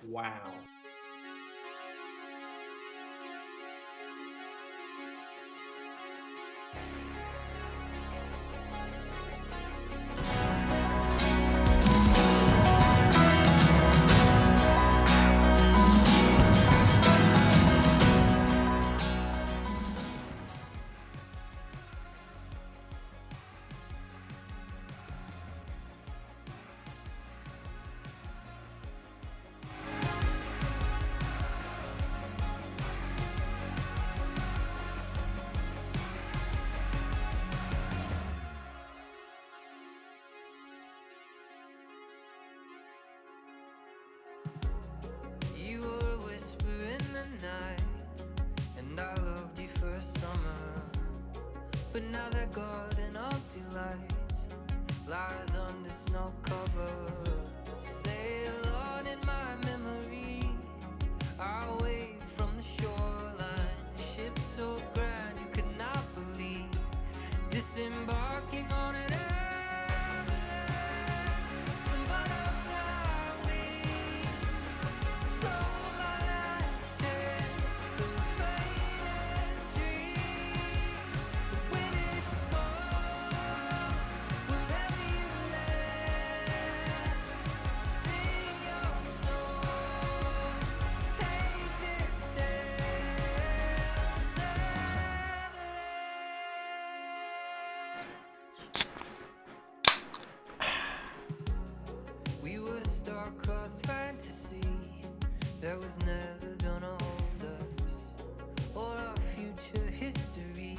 Wow. You were a whisper in the night, and I loved you for a summer. But now that garden of delights lies under snow cover. Sail on in my memory, away from the shoreline. Ship so grand you could not believe, disembarking on an star-crossed fantasy that was never gonna hold us, or our future histories,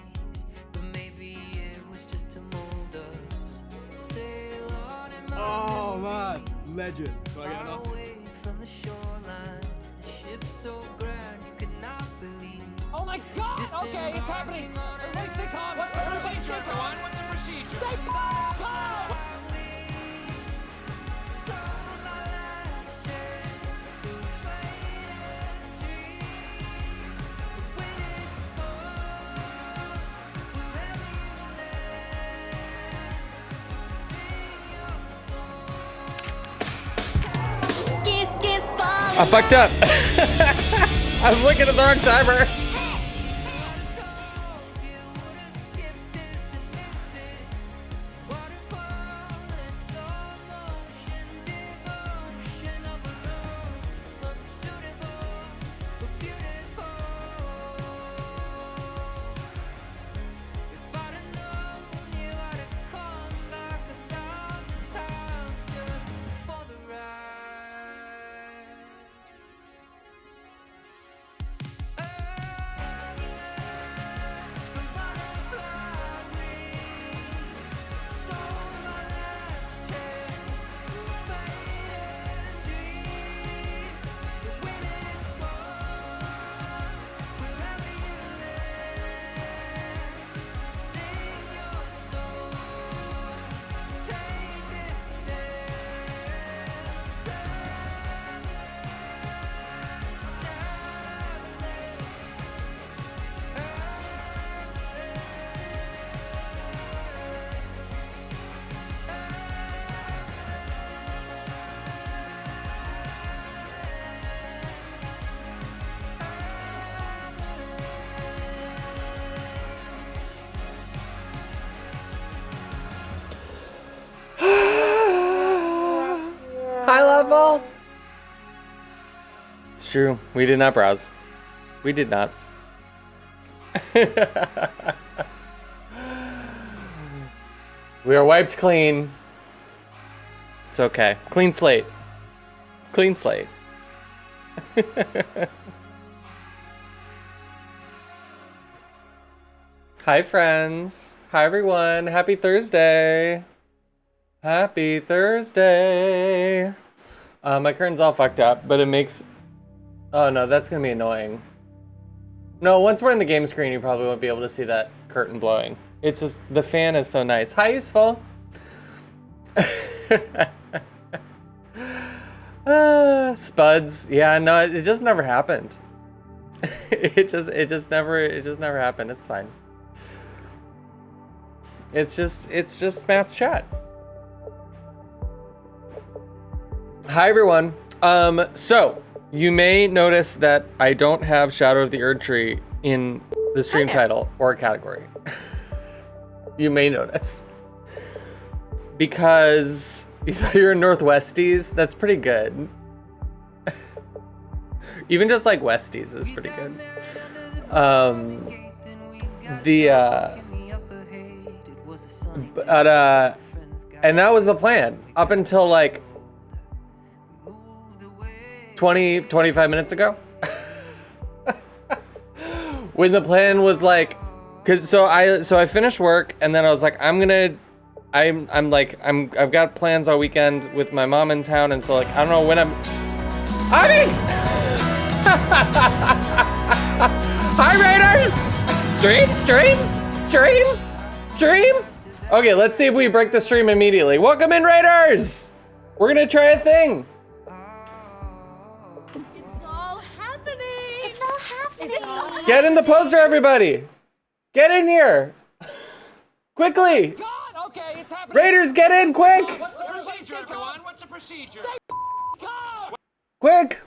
but maybe it was just to mold us. Sail on in my man, legend. away from the shoreline, ship so grand you could not believe. Oh my God! Okay, it's happening. Everybody stay calm. What's the procedure? What's the procedure? Stay calm. I fucked up. I was looking at the wrong timer. High level. It's true. We did not browse. We did not. We are wiped clean. It's okay. Clean slate. Clean slate. Hi, friends. Hi, everyone. Happy Thursday. Happy Thursday. My curtain's all fucked up, but it makes... Oh, no, that's going to be annoying. No, once we're in the game screen, you probably won't be able to see that curtain blowing. It's just... The fan is so nice. Hi, Useful. Spuds. Yeah, no, it just never happened. It just never happened. It's fine. It's just Matt's chat. Hi everyone. So You may notice that I don't have Shadow of the Erdtree in the stream title or category. You may notice. Because you're in Northwesties, that's pretty good. Even just like Westies is pretty good. And that was the plan up until like 25 minutes ago. When the plan was like, I finished work and then I was like, I've got plans all weekend with my mom in town, and so like I don't know when Ivy! Hi Raiders! Stream! Okay, let's see if we break the stream immediately. Welcome in, Raiders! We're gonna try a thing. It's all happening. Get in the poster, everybody! Get in here! Quickly! God, okay, it's happening. Raiders, get in, quick! What's the procedure, everyone? What's the procedure? God. Quick!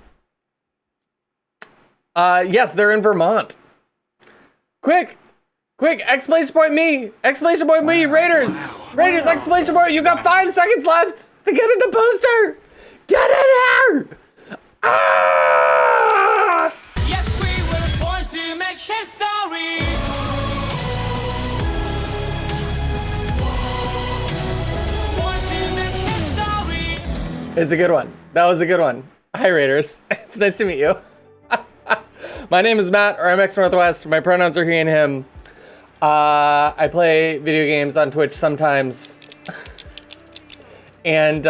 Yes, they're in Vermont. Quick! Exclamation point me! Raiders! Raiders, exclamation point! You got 5 seconds left to get in the poster! Get in here! Ah! Yes, we were born to make history. Born to make history. It's a good one. That was a good one. Hi, Raiders. It's nice to meet you. My name is Matt, or MX Northwest. My pronouns are he and him. I play video games on Twitch sometimes. And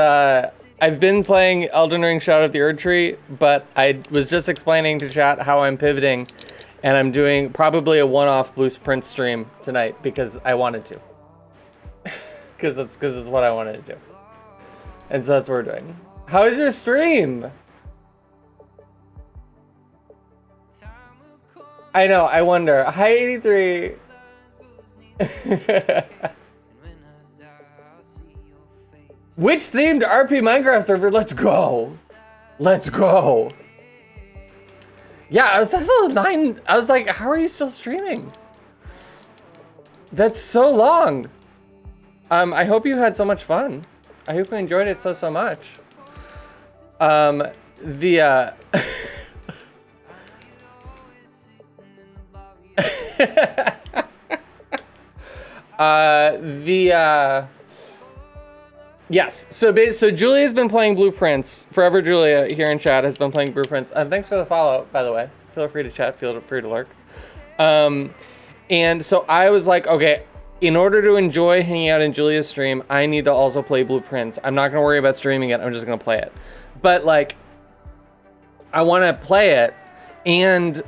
I've been playing Elden Ring Shadow of the Erdtree, but I was just explaining to chat how I'm pivoting, and I'm doing probably a one-off Blueprint stream tonight because I wanted to. Because it's what I wanted to do. And so that's what we're doing. How is your stream? I know, I wonder. Hi, 83. Which themed RP Minecraft server? Let's go. Yeah, I was also 9. I was like, how are you still streaming? That's so long. I hope you had so much fun. I hope you enjoyed it so much. Yes, so Julia's been playing Blueprints. Forever Julia here in chat has been playing Blueprints. Thanks for the follow, by the way. Feel free to chat, feel free to lurk. And so I was like, okay, in order to enjoy hanging out in Julia's stream, I need to also play Blueprints. I'm not gonna worry about streaming it, I'm just gonna play it. But like, I wanna play it, and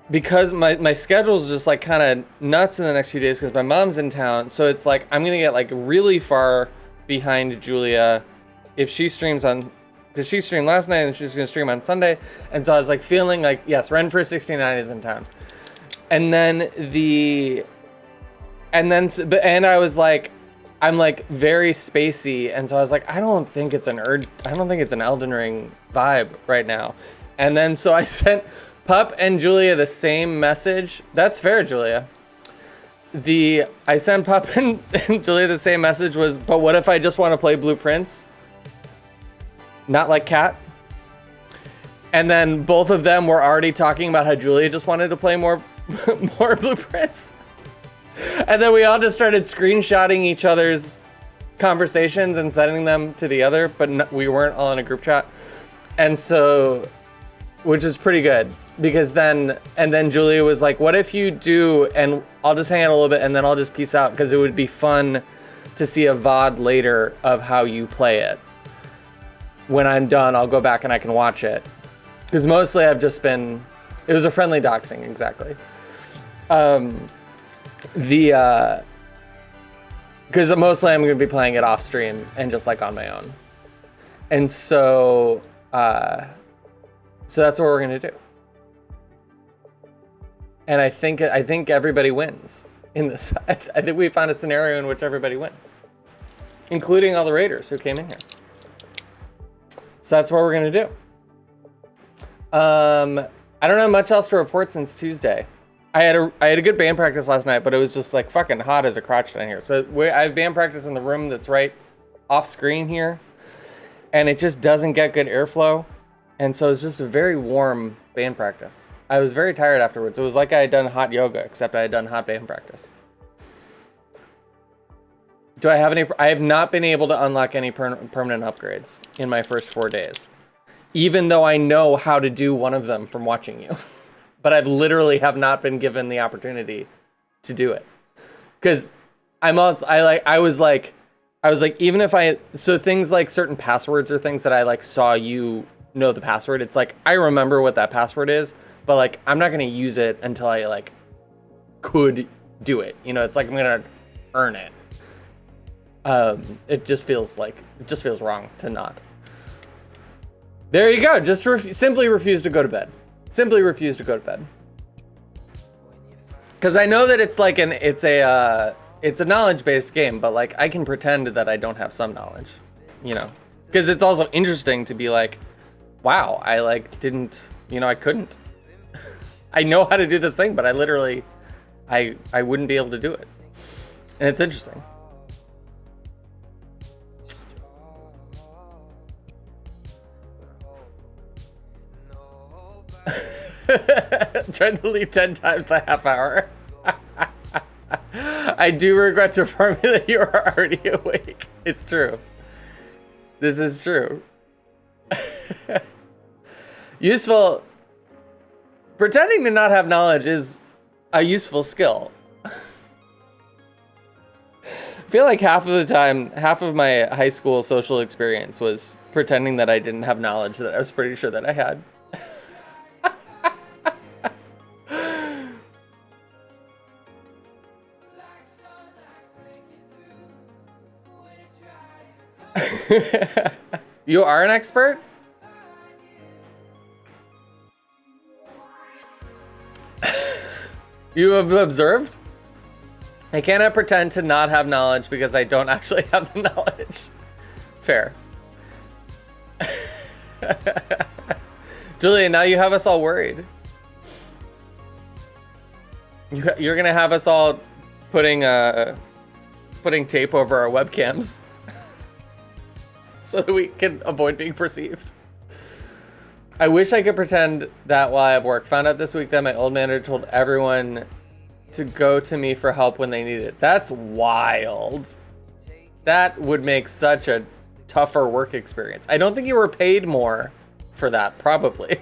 because my schedule's just like kind of nuts in the next few days because my mom's in town, so it's like I'm gonna get like really far behind Julia if she streams on, because she streamed last night and she's gonna stream on Sunday, and so I was like feeling like, yes, Renfer69 is in town, and I was like, I'm like very spacey, and so I was like, I don't think it's an Elden Ring vibe right now, and then so I sent Pup and Julia the same message. That's fair, Julia. I sent Pup and Julia the same message was, but what if I just want to play Blueprints? Not like Cat. And then both of them were already talking about how Julia just wanted to play more Blueprints. And then we all just started screenshotting each other's conversations and sending them to the other, but we weren't all in a group chat. And so, which is pretty good, because then Julia was like, what if you do, and I'll just hang out a little bit and then I'll just peace out, because it would be fun to see a VOD later of how you play it. When I'm done, I'll go back and I can watch it. Because mostly I've just been, it was a friendly doxing, exactly. Because mostly I'm going to be playing it off stream and just like on my own. And so that's what we're going to do. And I think everybody wins in this. I think we found a scenario in which everybody wins, including all the raiders who came in here. So that's what we're going to do. I don't have much else to report since Tuesday. I had a good band practice last night, but it was just like fucking hot as a crotch down here. So I have band practice in the room that's right off screen here, and it just doesn't get good airflow, and so it's just a very warm band practice. I was very tired afterwards. It was like I had done hot yoga, except I had done hot band practice. Do I have any? I have not been able to unlock any permanent upgrades in my first 4 days, even though I know how to do one of them from watching you. But I've literally have not been given the opportunity to do it. Because I was like, even if so things like certain passwords or things that I like saw you know the password, it's like, I remember what that password is, but like, I'm not going to use it until I like could do it. You know, it's like I'm going to earn it. It just feels wrong to not. There you go. Just simply refuse to go to bed. Simply refuse to go to bed. Because I know that it's like it's a knowledge-based game, but like I can pretend that I don't have some knowledge, you know. Because it's also interesting to be like, wow, I like didn't, you know, I couldn't. I know how to do this thing, but I literally, I wouldn't be able to do it. And it's interesting. Trying to leave 10 times the half hour. I do regret to inform you that you are already awake. It's true. This is true. Useful. Pretending to not have knowledge is a useful skill. I feel like half of the time, half of my high school social experience was pretending that I didn't have knowledge that I was pretty sure that I had. You are an expert? You have observed? I cannot pretend to not have knowledge because I don't actually have the knowledge. Fair. Julia, now you have us all worried. You're gonna have us all putting tape over our webcams so that we can avoid being perceived. I wish I could pretend that while I have work. Found out this week that my old manager told everyone to go to me for help when they need it. That's wild. That would make such a tougher work experience. I don't think you were paid more for that, probably.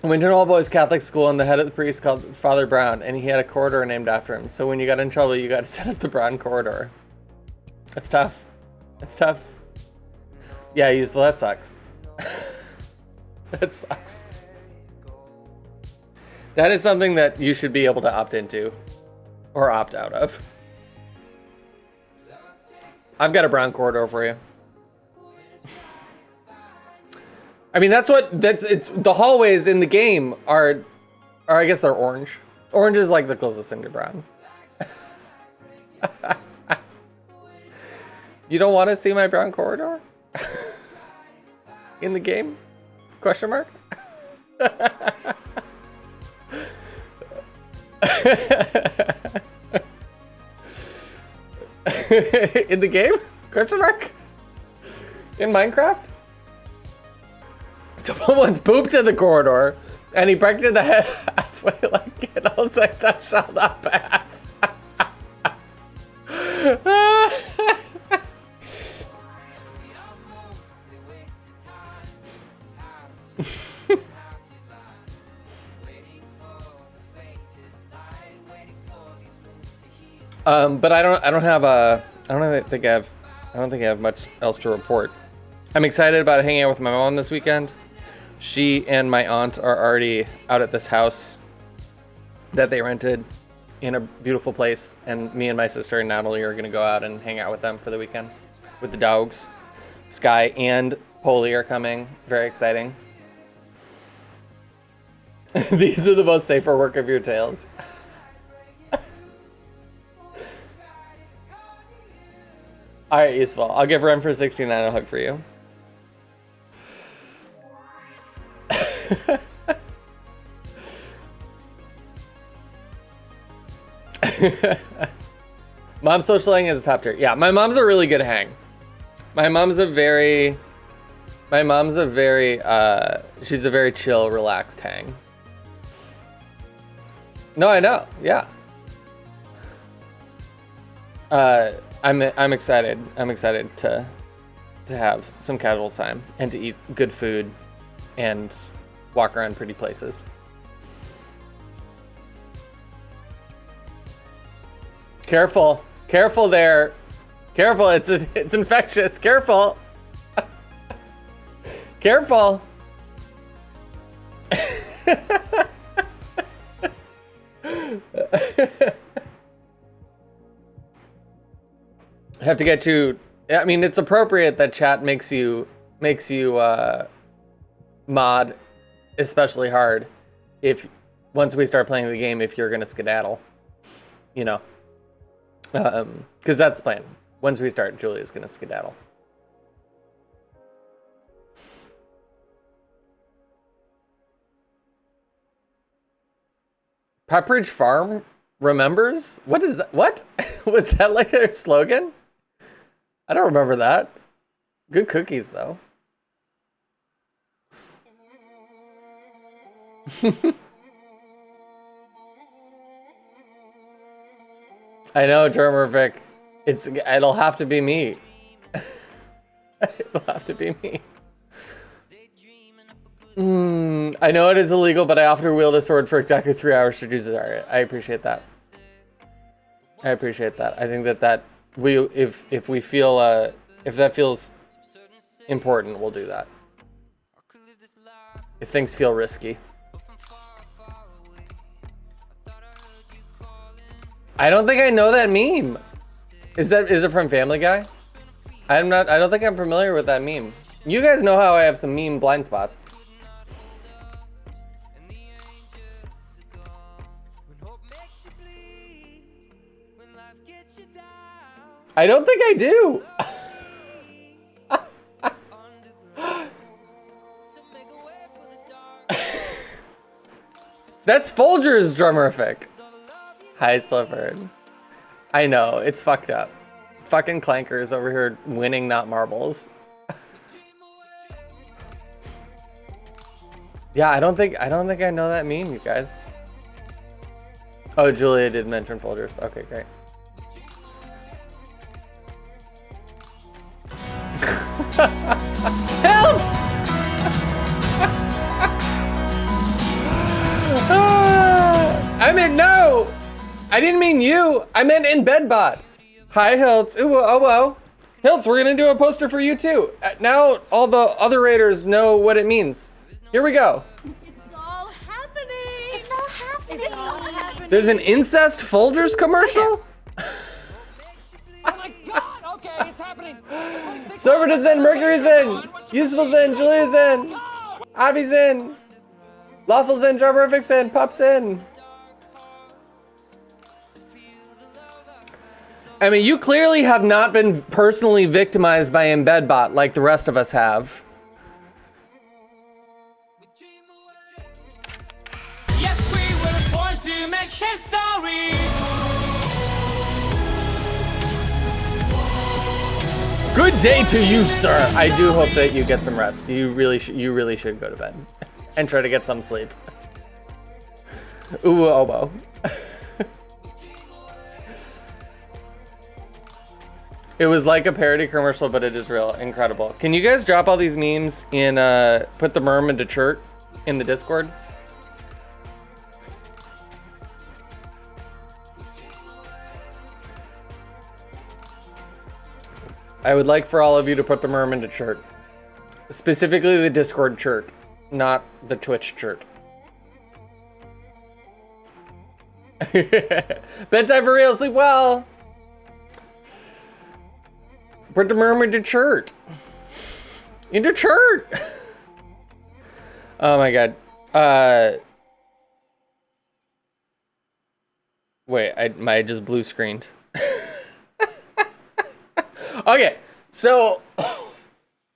I went to an all-boys Catholic school, and the head of the priest called Father Brown, and he had a corridor named after him. So when you got in trouble, you got to set up the Brown corridor. That's tough. That's tough. Yeah, that sucks. That sucks. That is something that you should be able to opt into or opt out of. I've got a Brown corridor for you. I mean, it's the hallways in the game are I guess they're orange. Orange is like the closest thing to brown. You don't want to see my Brown corridor? In the game? Question mark? In the game? Question mark? In Minecraft? Someone's pooped in the corridor, and he pregnant the head halfway like it. I was like, that shall not pass. But I don't think I have much else to report. I'm excited about hanging out with my mom this weekend. She and my aunt are already out at this house that they rented in a beautiful place, and me and my sister and Natalie are gonna go out and hang out with them for the weekend with the dogs. Sky and Polly are coming. Very exciting. These are the most safer work of your tales. All right, useful. I'll give Rem for 69 a hug for you. Mom's social hang is a top tier. Yeah, my mom's a really good hang. My mom's a very, she's a very chill, relaxed hang. No, I know, yeah. I'm excited. I'm excited to have some casual time and to eat good food and walk around pretty places. Careful, careful there. Careful, it's infectious. Careful. Careful. I have to get you. I mean, it's appropriate that chat makes you mod especially hard if once we start playing the game, if you're gonna skedaddle, you know, because that's the plan. Once we start, Julia's gonna skedaddle. Pepperidge Farm remembers? What is that? What? Was that like their slogan? I don't remember that. Good cookies, though. I know, Germervic. It'll have to be me. It'll have to be me. I know it is illegal, but I often wield a sword for exactly 3 hours to do Zarya. I appreciate that. I appreciate that. I think that if we feel if that feels important, we'll do that. If things feel risky. I don't think I know that meme. Is it from Family Guy? I don't think I'm familiar with that meme. You guys know how I have some meme blind spots. I don't think I do. That's Folger's Drumerific. Hi, Slifford. I know, it's fucked up. Fucking clankers over here winning, not marbles. Yeah, I don't think I know that meme, you guys. Oh, Julia did mention Folgers. Okay, great. Helps! I meant no! I didn't mean you! I meant in Bedbot! Hi, Hiltz. Ooh, oh, whoa. Hiltz, we're gonna do a poster for you too. Now all the other raiders know what it means. Here we go. It's all happening. It's all happening. It's all happening. There's an incest Folgers commercial? Oh my god! Okay, it's happening. Silverton's in, Mercury's in, Useful's in, Julia's in, Avi's in, Lawful's in, Drumerific's in, Pup's in. I mean, you clearly have not been personally victimized by Embedbot like the rest of us have. Yes, we were born to make history. Good day to you, sir. I do hope that you get some rest. You really should go to bed and try to get some sleep. Ooh, oboe. It was like a parody commercial, but it is real. Incredible. Can you guys drop all these memes in, put the merm into chert in the Discord? I would like for all of you to put the merm into chert. Specifically the Discord chert, not the Twitch chert. Bedtime for real, sleep well. Put the merm into chert. Into chert. Oh my god. Wait, I just blue screened. Okay, so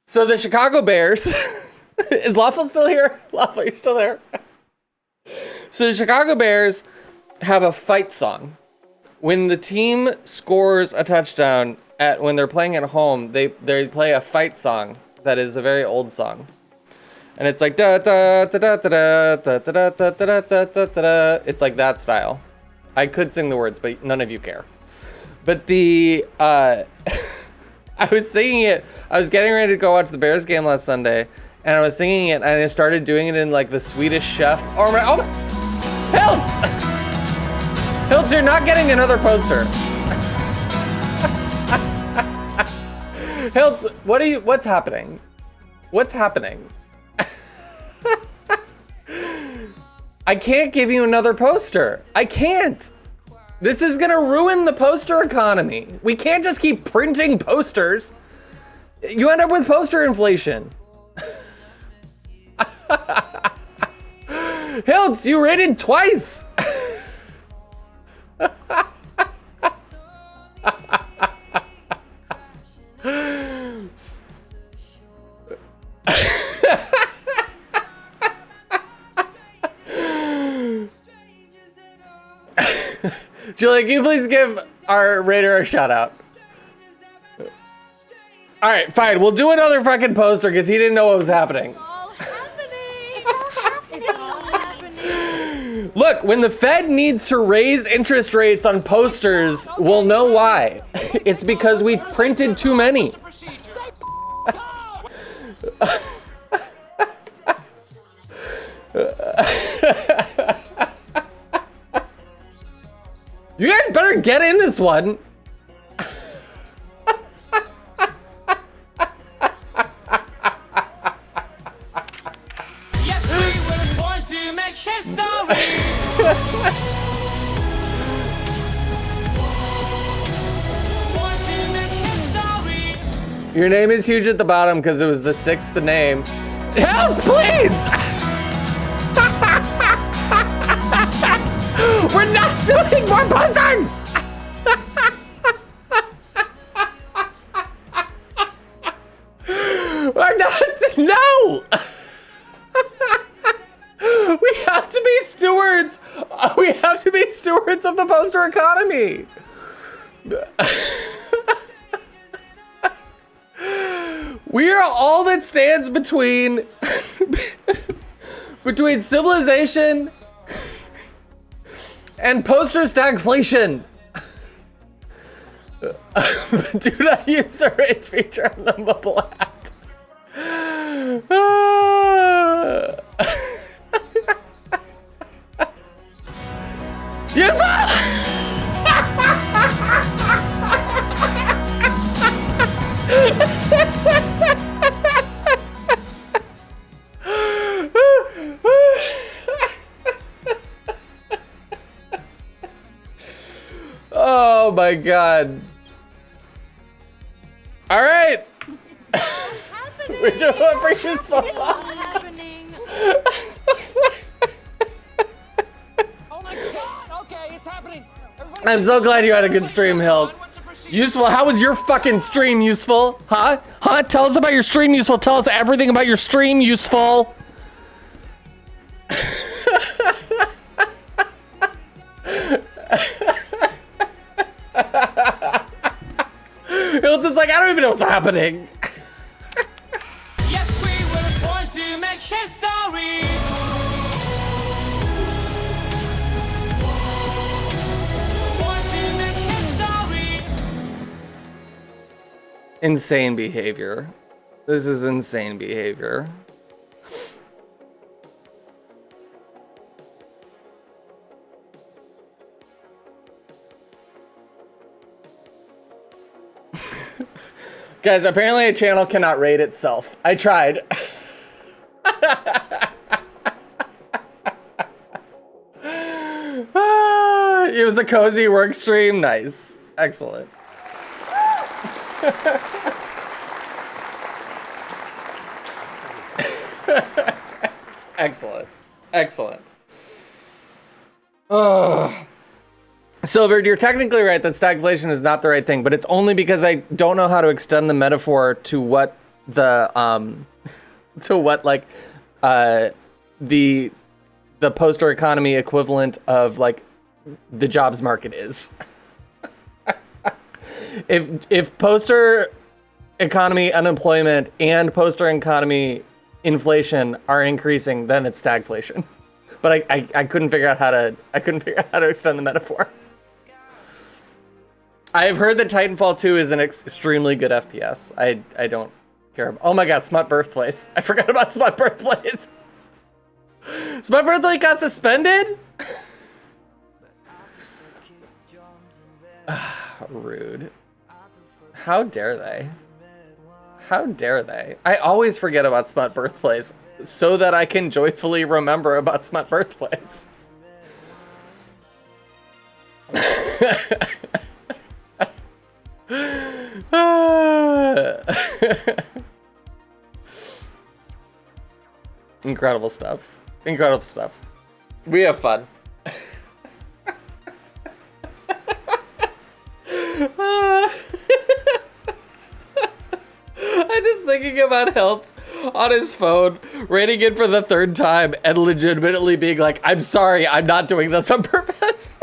the Chicago Bears Is Lawful still here? Lawful, you're still there? So the Chicago Bears have a fight song. When the team scores a touchdown when they're playing at home, they play a fight song that is a very old song. And it's like da da da da da da da da da da da da da. It's like that style. I could sing the words, but none of you care. But the I was singing it. I was getting ready to go watch the Bears game last Sunday, and I was singing it, and I started doing it in like the Swedish Chef. Oh my! Hiltz! Hiltz, you're not getting another poster. Hiltz, what's happening? What's happening? I can't give you another poster. I can't. This is gonna ruin the poster economy. We can't just keep printing posters. You end up with poster inflation. Hiltz, you rated twice. Julia, can you please give our raider a shout out? All right, fine. We'll do another fucking poster because he didn't know what was happening. It's all happening. It's all happening. Look, when the Fed needs to raise interest rates on posters, we'll know why. It's because we printed too many. You guys better get in this one. Yes, we were born to make history. Born to make history. Your name is huge at the bottom because it was the 6th name. Helps, please! We're not doing more posters! We're not, no! We have to be stewards. We have to be stewards of the poster economy. We are all that stands between civilization and poster stagflation. Do not use the rage feature on the mobile app. Yes! Oh my god. All right. It's all happening. We're doing it for useful. It's all happening. Oh my god! Okay, it's happening. Everybody I'm so glad you had a good stream, Hiltz. Useful, how was your fucking stream, Useful? Huh? Huh? Tell us about your stream, Useful. Tell us everything about your stream, Useful. Hiltz is like, I don't even know what's happening. Yes, we were born to make history. Born to make history. Insane behavior. This is insane behavior. Guys, apparently a channel cannot rate itself. I tried. It was a cozy work stream. Nice. Excellent. Excellent. Excellent. Oh. Silver, you're technically right that stagflation is not the right thing, but it's only because I don't know how to extend the metaphor to what the to what like the poster economy equivalent of like the jobs market is. If poster economy unemployment and poster economy inflation are increasing, then it's stagflation. But I couldn't figure out how to extend the metaphor. I've heard that Titanfall 2 is an extremely good FPS. I don't care. Oh my god, Smut Birthplace. I forgot about Smut Birthplace. Smut Birthplace got suspended? Rude. How dare they? How dare they? I always forget about Smut Birthplace so that I can joyfully remember about Smut Birthplace. Incredible stuff. Incredible stuff. We have fun. I'm just thinking about Hilt on his phone, rating it for the third time and legitimately being like, I'm sorry, I'm not doing this on purpose.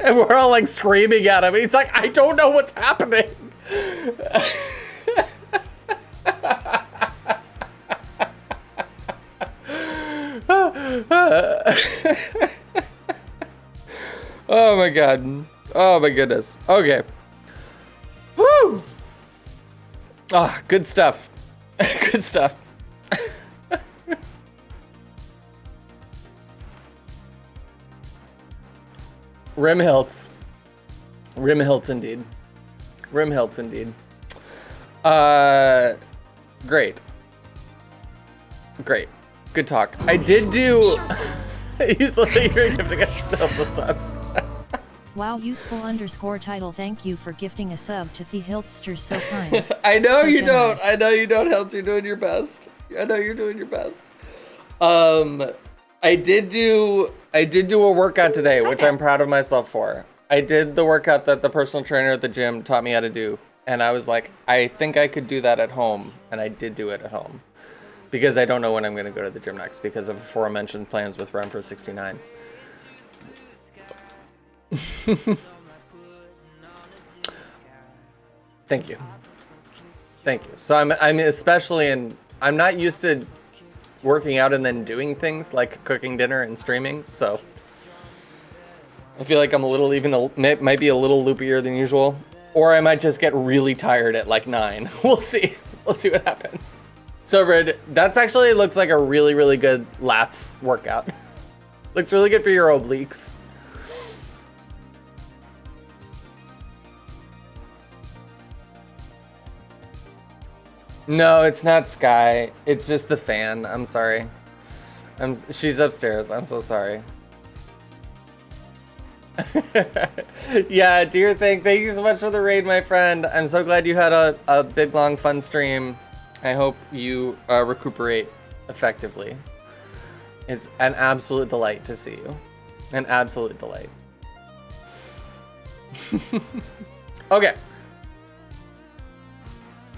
And we're all like screaming at him. He's like, I don't know what's happening. Oh my god. Oh my goodness. Okay. Woo! Ah, good stuff. Good stuff. Rim hilts. Rim hilts indeed. Rim hilts indeed. Great. Great. Good talk. I did do. Usually you're gifting yourself a sub. Wow, useful _title. Thank you for gifting a sub to the Hiltster. So kind. I know So you generous. don't. I know you don't, Hilts. You're doing your best. I know you're doing your best. I did do a workout today, which I'm proud of myself for. I did the workout that the personal trainer at the gym taught me how to do. And I was like, I think I could do that at home. And I did do it at home. Because I don't know when I'm going to go to the gym next because of aforementioned plans with Run for 69. Thank you. Thank you. So I'm especially in, I'm not used to working out and then doing things like cooking dinner and streaming. So I feel like I'm a little might be a little loopier than usual. Or I might just get really tired at like 9. We'll see. We'll see what happens. So Red, that's actually looks like a really, really good lats workout. Looks really good for your obliques. No, it's not Sky. It's just the fan. I'm sorry. She's upstairs. I'm so sorry. Yeah, dear thing. Thank you so much for the raid, my friend. I'm so glad you had a big, long, fun stream. I hope you recuperate effectively. It's an absolute delight to see you. An absolute delight. Okay.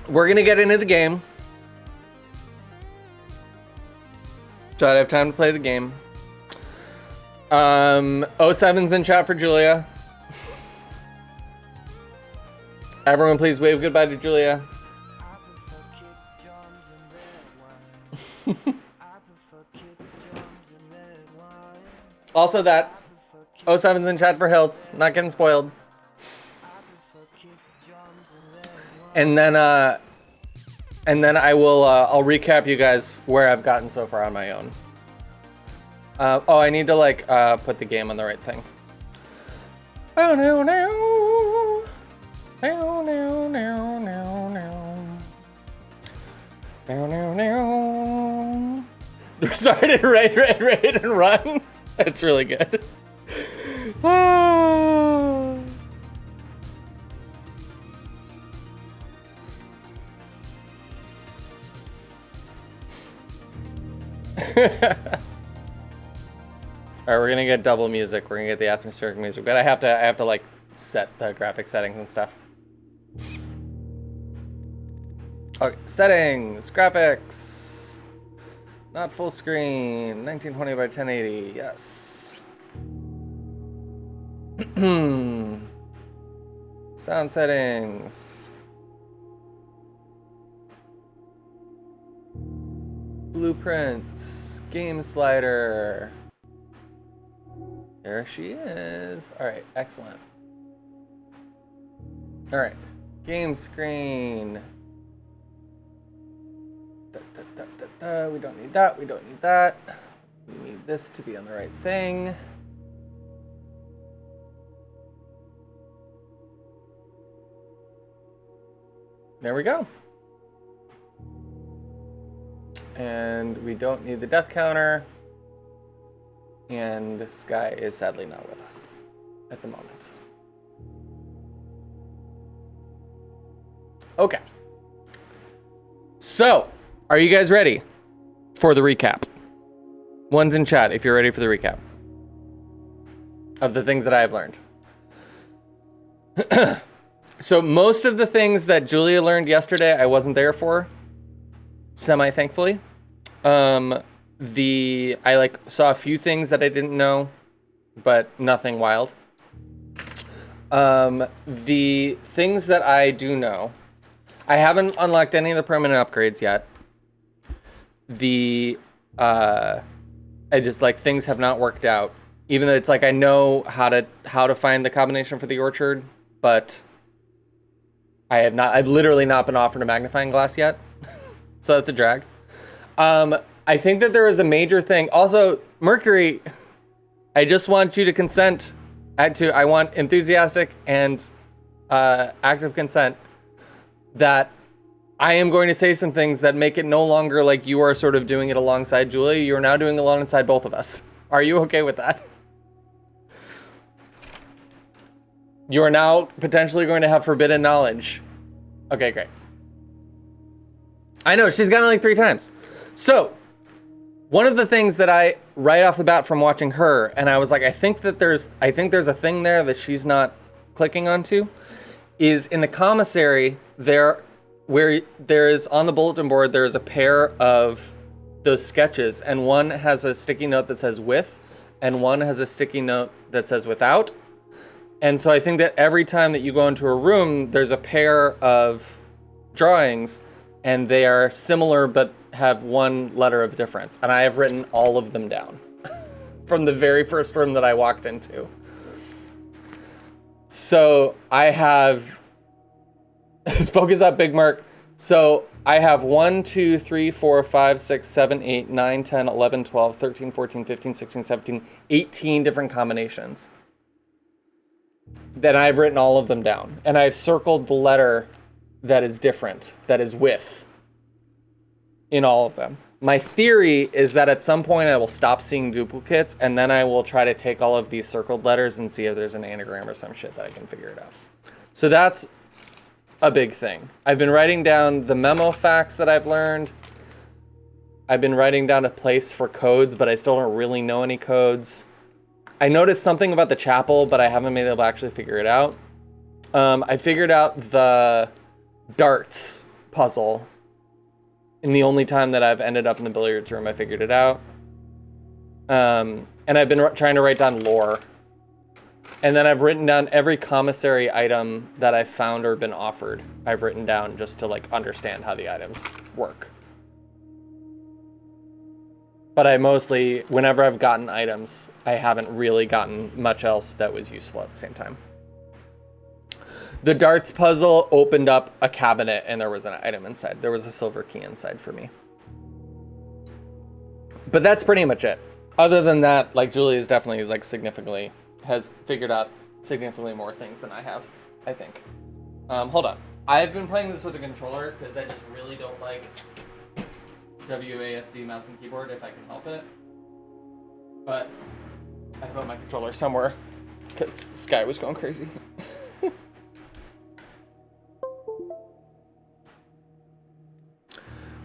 We're gonna get into the game. So I have time to play the game. 07's in chat for Julia. Everyone please wave goodbye to Julia. Also that 07's in chat for Hilts, not getting spoiled. And then I will I'll recap you guys where I've gotten so far on my own. Oh, I need to like put the game on the right thing. Sorry to raid and run. It's really good. All right, we're gonna get double music. We're gonna get the atmospheric music, but I have to like set the graphic settings and stuff. Okay, settings, graphics, not full screen, 1920 by 1080. Yes. Sound settings. Blueprints, game slider. There she is. All right, excellent. All right, game screen. We don't need that, we don't need that. We need this to be on the right thing. There we go. And we don't need the death counter. And Sky is sadly not with us at the moment. Okay. So, are you guys ready for the recap? One's in chat if you're ready for the recap of the things that I've learned. So most of the things that Julia learned yesterday, I wasn't there for, semi-thankfully. I like saw a few things that I didn't know, but nothing wild. The things that I do know, I haven't unlocked any of the permanent upgrades yet. I just like things have not worked out. Even though it's like I know how to find the combination for the orchard, but I've literally not been offered a magnifying glass yet. So that's a drag. I think that there is a major thing. Also, Mercury, I just want you to consent I want enthusiastic and active consent that I am going to say some things that make it no longer like you are sort of doing it alongside Julia. You're now doing it alongside both of us. Are you okay with that? You are now potentially going to have forbidden knowledge. Okay, great. I know, she's gotten it like 3 times. So, one of the things that I, right off the bat from watching her, and I was like, I think there's a thing there that she's not clicking onto, is in the commissary, where there is on the bulletin board, there is a pair of those sketches, and one has a sticky note that says with, and one has a sticky note that says without. And so I think that every time that you go into a room, there's a pair of drawings, and they are similar but have one letter of difference. And I have written all of them down from the very first room that I walked into. So I have, focus up, Big Mark. So I have 1, 2, 3, 4, 5, 6, 7, 8, 9, 10, 11, 12, 13, 14, 15, 16, 17, 18 different combinations. Then I've written all of them down. And I've circled the letter that is different, that is with, in all of them. My theory is that at some point I will stop seeing duplicates, and then I will try to take all of these circled letters and see if there's an anagram or some shit that I can figure it out. So that's a big thing. I've been writing down the memo facts that I've learned. I've been writing down a place for codes, but I still don't really know any codes. I noticed something about the chapel, but I haven't been able to actually figure it out. I figured out the darts puzzle. And the only time that I've ended up in the billiards room, I figured it out. And I've been trying to write down lore. And then I've written down every commissary item that I've found or been offered. I've written down just to like understand how the items work. But I mostly, whenever I've gotten items, I haven't really gotten much else that was useful at the same time. The darts puzzle opened up a cabinet and there was an item inside. There was a silver key inside for me. But that's pretty much it. Other than that, like Julia's definitely like has figured out significantly more things than I have, I think. Hold on. I've been playing this with a controller because I just really don't like WASD mouse and keyboard if I can help it. But I put my controller somewhere because Sky was going crazy.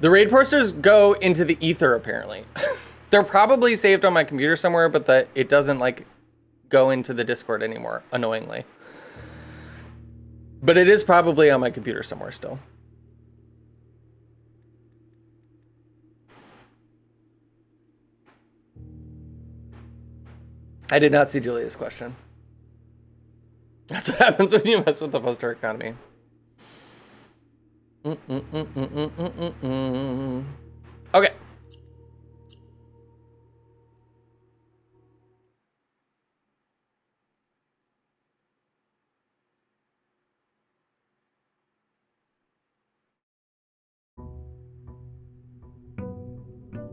The raid posters go into the ether, apparently. They're probably saved on my computer somewhere, but it doesn't like go into the Discord anymore, annoyingly. But it is probably on my computer somewhere still. I did not see Julia's question. That's what happens when you mess with the poster economy. Okay.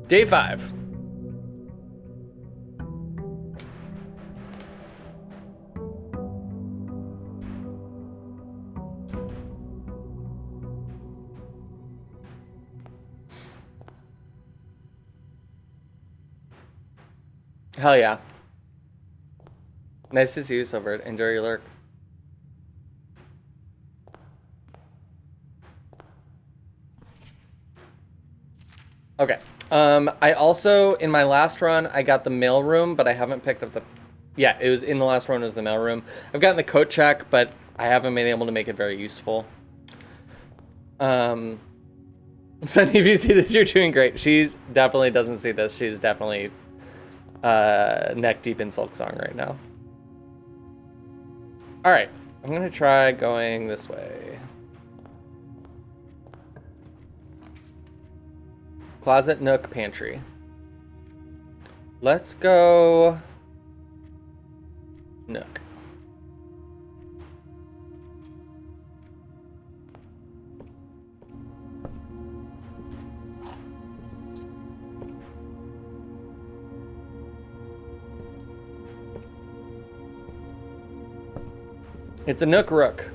Day 5. Hell yeah. Nice to see you, Silver. Enjoy your lurk. Okay. I also, in my last run, I got the mail room, but I haven't picked up the... Yeah, it was in the last run was the mail room. I've gotten the coat check, but I haven't been able to make it very useful. Sunny, if you see this, you're doing great. She's definitely doesn't see this. She's definitely neck deep in Silksong right now. All right, I'm gonna try going this way. Closet, nook, pantry. Let's go nook. It's a nook rook.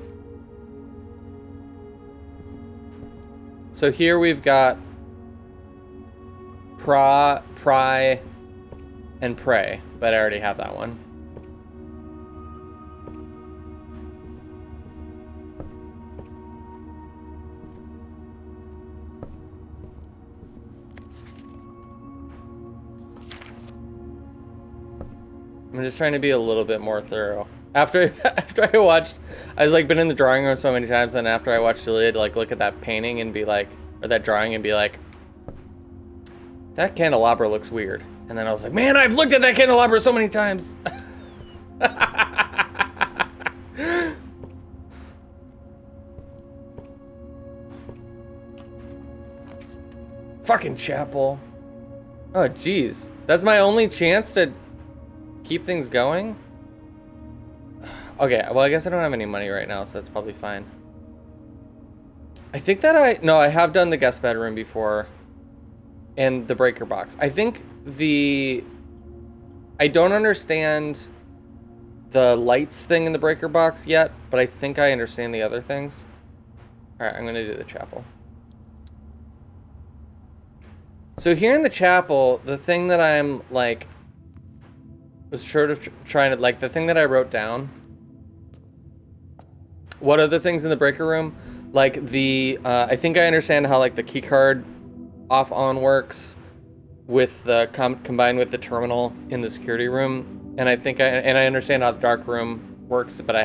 So here we've got pry, and pray, but I already have that one. I'm just trying to be a little bit more thorough. After I watched, I've like been in the drawing room so many times, and after I watched Julia like look at that painting and be like, or that drawing and be like, that candelabra looks weird. And then I was like, man, I've looked at that candelabra so many times. Fucking chapel. Oh, geez. That's my only chance to keep things going? Okay, well, I guess I don't have any money right now, so that's probably fine. I think that I have done the guest bedroom before. And the breaker box. I think I don't understand the lights thing in the breaker box yet, but I think I understand the other things. All right, I'm gonna do the chapel. So here in the chapel, the thing that I'm like, was sort of trying to, like the thing that I wrote down. What are the things in the breaker room? Like I think I understand how like the key card off on works with the combined with the terminal in the security room, and I think I understand how the dark room works, but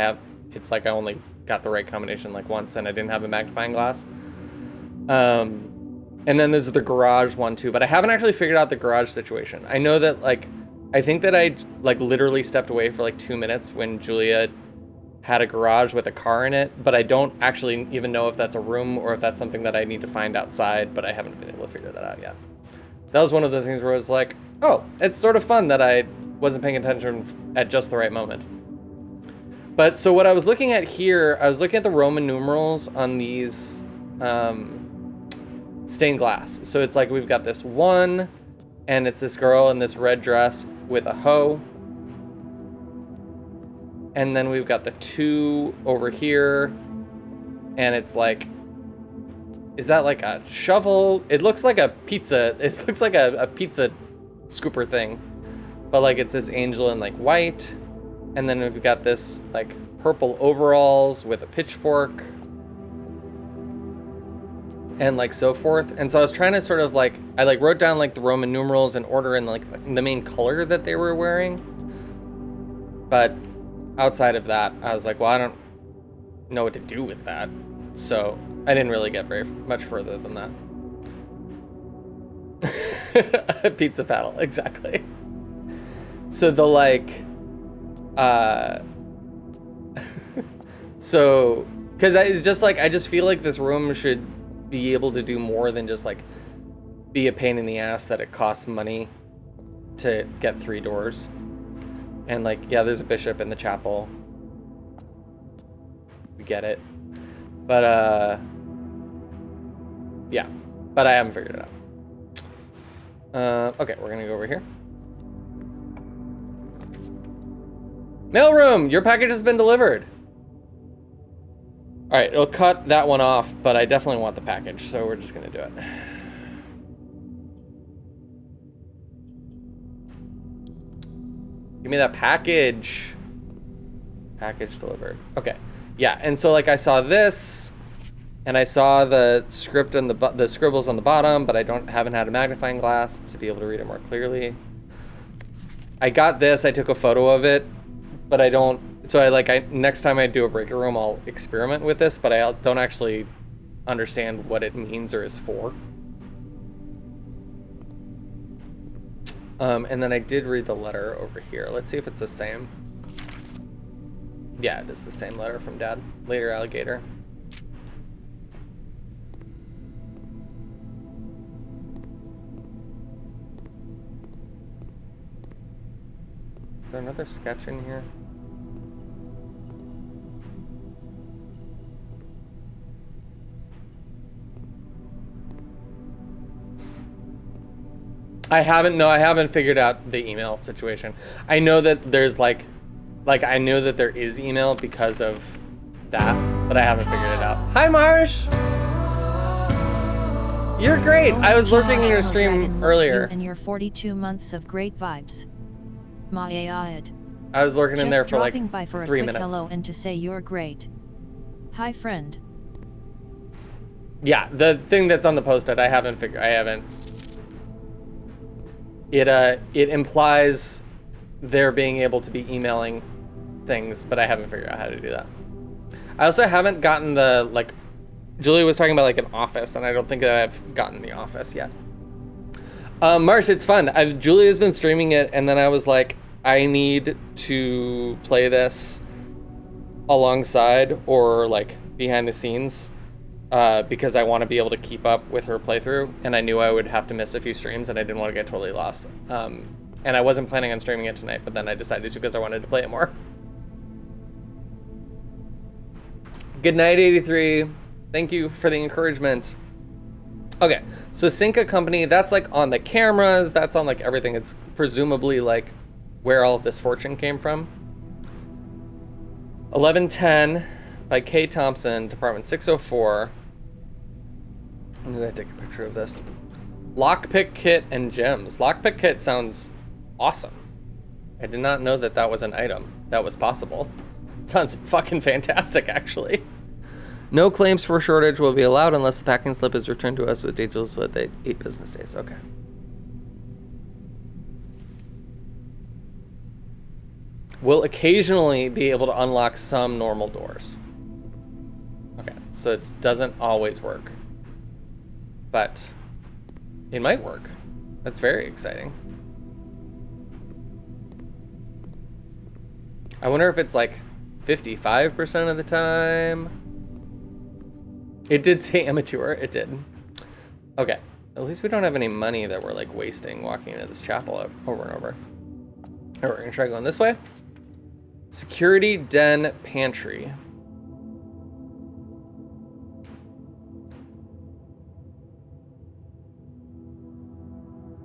it's like I only got the right combination like once, and I didn't have a magnifying glass. And then there's the garage one too, but I haven't actually figured out the garage situation. I know that like I think that I like literally stepped away for like 2 minutes when Julia had a garage with a car in it, but I don't actually even know if that's a room or if that's something that I need to find outside, but I haven't been able to figure that out yet. That was one of those things where I was like, oh, it's sort of fun that I wasn't paying attention at just the right moment. But so what I was looking at here, I was looking at the Roman numerals on these stained glass. So it's like we've got this 1, and it's this girl in this red dress with a hoe. And then we've got the 2 over here, and it's like, is that like a shovel? It looks like a pizza. It looks like a pizza scooper thing, but like it's this angel in like white. And then we've got this like purple overalls with a pitchfork. and like so forth. And so I was trying to sort of like, I like wrote down like the Roman numerals and order in like the main color that they were wearing. But outside of that, I was like, well, I don't know what to do with that. So I didn't really get very much further than that. Pizza paddle, exactly. So the like, so, cause it's just like, I just feel like this room should be able to do more than just like be a pain in the ass that it costs money to get 3 doors. And like, yeah, there's a bishop in the chapel. We get it. But yeah, but I haven't figured it out. Okay, we're gonna go over here. Mailroom, your package has been delivered. All right, it'll cut that one off, but I definitely want the package, so we're just gonna do it. Give me that package. Package delivered. Okay, yeah, and so like I saw this, and I saw the script and the scribbles on the bottom, but I haven't had a magnifying glass to be able to read it more clearly. I got this. I took a photo of it, but I don't. So next time I do a breaker room, I'll experiment with this, but I don't actually understand what it means or is for. And then I did read the letter over here. Let's see if it's the same. Yeah, it is the same letter from Dad. Later, alligator. Is there another sketch in here? I haven't figured out the email situation. I know that there's like I know that there is email because of that, but I haven't figured it out. Hi, Marsh! You're great! I was lurking in your stream earlier. And your 42 months of great vibes. Ma'ayad. I was lurking in there for like dropping by for a 3 quick minutes. hello and to say you're great. Hi, friend. Yeah, the thing that's on the post-it, I haven't. It implies they're being able to be emailing things, but I haven't figured out how to do that. I also haven't gotten the, like, Julia was talking about like an office, and I don't think that I've gotten the office yet. Marsh, it's fun. Julia's been streaming it, and then I was like, I need to play this alongside or like behind the scenes because I want to be able to keep up with her playthrough, and I knew I would have to miss a few streams, and I didn't want to get totally lost. And I wasn't planning on streaming it tonight, but then I decided to because I wanted to play it more. Good night, 83. Thank you for the encouragement. Okay, so Cinca Company, that's like on the cameras, that's on like everything. It's presumably like where all of this fortune came from. 1110 by Kay Thompson, Department 604. I'm gonna take a picture of this. Lockpick kit and gems. Lockpick kit sounds awesome. I did not know that that was an item that was possible. It sounds fucking fantastic, actually. No claims for shortage will be allowed unless the packing slip is returned to us with details within 8 business days. Okay. Will occasionally be able to unlock some normal doors. Okay, so it doesn't always work, but it might work. That's very exciting. I wonder if it's like 55% of the time. It did say amateur, it did. Okay, at least we don't have any money that we're like wasting walking into this chapel over and over. All right, we're gonna try going this way. Security den pantry.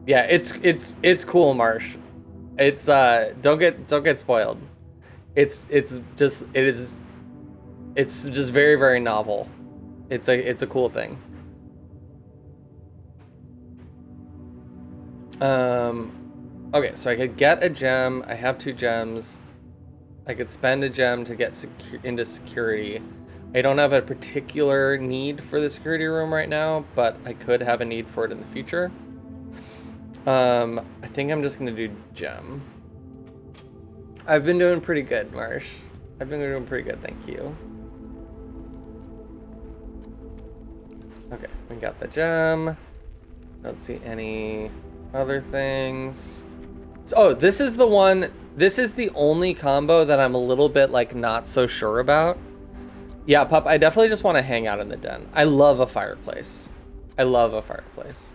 Yeah, it's cool, Marsh. It's don't get spoiled. It's just very, very novel. It's a cool thing. Okay, so I could get a gem. I have 2 gems. I could spend a gem to get into security. I don't have a particular need for the security room right now, but I could have a need for it in the future. I think I'm just gonna do gem. I've been doing pretty good, Marsh. I've been doing pretty good, thank you. Okay, we got the gem. Don't see any other things. So, oh, this is the one, this is the only combo that I'm a little bit like not so sure about. Yeah, Pup, I definitely just want to hang out in the den. I love a fireplace. I love a fireplace.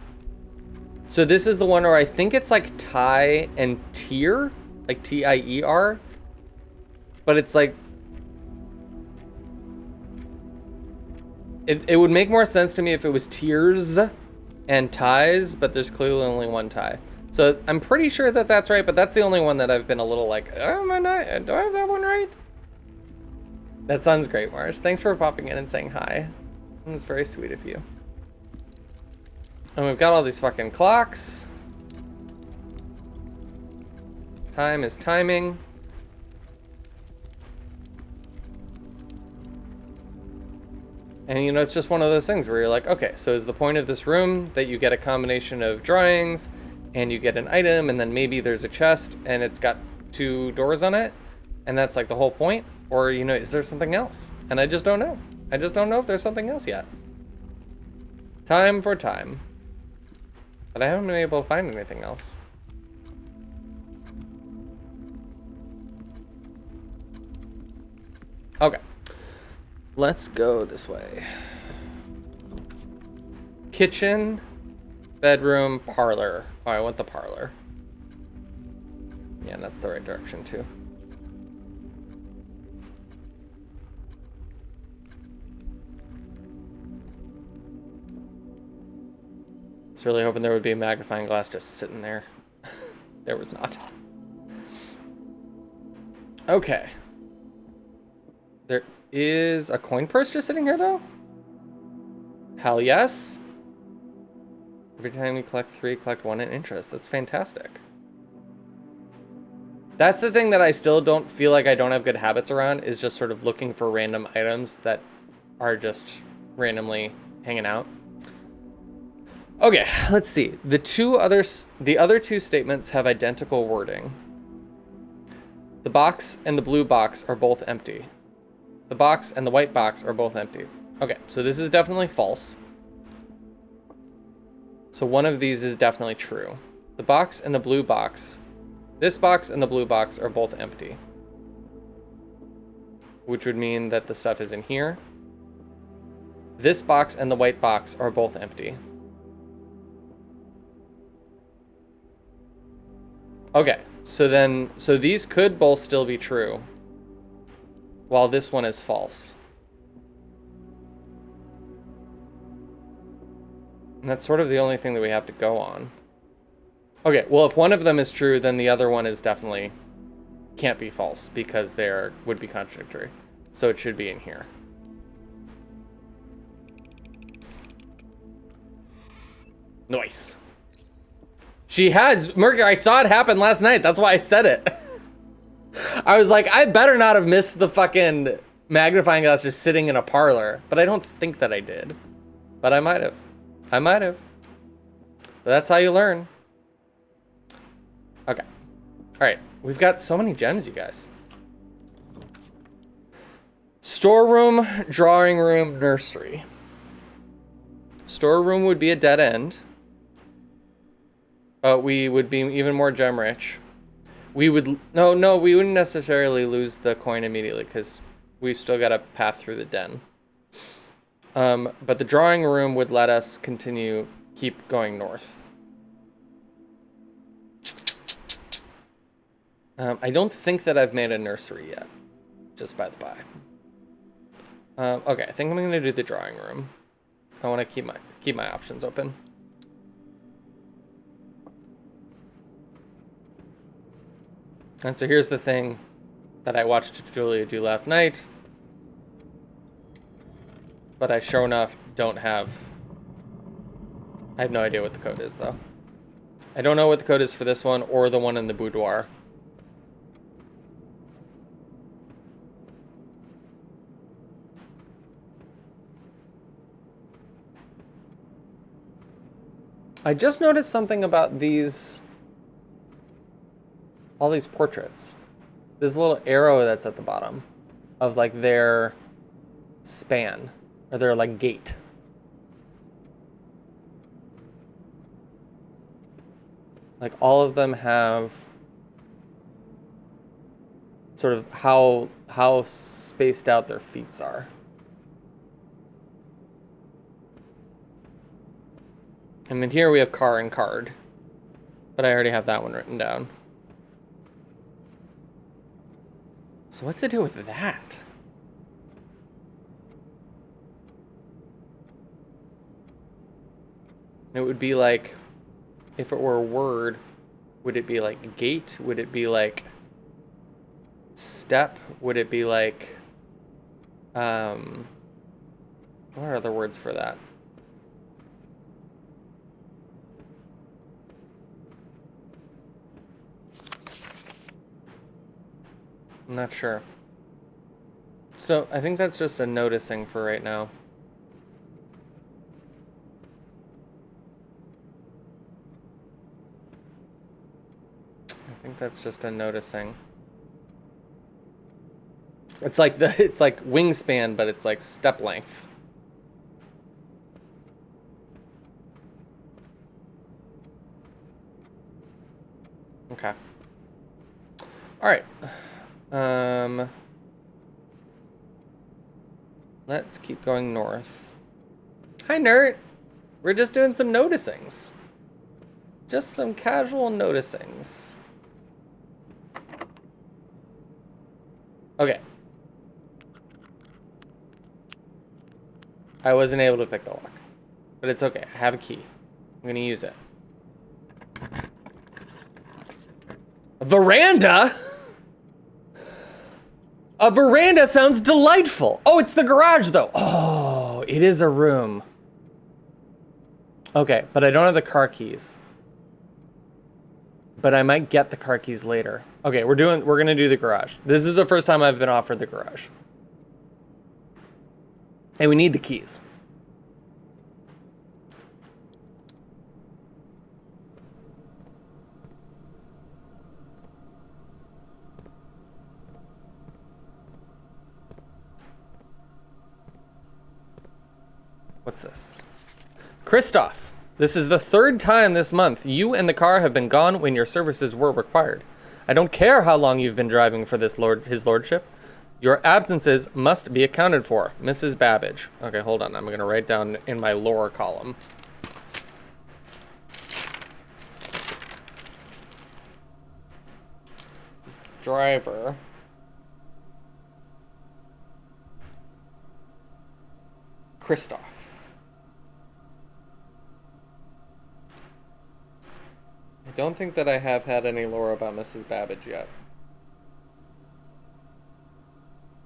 So this is the one where I think it's like Thai and Tier, like T-I-E-R. But it's like, it would make more sense to me if it was Tears and Ties, but there's clearly only one Thai. So I'm pretty sure that that's right, but that's the only one that I've been a little like, oh, do I have that one right? That sounds great, Mars. Thanks for popping in and saying hi. That's very sweet of you. And we've got all these fucking clocks. Time is timing. And you know, it's just one of those things where you're like, okay, so is the point of this room that you get a combination of drawings and you get an item and then maybe there's a chest and it's got 2 doors on it and that's like the whole point? Or, you know, is there something else? And I just don't know. I just don't know if there's something else yet. Time for time. But I haven't been able to find anything else. Okay. Let's go this way. Kitchen, bedroom, parlor. Oh, I want the parlor. Yeah, that's the right direction too. I was really hoping there would be a magnifying glass just sitting there. There was not. Okay. There is a coin purse just sitting here though? Hell yes. Every time you collect 3, collect 1 in interest. That's fantastic. That's the thing that I still don't feel like I don't have good habits around, is just sort of looking for random items that are just randomly hanging out. Okay, let's see. The other 2 statements have identical wording. The box and the blue box are both empty. The box and the white box are both empty. Okay, so this is definitely false. So one of these is definitely true. The box and the blue box, this box and the blue box are both empty. Which would mean that the stuff is in here. This box and the white box are both empty. Okay, so these could both still be true, while this one is false. And that's sort of the only thing that we have to go on. Okay, well, if one of them is true, then the other one is definitely can't be false because there would be contradictory. So it should be in here. Nice. She has, Mercury, I saw it happen last night. That's why I said it. I was like, I better not have missed the fucking magnifying glass just sitting in a parlor. But I don't think that I did. But I might have. I might have. But that's how you learn. Okay. Alright. We've got so many gems, you guys. Storeroom, drawing room, nursery. Storeroom would be a dead end. But we would be even more gem rich. We would, no, we wouldn't necessarily lose the coin immediately because we've still got a path through the den. But the drawing room would let us keep going north. I don't think that I've made a nursery yet, just by the by. Okay, I think I'm gonna do the drawing room. I want to keep my options open. And so here's the thing that I watched Julia do last night. But I sure enough don't have... I have no idea what the code is, though. I don't know what the code is for this one or the one in the boudoir. I just noticed something about these, all these portraits. This little arrow that's at the bottom of like their span or their like gate. Like all of them have sort of how spaced out their feet are. And then here we have car and card. But I already have that one written down. So what's to do with that? It would be like, if it were a word, would it be like gate? Would it be like step? Would it be like, what are other words for that? I'm not sure. So I think that's just a noticing for right now. I think that's just a noticing. It's like it's like wingspan, but it's like step length. Okay. All right. Let's keep going north. Hi, Nert. We're just doing some noticings. Just some casual noticings. Okay. I wasn't able to pick the lock, but it's okay. I have a key. I'm gonna use it. A veranda? A veranda sounds delightful. Oh, it's the garage though. Oh, it is a room. Okay, but I don't have the car keys. But I might get the car keys later. Okay, we're gonna do the garage. This is the first time I've been offered the garage. And we need the keys. What's this? Christoph, this is the third time this month you and the car have been gone when your services were required. I don't care how long you've been driving for his lordship. Your absences must be accounted for. Mrs. Babbage. Okay, hold on. I'm going to write down in my lore column. Driver. Christoph. I don't think that I have had any lore about Mrs. Babbage yet.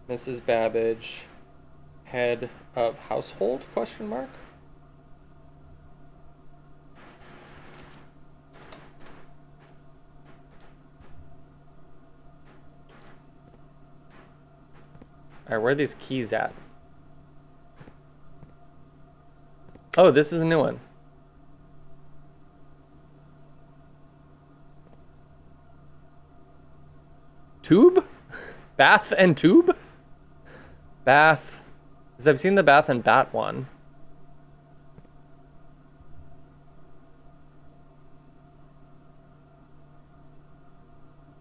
Mrs. Babbage, head of household, question mark? All right, where are these keys at? Oh, this is a new one. Tube? Bath and tube? Bath. Because I've seen the bath and bat one.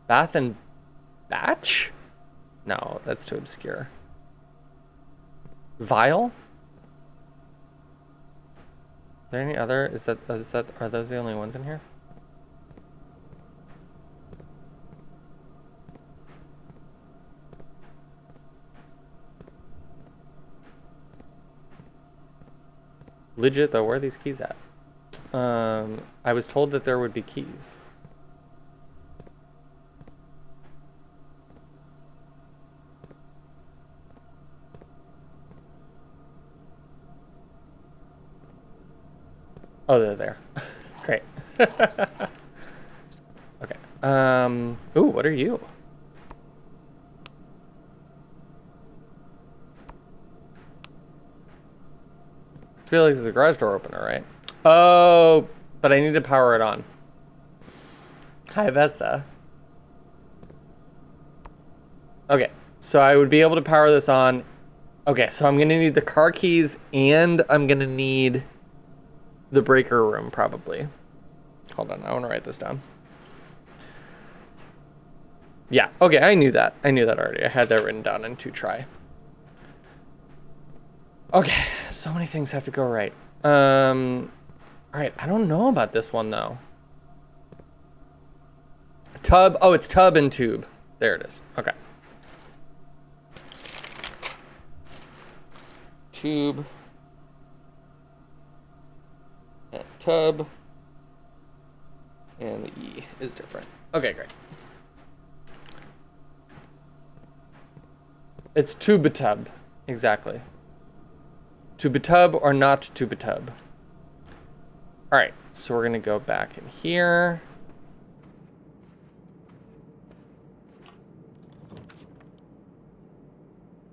Bath and batch? No, that's too obscure. Vial? Are there any other? Are those the only ones in here? Legit though, where are these keys at? I was told that there would be keys. Oh, they're there. Great. Okay. Ooh, what are you? I feel like this is a garage door opener, right? Oh, but I need to power it on. Hi, Vesta. Okay, so I would be able to power this on. Okay, so I'm gonna need the car keys and I'm gonna need the breaker room probably. Hold on, I wanna write this down. Yeah, okay, I knew that. I knew that already. I had that written down in 2try. Okay, so many things have to go right. Alright, I don't know about this one though. Tub, oh, it's tub and tube. There it is, okay. Tube. And tub. And the E is different. Okay, great. It's tube-tub, exactly. Tube-tub or not tube-tub. All right, so we're gonna go back in here.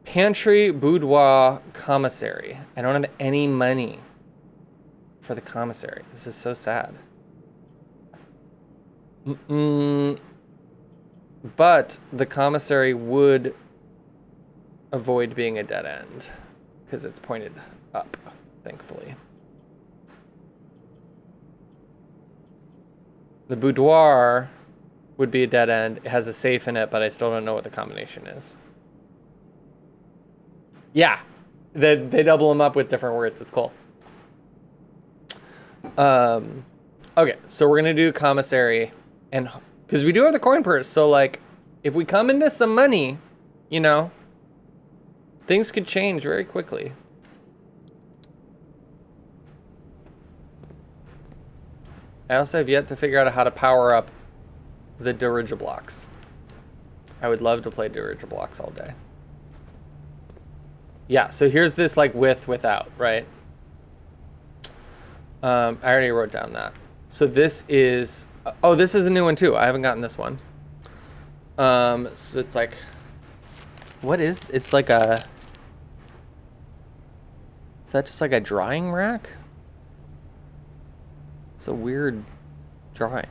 Pantry, boudoir, commissary. I don't have any money for the commissary. This is so sad. But the commissary would avoid being a dead end because it's pointed up, thankfully. The boudoir would be a dead end. It has a safe in it, but I still don't know what the combination is. Yeah, they double them up with different words. It's cool. Okay, so we're gonna do commissary, and because we do have the coin purse, so like, if we come into some money, you know, things could change very quickly. I also have yet to figure out how to power up the Dirigiblocks. I would love to play Dirigiblocks all day. Yeah, so here's this like with, without, right? I already wrote down that. So this is, oh, this is a new one too. I haven't gotten this one. So it's like, what is, it's like a, is that just like a drying rack? It's a weird drawing.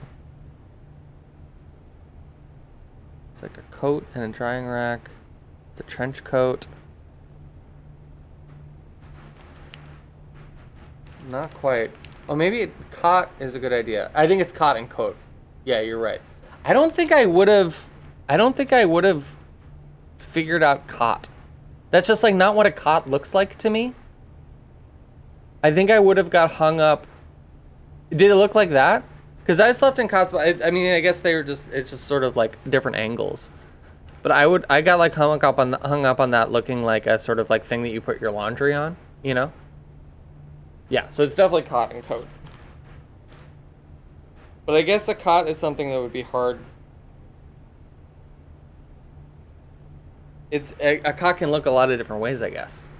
It's like a coat and a drying rack. It's a trench coat. Not quite. Oh, maybe cot is a good idea. I think it's cot and coat. Yeah, you're right. I don't think I would have figured out cot. That's just like not what a cot looks like to me. I think I would have got hung up. Did it look like that? Because I've slept in cots, but I mean, I guess they were just, it's just sort of like different angles. But I got like hung up on that looking like a sort of like thing that you put your laundry on, you know? Yeah, so it's definitely cot and coat. But I guess a cot is something that would be hard. It's a cot can look a lot of different ways, I guess.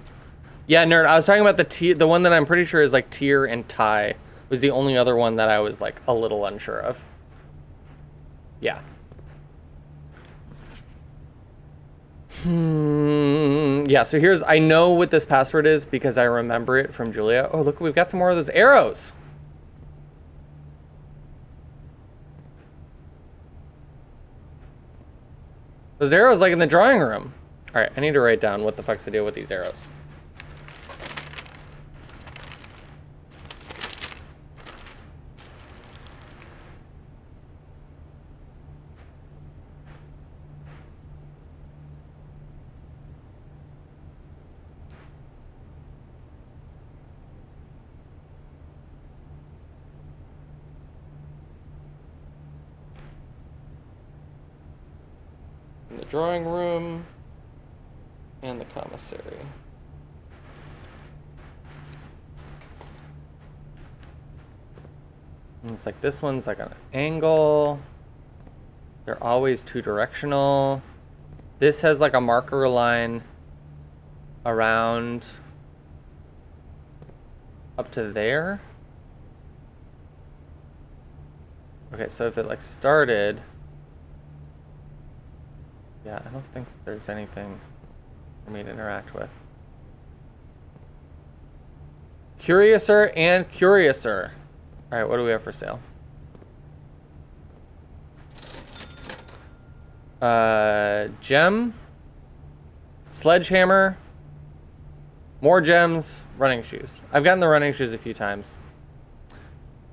Yeah, nerd. I was talking about the one that I'm pretty sure is like tier and tie was the only other one that I was like a little unsure of. Yeah. Yeah, so here's, I know what this password is because I remember it from Julia. Oh, look, we've got some more of those arrows. Those arrows like in the drawing room. All right, I need to write down what the fuck's the deal with these arrows. The drawing room and the commissary. And it's like this one's like an angle. They're always two directional. This has like a marker line around up to there. Okay, so if it like started, yeah, I don't think there's anything for me to interact with. Curiouser and Curiouser. All right, what do we have for sale? Gem, sledgehammer, more gems, running shoes. I've gotten the running shoes a few times.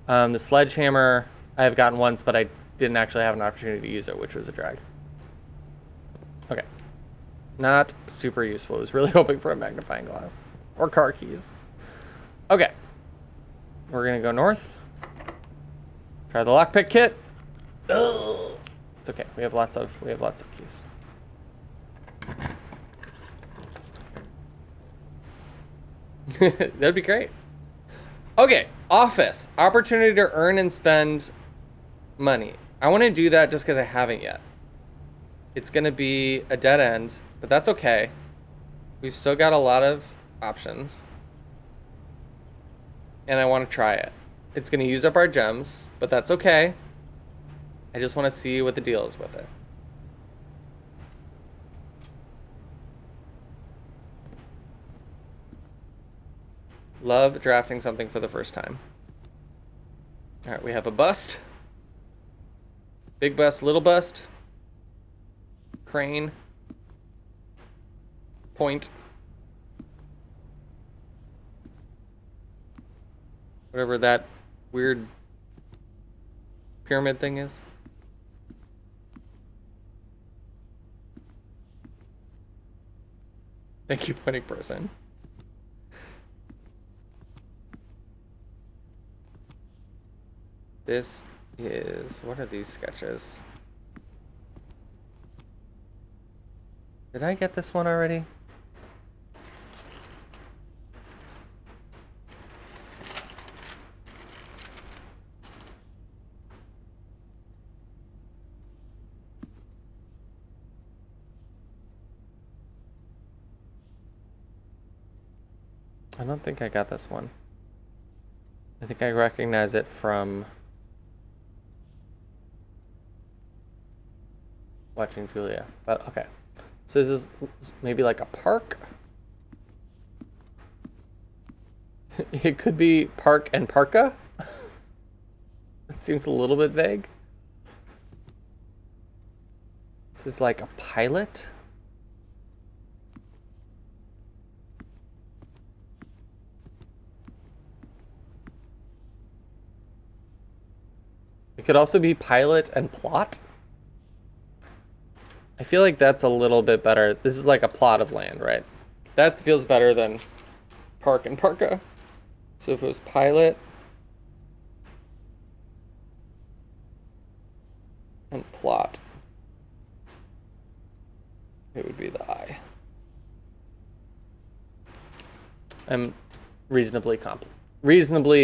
The sledgehammer I have gotten once, but I didn't actually have an opportunity to use it, which was a drag. Okay. Not super useful. I was really hoping for a magnifying glass or car keys. Okay. We're gonna go north. Try the lockpick kit. Ugh. It's okay. We have lots of keys. That'd be great. Okay, office. Opportunity to earn and spend money. I want to do that just because I haven't yet. It's going to be a dead end, but that's okay. We've still got a lot of options. And I want to try it. It's going to use up our gems, but that's okay. I just want to see what the deal is with it. Love drafting something for the first time. All right, we have a bust. Big bust, little bust. Crane. Point. Whatever that weird pyramid thing is. Thank you, pointing person. This is, what are these sketches? Did I get this one already? I don't think I got this one. I think I recognize it from watching Julia, but okay. So this is maybe like a park. It could be park and parka. It seems a little bit vague. This is like a pilot. It could also be pilot and plot. I feel like that's a little bit better. This is like a plot of land, right? That feels better than park and parka. So if it was pilot and plot, it would be the I. I'm reasonably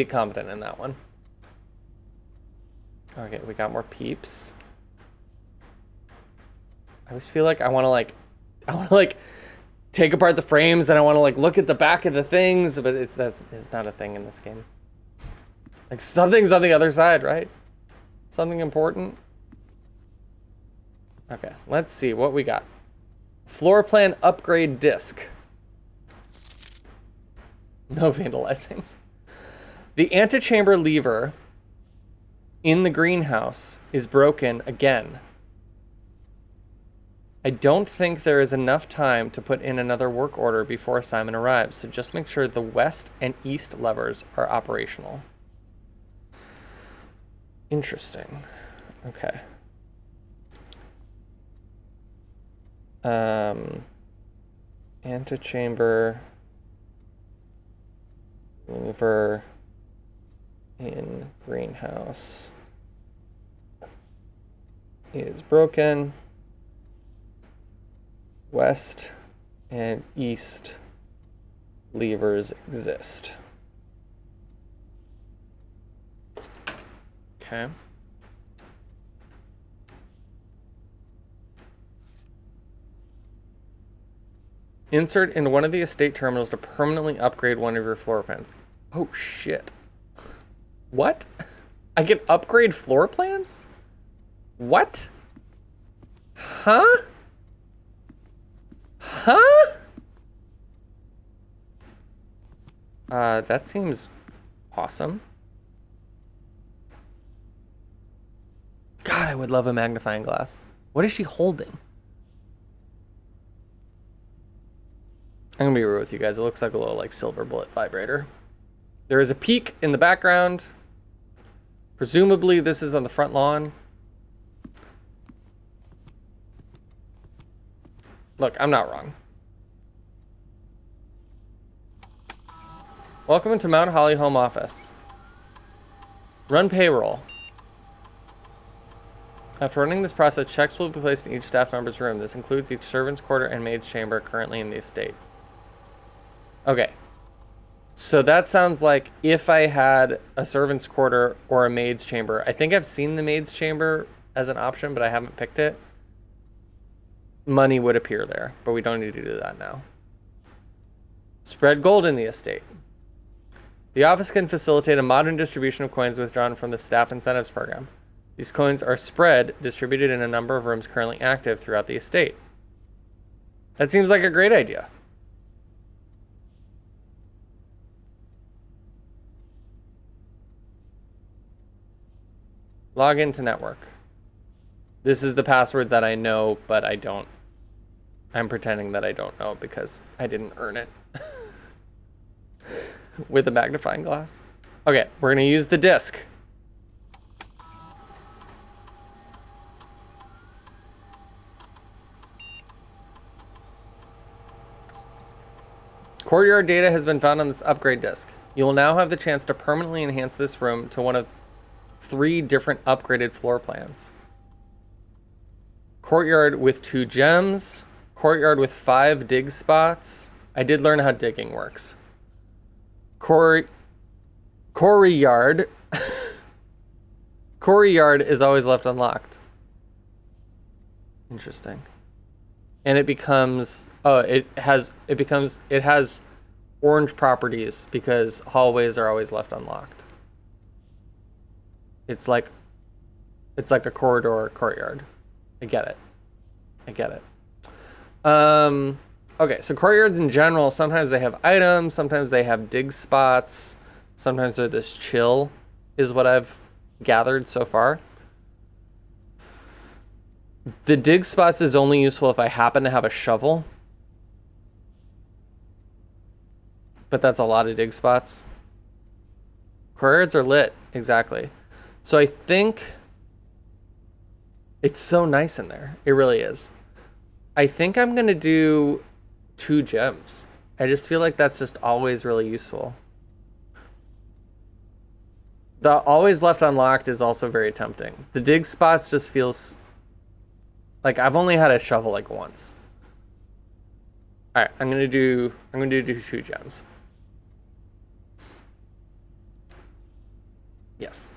confident in that one. Okay, we got more peeps. I always feel like I want to take apart the frames and I want to look at the back of the things, but it's not a thing in this game. Like something's on the other side, right? Something important. Okay, let's see what we got. Floor plan upgrade disc. No vandalizing. The antechamber lever in the greenhouse is broken again. I don't think there is enough time to put in another work order before Simon arrives, so just make sure the west and east levers are operational. Interesting. Okay. Antechamber lever in greenhouse is broken. West and east levers exist. Okay. Insert in one of the estate terminals to permanently upgrade one of your floor plans. Oh shit. What? I can upgrade floor plans? What? Huh? Huh? That seems awesome. God, I would love a magnifying glass. What is she holding? I'm gonna be real with you guys. It looks like a little like silver bullet vibrator. There is a peak in the background. Presumably this is on the front lawn. Look, I'm not wrong. Welcome into Mount Holly Home Office. Run payroll. After running this process, checks will be placed in each staff member's room. This includes each servant's quarter and maid's chamber currently in the estate. Okay. So that sounds like if I had a servant's quarter or a maid's chamber. I think I've seen the maid's chamber as an option, but I haven't picked it. Money would appear there, but we don't need to do that now. Spread gold in the estate. The office can facilitate a modern distribution of coins withdrawn from the staff incentives program. These coins are spread, distributed in a number of rooms currently active throughout the estate. That seems like a great idea. Log into network. This is the password that I know, but I don't. I'm pretending that I don't know because I didn't earn it. With a magnifying glass. Okay, we're gonna use the disc. Courtyard data has been found on this upgrade disc. You will now have the chance to permanently enhance this room to one of 3 different upgraded floor plans. Courtyard with 2 gems. Courtyard with 5 dig spots. I did learn how digging works. Courtyard. Courtyard is always left unlocked. Interesting. And it becomes, it has orange properties because hallways are always left unlocked. It's like a corridor or courtyard. I get it. Okay, so courtyards in general, sometimes they have items, sometimes they have dig spots, sometimes they're this chill, is what I've gathered so far. The dig spots is only useful if I happen to have a shovel. But that's a lot of dig spots. Courtyards are lit, exactly. So I think it's so nice in there. It really is. I think I'm gonna do 2 gems. I just feel like that's just always really useful. The always left unlocked is also very tempting. The dig spots just feels like I've only had a shovel like once. All right, I'm gonna do 2 gems. Yes.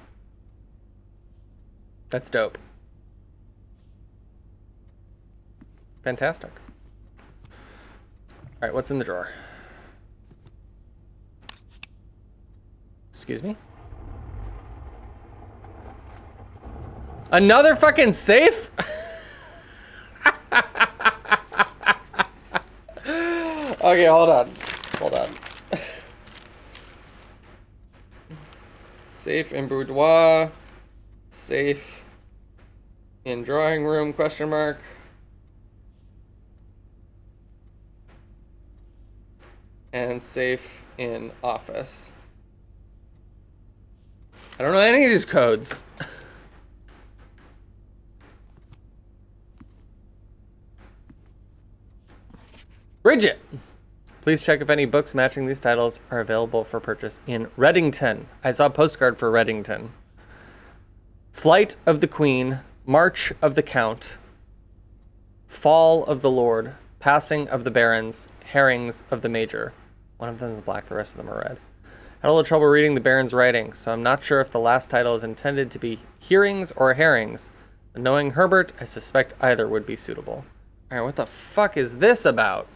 That's dope. Fantastic. All right, what's in the drawer? Excuse me? Another fucking safe? Okay, hold on. Safe in boudoir. Safe in drawing room, question mark. And safe in office. I don't know any of these codes. Bridget! Please check if any books matching these titles are available for purchase in Reddington. I saw a postcard for Reddington. Flight of the Queen, March of the Count, Fall of the Lord, Passing of the Barons, Herrings of the Major. One of them is black, the rest of them are red. Had a little trouble reading the Baron's writing, so I'm not sure if the last title is intended to be Hearings or Herrings. But knowing Herbert, I suspect either would be suitable. Alright, what the fuck is this about?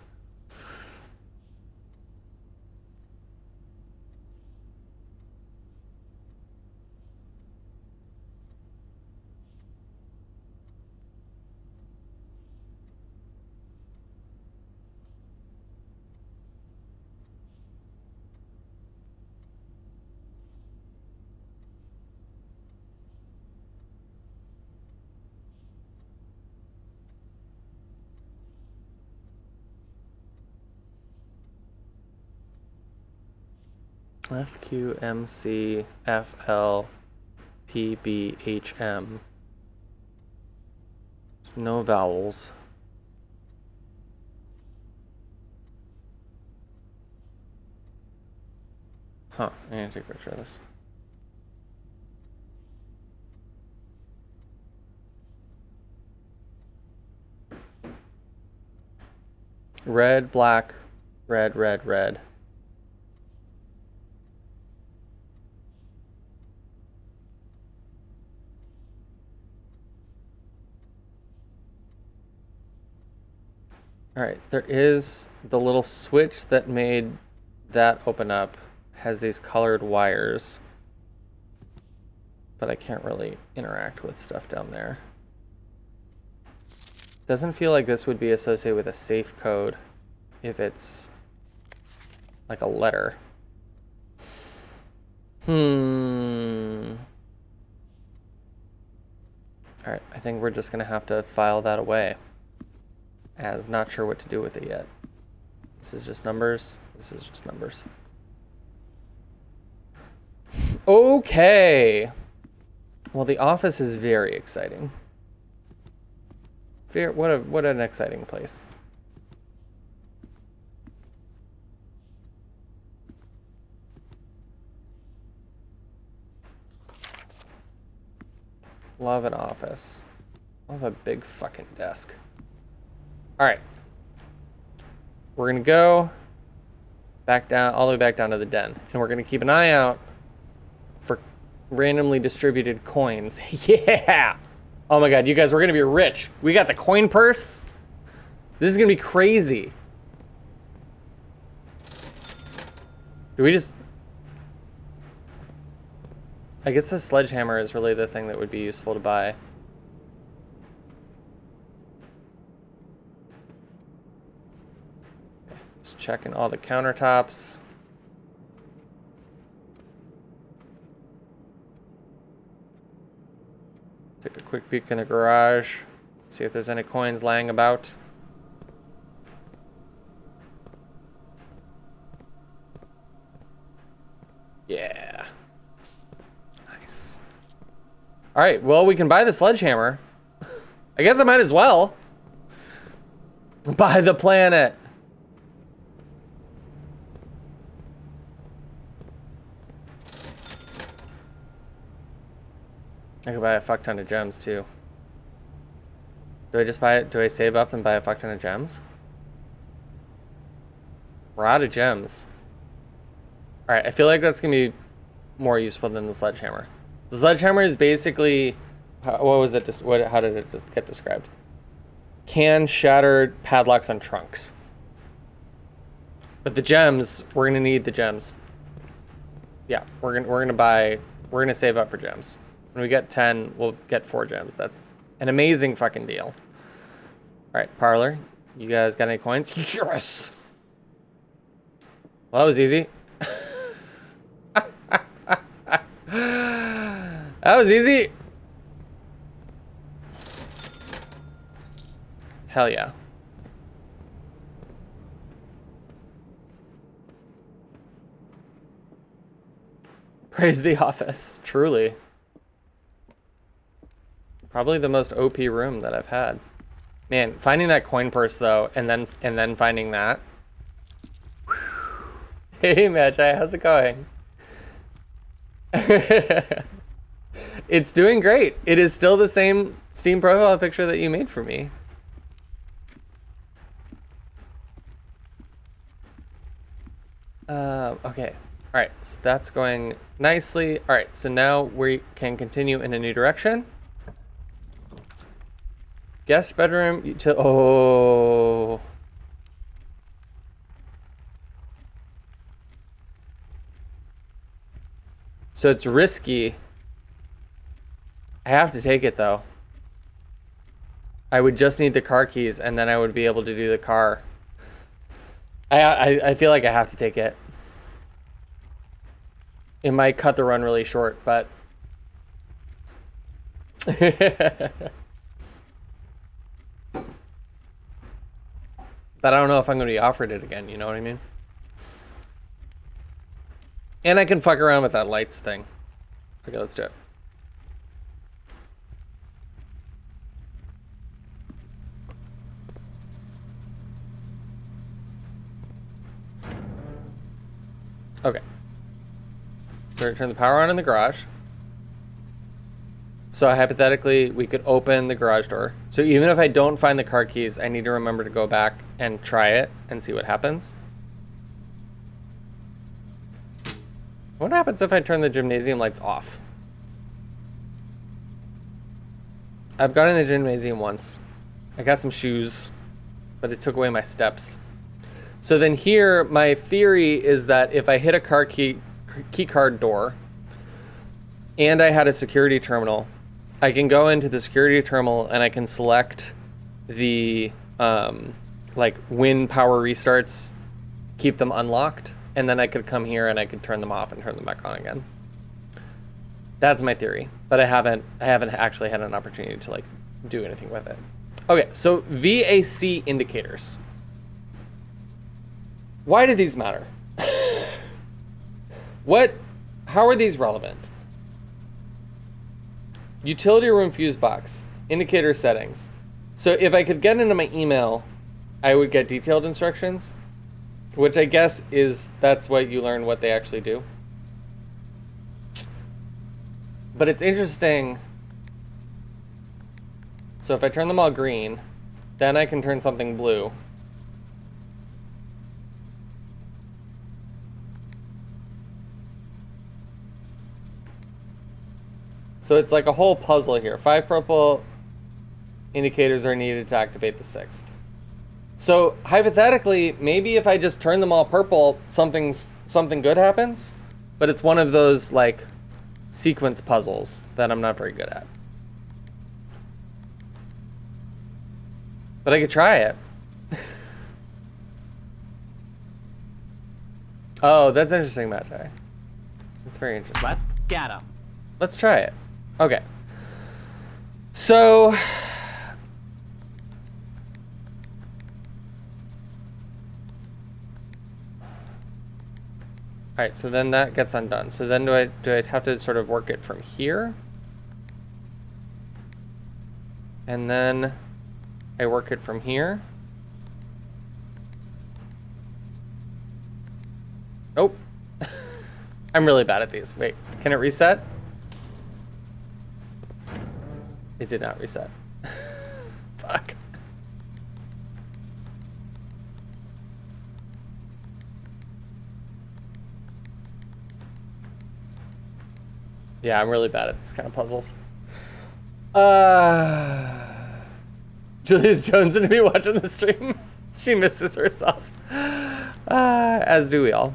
F Q M C F L P B H M. No vowels. Huh, I need to take a picture of this. Red, black, red, red, red. All right, there is the little switch that made that open up, has these colored wires, but I can't really interact with stuff down there. Doesn't feel like this would be associated with a safe code if it's like a letter. All right, I think we're just gonna have to file that away, as not sure what to do with it yet. This is just numbers. This is just numbers. Okay. Well, the office is very exciting. What an exciting place. Love an office. Love a big fucking desk. All right. We're gonna go back down, all the way back down to the den, and we're gonna keep an eye out for randomly distributed coins. Yeah! Oh my god, you guys, we're gonna be rich. We got the coin purse. This is gonna be crazy. Do we just... I guess the sledgehammer is really the thing that would be useful to buy. Just checking all the countertops. Take a quick peek in the garage. See if there's any coins lying about. Yeah. Nice. All right, well, we can buy the sledgehammer. I guess I might as well. Buy the planet. I could buy a fuck ton of gems too. Do I just buy it? Do I save up and buy a fuck ton of gems? We're out of gems. All right, I feel like that's gonna be more useful than the sledgehammer. The sledgehammer is basically, what was it? How did it get described? Can shatter padlocks on trunks. But the gems, we're gonna need the gems. Yeah, we're gonna save up for gems. When we get 10, we'll get 4 gems. That's an amazing fucking deal. All right, Parlor, you guys got any coins? Yes! Well, that was easy. That was easy. Hell yeah. Praise the office, truly. Probably the most OP room that I've had. Man, finding that coin purse though, and then finding that. Hey Magi, how's it going? It's doing great. It is still the same Steam profile picture that you made for me. Okay. All right, so that's going nicely. All right, so now we can continue in a new direction. Guest bedroom to oh. So it's risky. I have to take it though. I would just need the car keys and then I would be able to do the car. I feel like I have to take it. It might cut the run really short, but but I don't know if I'm going to be offered it again, you know what I mean? And I can fuck around with that lights thing. Okay, let's do it. Okay. So we're gonna turn the power on in the garage. So hypothetically, we could open the garage door. So even if I don't find the car keys, I need to remember to go back and try it and see what happens. What happens if I turn the gymnasium lights off? I've gone in the gymnasium once. I got some shoes, but it took away my steps. So then here, my theory is that if I hit a car key card door and I had a security terminal, I can go into the security terminal and I can select the like when power restarts, keep them unlocked, and then I could come here and I could turn them off and turn them back on again. That's my theory, but I haven't actually had an opportunity to like do anything with it. Okay, so VAC indicators. Why do these matter? How are these relevant? Utility room fuse box, indicator settings. So if I could get into my email, I would get detailed instructions, which I guess that's what you learn what they actually do. But it's interesting. So if I turn them all green, then I can turn something blue. So it's like a whole puzzle here. 5 purple indicators are needed to activate the 6th. So hypothetically, maybe if I just turn them all purple, something good happens. But it's one of those like sequence puzzles that I'm not very good at. But I could try it. Oh, that's interesting, Magi. That's very interesting. Let's get 'em. Let's try it. Okay. So alright, so then that gets undone. So then do I have to sort of work it from here? And then I work it from here. Nope. I'm really bad at these. Wait, can it reset? It did not reset. Fuck. Yeah, I'm really bad at these kind of puzzles. Julius Jones gonna be watching the stream. She misses herself. As do we all.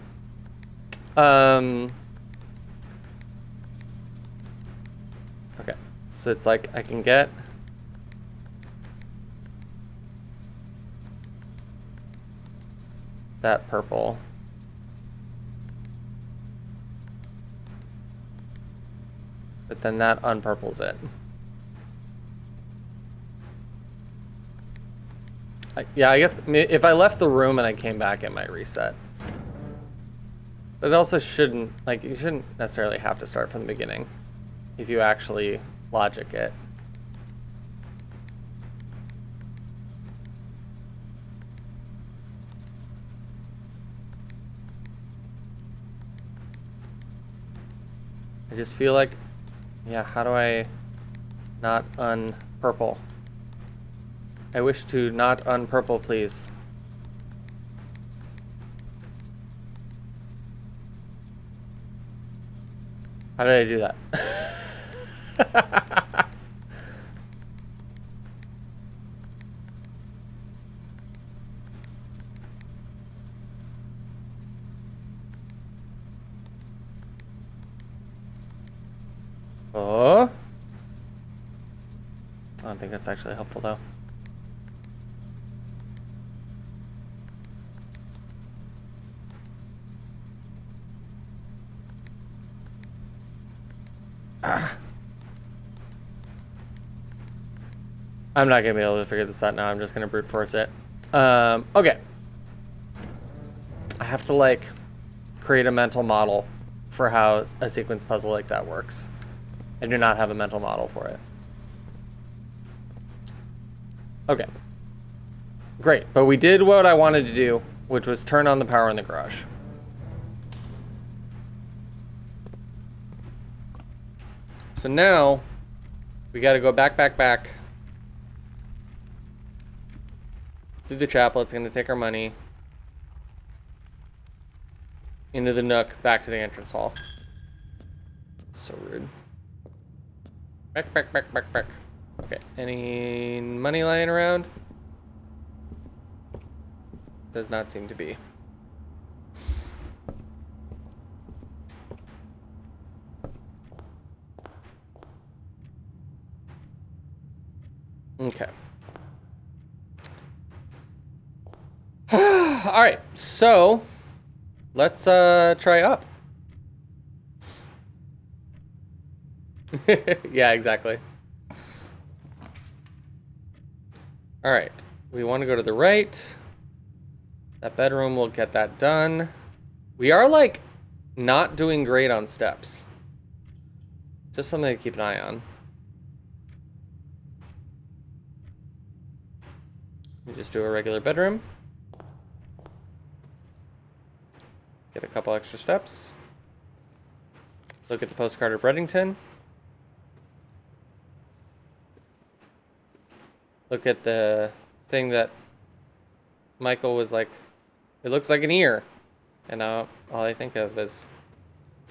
Okay, so it's like I can get that purple. But then that unpurples it. Yeah, I guess if I left the room and I came back, it might reset. But it also shouldn't, like, you shouldn't necessarily have to start from the beginning if you actually logic it. I just feel like, yeah, how do I not unpurple? I wish to not unpurple, please. How did I do that? Oh. I don't think that's actually helpful though. I'm not gonna be able to figure this out now. I'm just gonna brute force it. Okay. I have to like create a mental model for how a sequence puzzle like that works. I do not have a mental model for it. Okay. Great, but we did what I wanted to do, which was turn on the power in the garage. So now, we gotta go back. Through the chapel, it's gonna take our money. Into the nook, back to the entrance hall. So rude. Back. Okay, any money lying around? Does not seem to be. Okay. All right, so let's try up. Yeah, exactly. All right, we want to go to the right. That bedroom will get that done. We are like not doing great on steps. Just something to keep an eye on. We just do a regular bedroom. Get a couple extra steps. Look at the postcard of Reddington. Look at the thing that Michael was like, it looks like an ear. And now all I think of is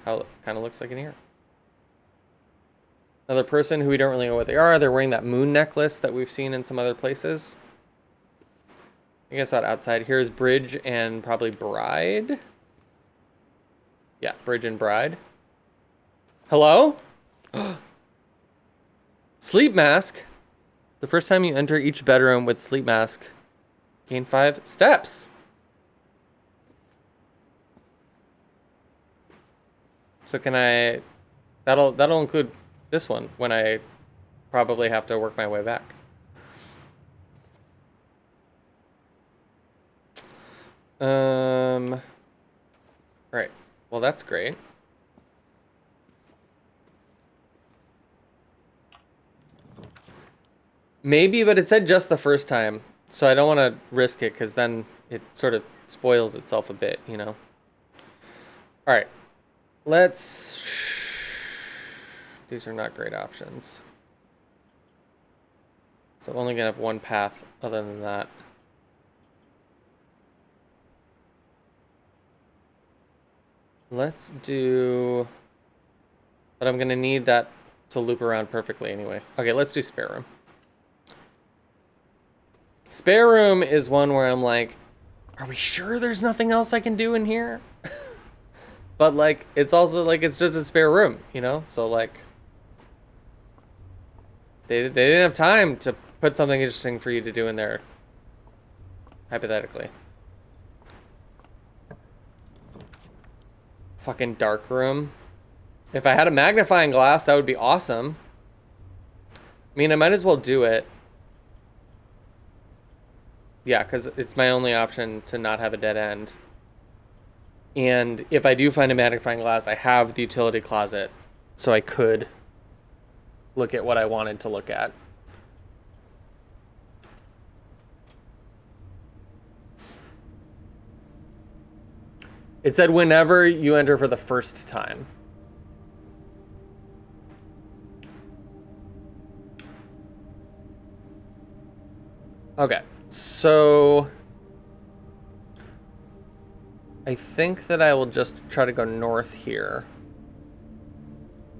how it kind of looks like an ear. Another person who we don't really know what they are. They're wearing that moon necklace that we've seen in some other places. I guess out outside. Here's Bridge and probably Bride. Yeah, Bridge and Bride. Hello? Sleep mask. The first time you enter each bedroom with sleep mask, gain 5 steps. So can I, that'll include this one when I probably have to work my way back. Right. Well, that's great. Maybe, but it said just the first time, so I don't want to risk it because then it sort of spoils itself a bit, you know? All right. Let's... These are not great options. So I'm only going to have one path other than that. Let's do... But I'm going to need that to loop around perfectly anyway. Okay, let's do spare room. Spare room is one where I'm like, are we sure there's nothing else I can do in here? But like, it's also like, it's just a spare room, you know? So like, they didn't have time to put something interesting for you to do in there, hypothetically. Fucking dark room. If I had a magnifying glass, that would be awesome. I mean, I might as well do it. Yeah, because it's my only option to not have a dead end. And if I do find a magnifying glass, I have the utility closet, so I could look at what I wanted to look at. It said whenever you enter for the first time. Okay, so I think that I will just try to go north here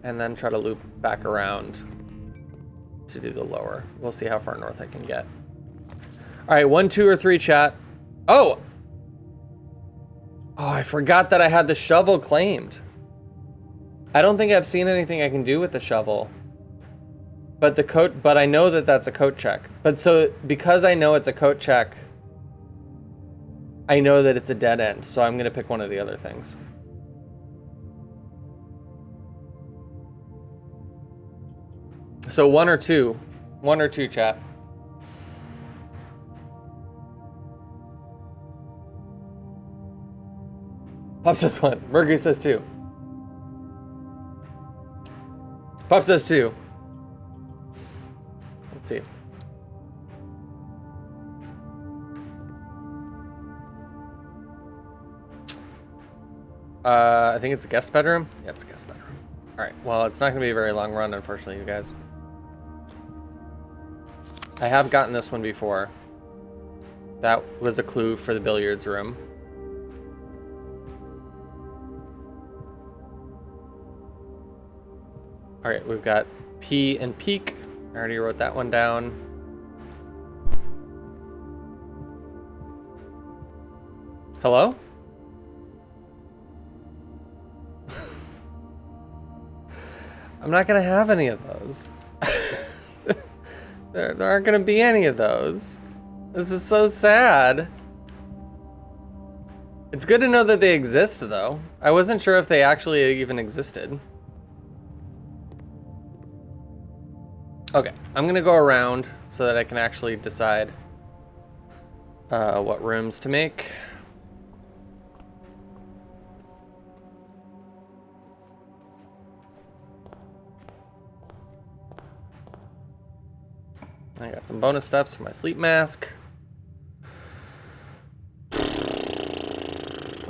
and then try to loop back around to do the lower. We'll see how far north I can get. All right, 1, 2, or 3 chat. Oh, I forgot that I had the shovel claimed. I don't think I've seen anything I can do with the shovel. But the coat, but I know that that's a coat check. But so because I know it's a coat check, I know that it's a dead end. So I'm gonna pick one of the other things. So 1 or 2, 1 or 2 chat. Pop says 1. Mercury says 2. Pup says 2. Let's see. I think it's a guest bedroom. Yeah, it's a guest bedroom. All right. Well, it's not going to be a very long run, unfortunately, you guys. I have gotten this one before. That was a clue for the billiards room. All right, we've got P and peak. I already wrote that one down. Hello? I'm not gonna have any of those. There aren't gonna be any of those. This is so sad. It's good to know that they exist, though. I wasn't sure if they actually even existed. Okay, I'm gonna go around so that I can actually decide what rooms to make. I got some bonus steps for my sleep mask.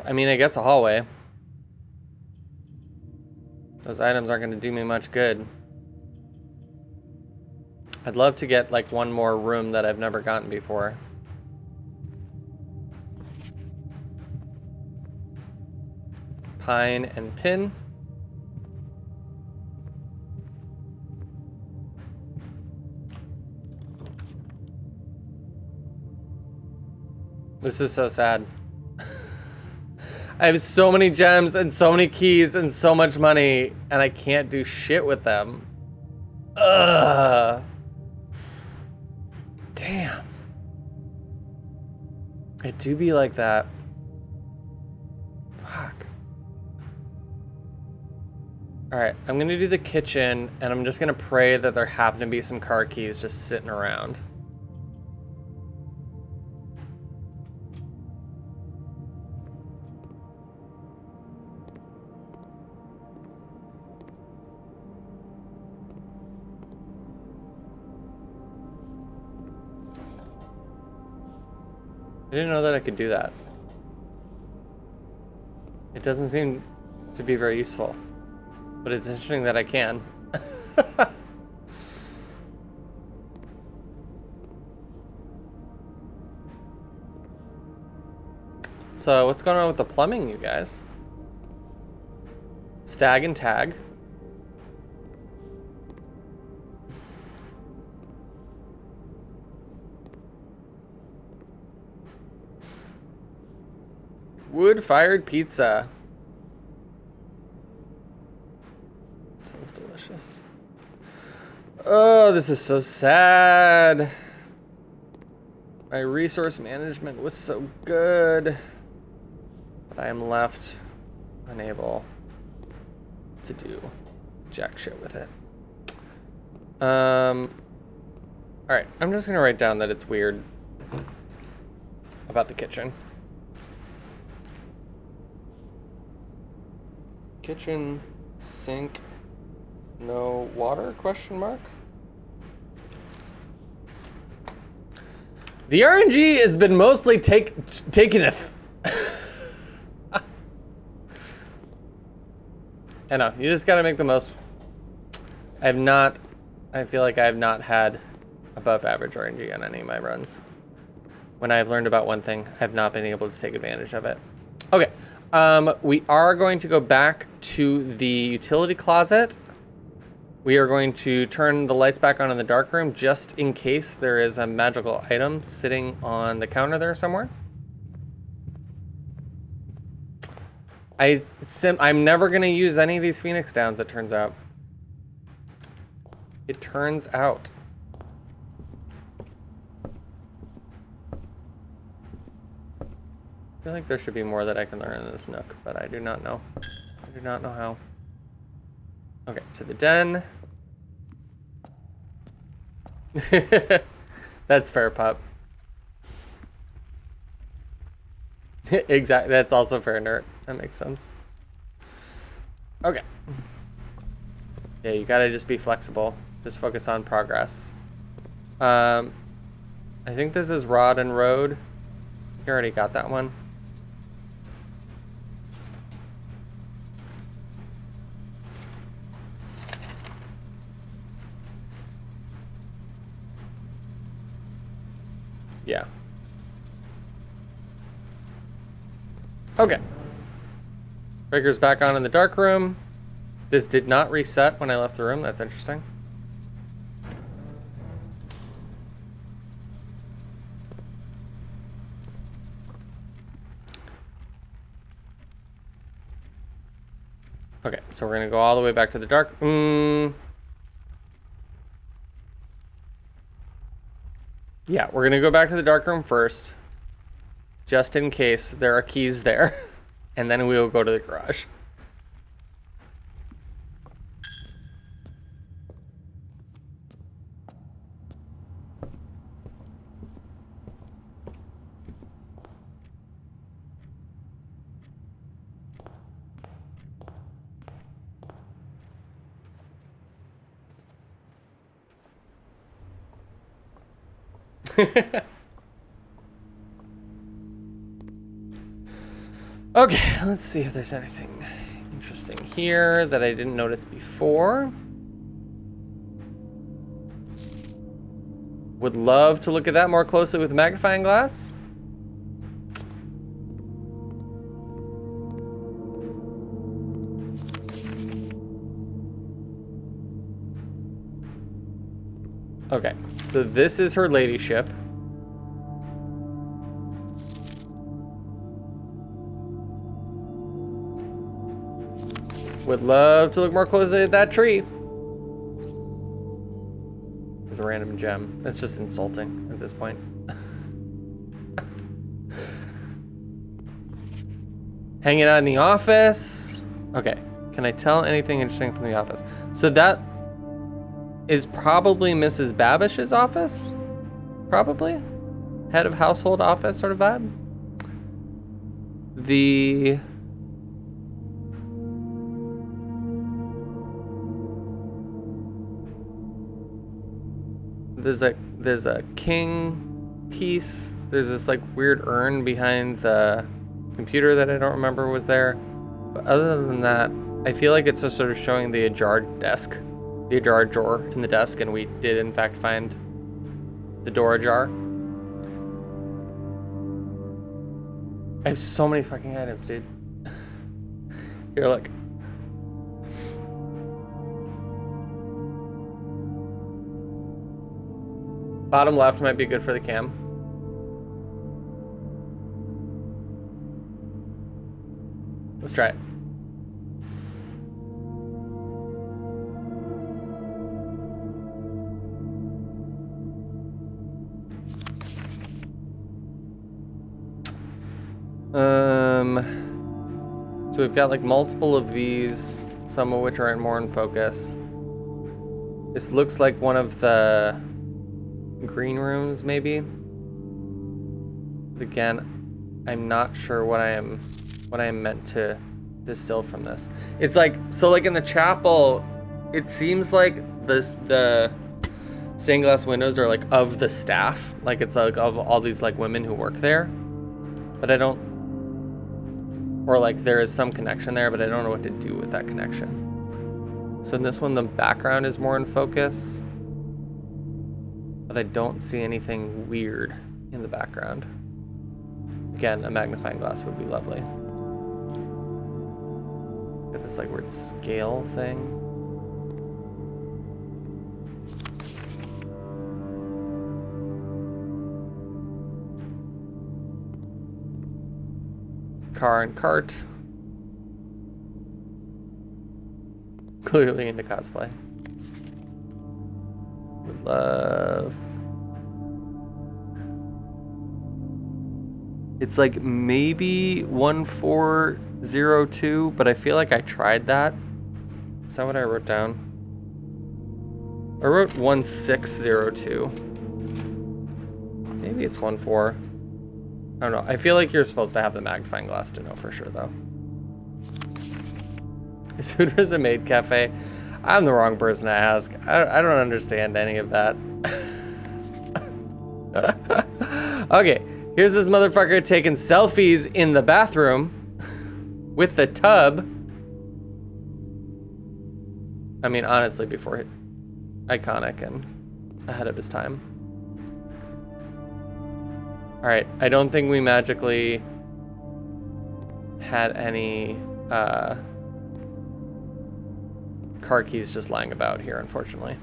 I mean, I guess a hallway. Those items aren't going to do me much good. I'd love to get like one more room that I've never gotten before. Pine and pin. This is so sad. I have so many gems and so many keys and so much money, and I can't do shit with them. Ugh. Damn. It do be like that. Fuck. Alright, I'm gonna do the kitchen, and I'm just gonna pray that there happen to be some car keys just sitting around. I didn't know that I could do that. It doesn't seem to be very useful, but it's interesting that I can. So what's going on with the plumbing, you guys? Stag and tag. Wood-fired pizza. Sounds delicious. Oh, this is so sad. My resource management was so good, but I am left unable to do jack shit with it. All right, I'm just gonna write down that it's weird about the kitchen. Kitchen sink, no water, question mark? The RNG has been mostly taken I know, you just gotta make the most. I feel like I have not had above average RNG on any of my runs. When I've learned about one thing, I have not been able to take advantage of it. Okay. We are going to go back to the utility closet. We are going to turn the lights back on in the dark room just in case there is a magical item sitting on the counter there somewhere. I'm never going to use any of these Phoenix Downs, it turns out. It turns out. I feel like there should be more that I can learn in this nook, but I do not know. I do not know how. Okay, to the den. That's fair, pup. Exactly, that's also fair, nerd. That makes sense. Okay. Yeah, you gotta just be flexible. Just focus on progress. I think this is Rod and Road. I think I already got that one. Yeah. Okay. Breaker's back on in the dark room. This did not reset when I left the room. That's interesting. Okay, so we're gonna go all the way back to the dark. Yeah, we're gonna go back to the dark room first, just in case there are keys there, and then we will go to the garage. Okay, let's see if there's anything interesting here that I didn't notice before. Would love to look at that more closely with a magnifying glass. Okay, so this is her ladyship. Would love to look more closely at that tree. It's a random gem. That's just insulting at this point. Hanging out in the office. Okay, can I tell anything interesting from the office? So that is probably Mrs. Babish's office. Probably. Head of household office sort of vibe. There's a king piece. There's this like weird urn behind the computer that I don't remember was there. But other than that, I feel like it's just sort of showing the ajar desk, the ajar drawer in the desk, and we did in fact find the door ajar. I have so many fucking items, dude. Here, look. Bottom left might be good for the cam. Let's try it. So we've got like multiple of these, some of which are more in focus. This looks like one of the green rooms, maybe. But again, I'm not sure what I am meant to distill from this. It's like, so like in the chapel, it seems like the stained glass windows are like of the staff, like it's like of all these like women who work there, but I don't, or like there is some connection there, but I don't know what to do with that connection. So in this one, the background is more in focus, but I don't see anything weird in the background. Again, a magnifying glass would be lovely. Got this like weird scale thing. Car and cart. Clearly into cosplay. Would love. It's like maybe 1402, but I feel like I tried that. Is that what I wrote down? I wrote 1602. Maybe it's 14. I don't know. I feel like you're supposed to have the magnifying glass to know for sure, though. Is Hooters a maid cafe? I'm the wrong person to ask. I don't understand any of that. Okay, here's this motherfucker taking selfies in the bathroom with the tub. I mean, honestly, before iconic and ahead of his time. All right, I don't think we magically had any car keys just lying about here, unfortunately.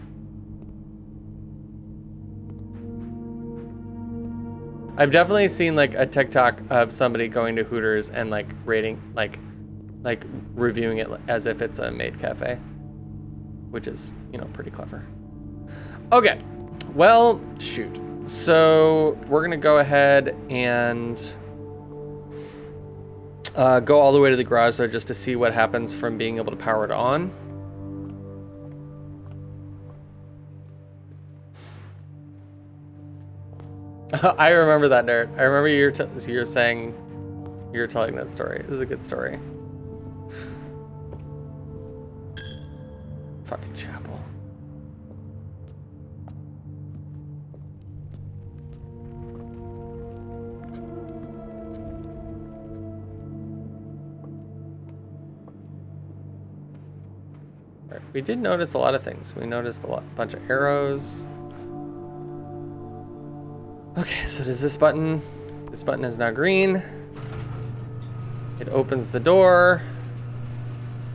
I've definitely seen like a TikTok of somebody going to Hooters and like rating, like reviewing it as if it's a maid cafe, which is, you know, pretty clever. Okay, well, shoot. So we're gonna go ahead and go all the way to the garage though, just to see what happens from being able to power it on. I remember that, nerd. I remember you were saying you were telling that story. It was a good story. Fucking chapel. Right, we did notice a lot of things. We noticed a bunch of arrows. Okay, so does this button is now green. It opens the door,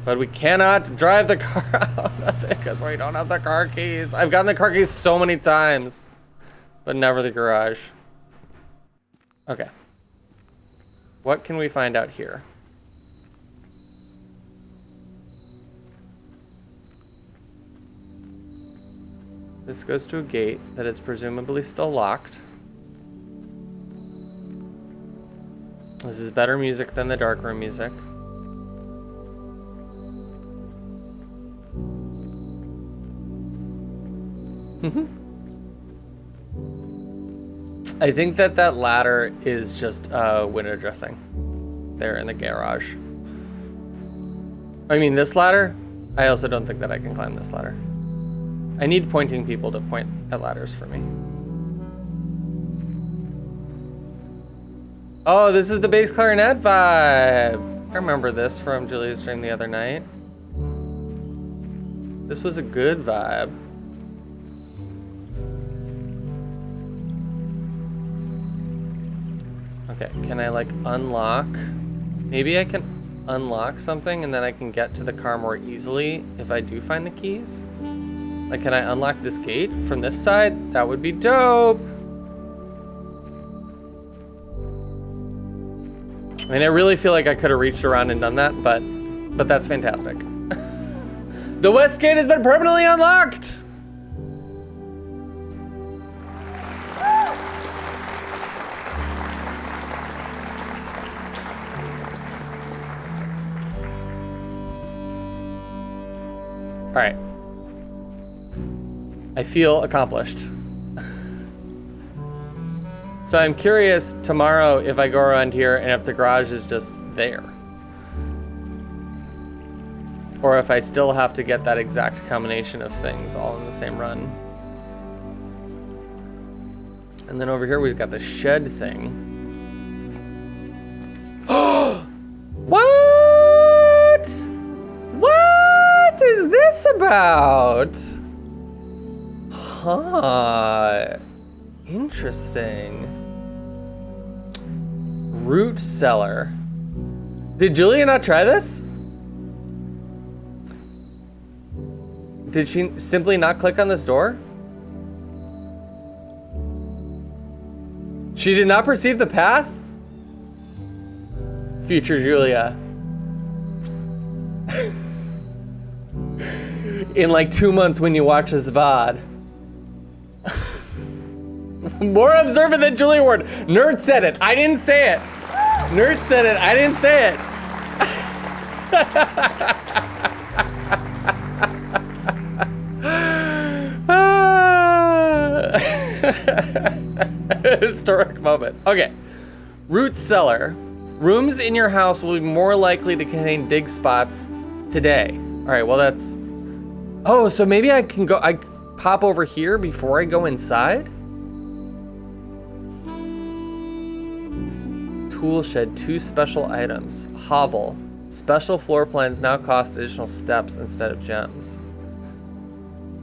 but we cannot drive the car out of it because we don't have the car keys. I've gotten the car keys so many times, but never the garage. Okay. What can we find out here? This goes to a gate that is presumably still locked. This is better music than the darkroom music. I think that ladder is just window dressing there in the garage. I mean, this ladder, I also don't think that I can climb this ladder. I need pointing people to point at ladders for me. Oh, this is the bass clarinet vibe. I remember this from Julia's stream the other night. This was a good vibe. Okay, can I like unlock? Maybe I can unlock something and then I can get to the car more easily if I do find the keys. Like, can I unlock this gate from this side? That would be dope. I mean, I really feel like I could have reached around and done that, but that's fantastic. The west gate has been permanently unlocked. All right. I feel accomplished. So I'm curious tomorrow if I go around here and if the garage is just there. Or if I still have to get that exact combination of things all in the same run. And then over here we've got the shed thing. Oh! What? What is this about? Huh. Interesting. Root cellar. Did Julia not try this? Did she simply not click on this door? She did not perceive the path? Future Julia. In like 2 months when you watch this VOD. More observant than Julia Ward. Nerd said it. I didn't say it. Nerd said it. I didn't say it. Historic moment. Okay. Root cellar. Rooms in your house will be more likely to contain dig spots today. All right, well, that's Oh, so maybe I can go, I pop over here before I go inside? Tool shed, 2 special items. Hovel. Special floor plans now cost additional steps instead of gems.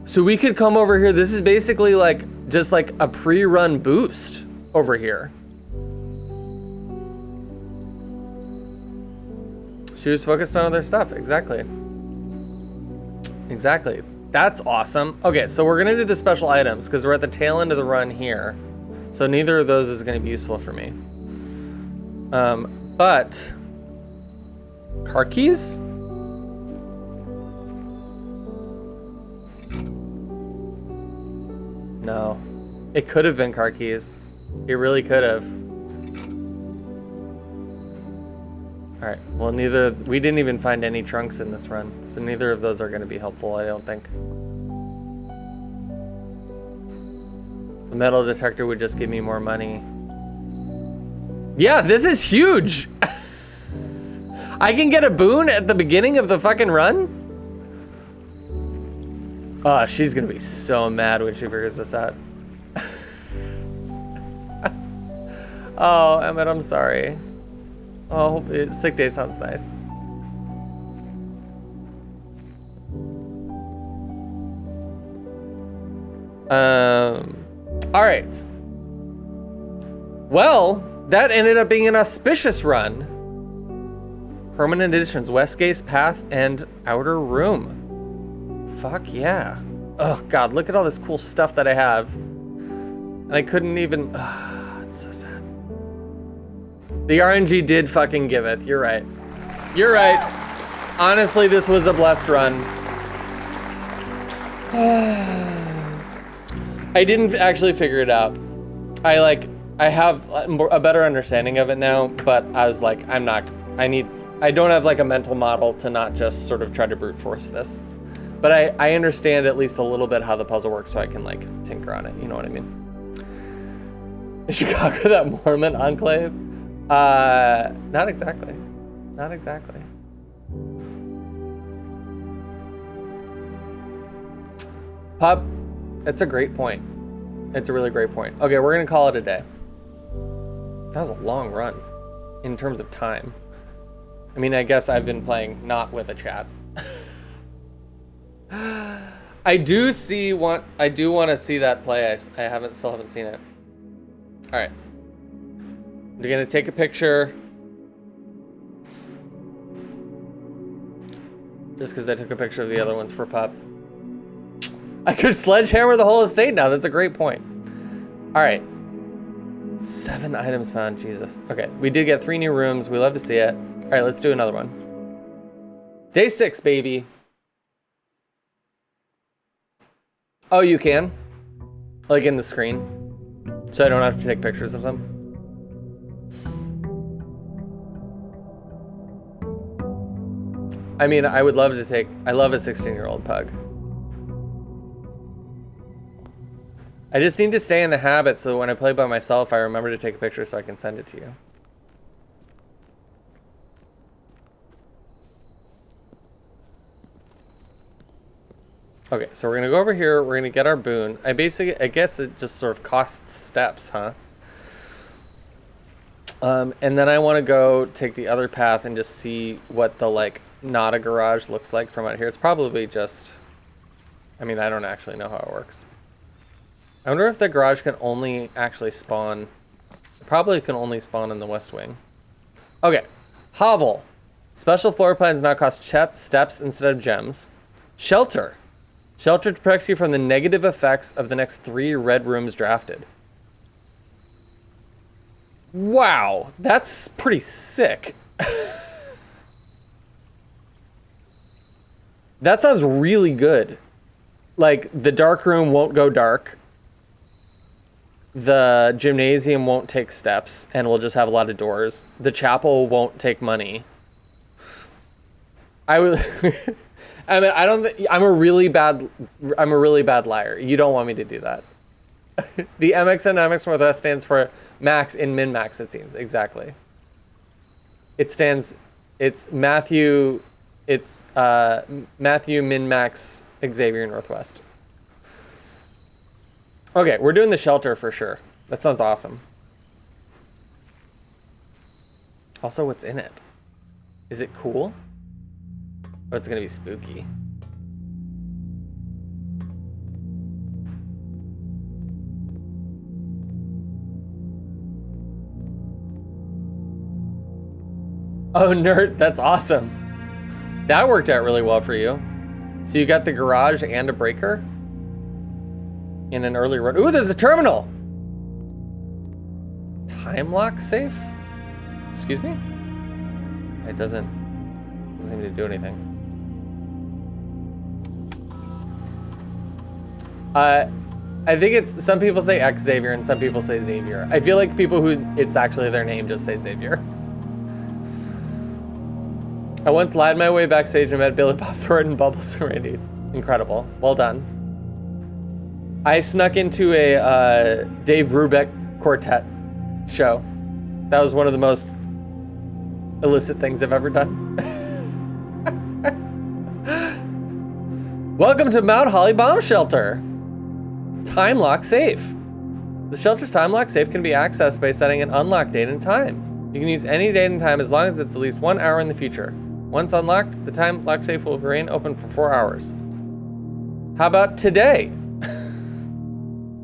So we could come over here. This is basically like, just like a pre-run boost over here. She was focused on other stuff, exactly. Exactly. That's awesome. Okay, so we're gonna do the special items because we're at the tail end of the run here. So neither of those is gonna be useful for me. But car keys? No. It could have been car keys. It really could have. All right, well we didn't even find any trunks in this run, so neither of those are gonna be helpful, I don't think. The metal detector would just give me more money. Yeah, this is huge! I can get a boon at the beginning of the fucking run? Oh, she's gonna be so mad when she figures this out. Oh, Emmett, I'm sorry. Oh, sick day sounds nice. All right. Well, that ended up being an auspicious run. Permanent additions, Westgate's Path and Outer Room. Fuck yeah. Oh God, look at all this cool stuff that I have. And I couldn't even, it's so sad. The RNG did fucking giveth, you're right. You're right. Honestly, this was a blessed run. I didn't actually figure it out. I have a better understanding of it now, but I was like, I don't have like a mental model to not just sort of try to brute force this. But I understand at least a little bit how the puzzle works, so I can like tinker on it, you know what I mean? Is Chicago that Mormon enclave? Not exactly. Not exactly. Pup, it's a great point. It's a really great point. Okay, we're gonna call it a day. That was a long run in terms of time. I mean, I guess I've been playing not with a chat. I do want to see that play. I still haven't seen it. All right. We're gonna take a picture. Just because I took a picture of the other ones for Pup. I could sledgehammer the whole estate now. That's a great point. All right. 7 items found, Jesus. Okay, we did get 3 new rooms. We love to see it. All right, let's do another one. Day 6, baby. Oh, you can? Like in the screen? So I don't have to take pictures of them? I mean, I would love to I love a 16-year-old pug. I just need to stay in the habit so when I play by myself, I remember to take a picture so I can send it to you. Okay, so we're gonna go over here, we're gonna get our boon. I guess it just sort of costs steps, huh? And then I wanna go take the other path and just see what the like, not a garage looks like from out here. It's probably just, I mean, I don't actually know how it works. I wonder if the garage can only actually spawn, it probably can only spawn in the West Wing. Okay, hovel. Special floor plans now cost steps instead of gems. Shelter. Shelter protects you from the negative effects of the next 3 red rooms drafted. Wow, that's pretty sick. That sounds really good. Like, the dark room won't go dark. The gymnasium won't take steps, and we'll just have a lot of doors. The chapel won't take money. I would... I mean, I'm a really bad liar. You don't want me to do that. The MX and MX Northwest stands for max in min max, it seems. Exactly. It's Matthew min max Xavier Northwest. Okay, we're doing the shelter for sure. That sounds awesome. Also, what's in it? Is it cool? Oh, it's gonna be spooky. Oh, nerd, that's awesome. That worked out really well for you. So you got the garage and a breaker? In an early run. Ooh, there's a terminal! Time lock safe? Excuse me? It doesn't seem to do anything. I think it's, some people say X Xavier and some people say Xavier. I feel like people who it's actually their name just say Xavier. I once lied my way backstage and met Billy Bob Thornton, Bubbles, and Randy. Incredible. Well done. I snuck into a Dave Brubeck quartet show. That was one of the most illicit things I've ever done. Welcome to Mount Holly Bomb Shelter. Time lock safe. The shelter's time lock safe can be accessed by setting an unlock date and time. You can use any date and time as long as it's at least 1 hour in the future. Once unlocked, the time lock safe will remain open for 4 hours. How about today?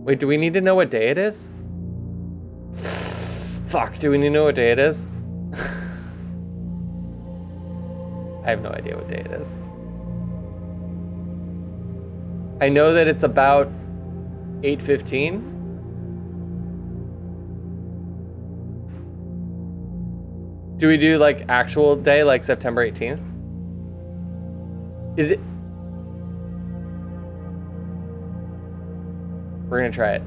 Wait, do we need to know what day it is? Fuck, do we need to know what day it is? I have no idea what day it is. I know that it's about 8:15. Do we do like actual day, like September 18th? Is it? We're gonna try it.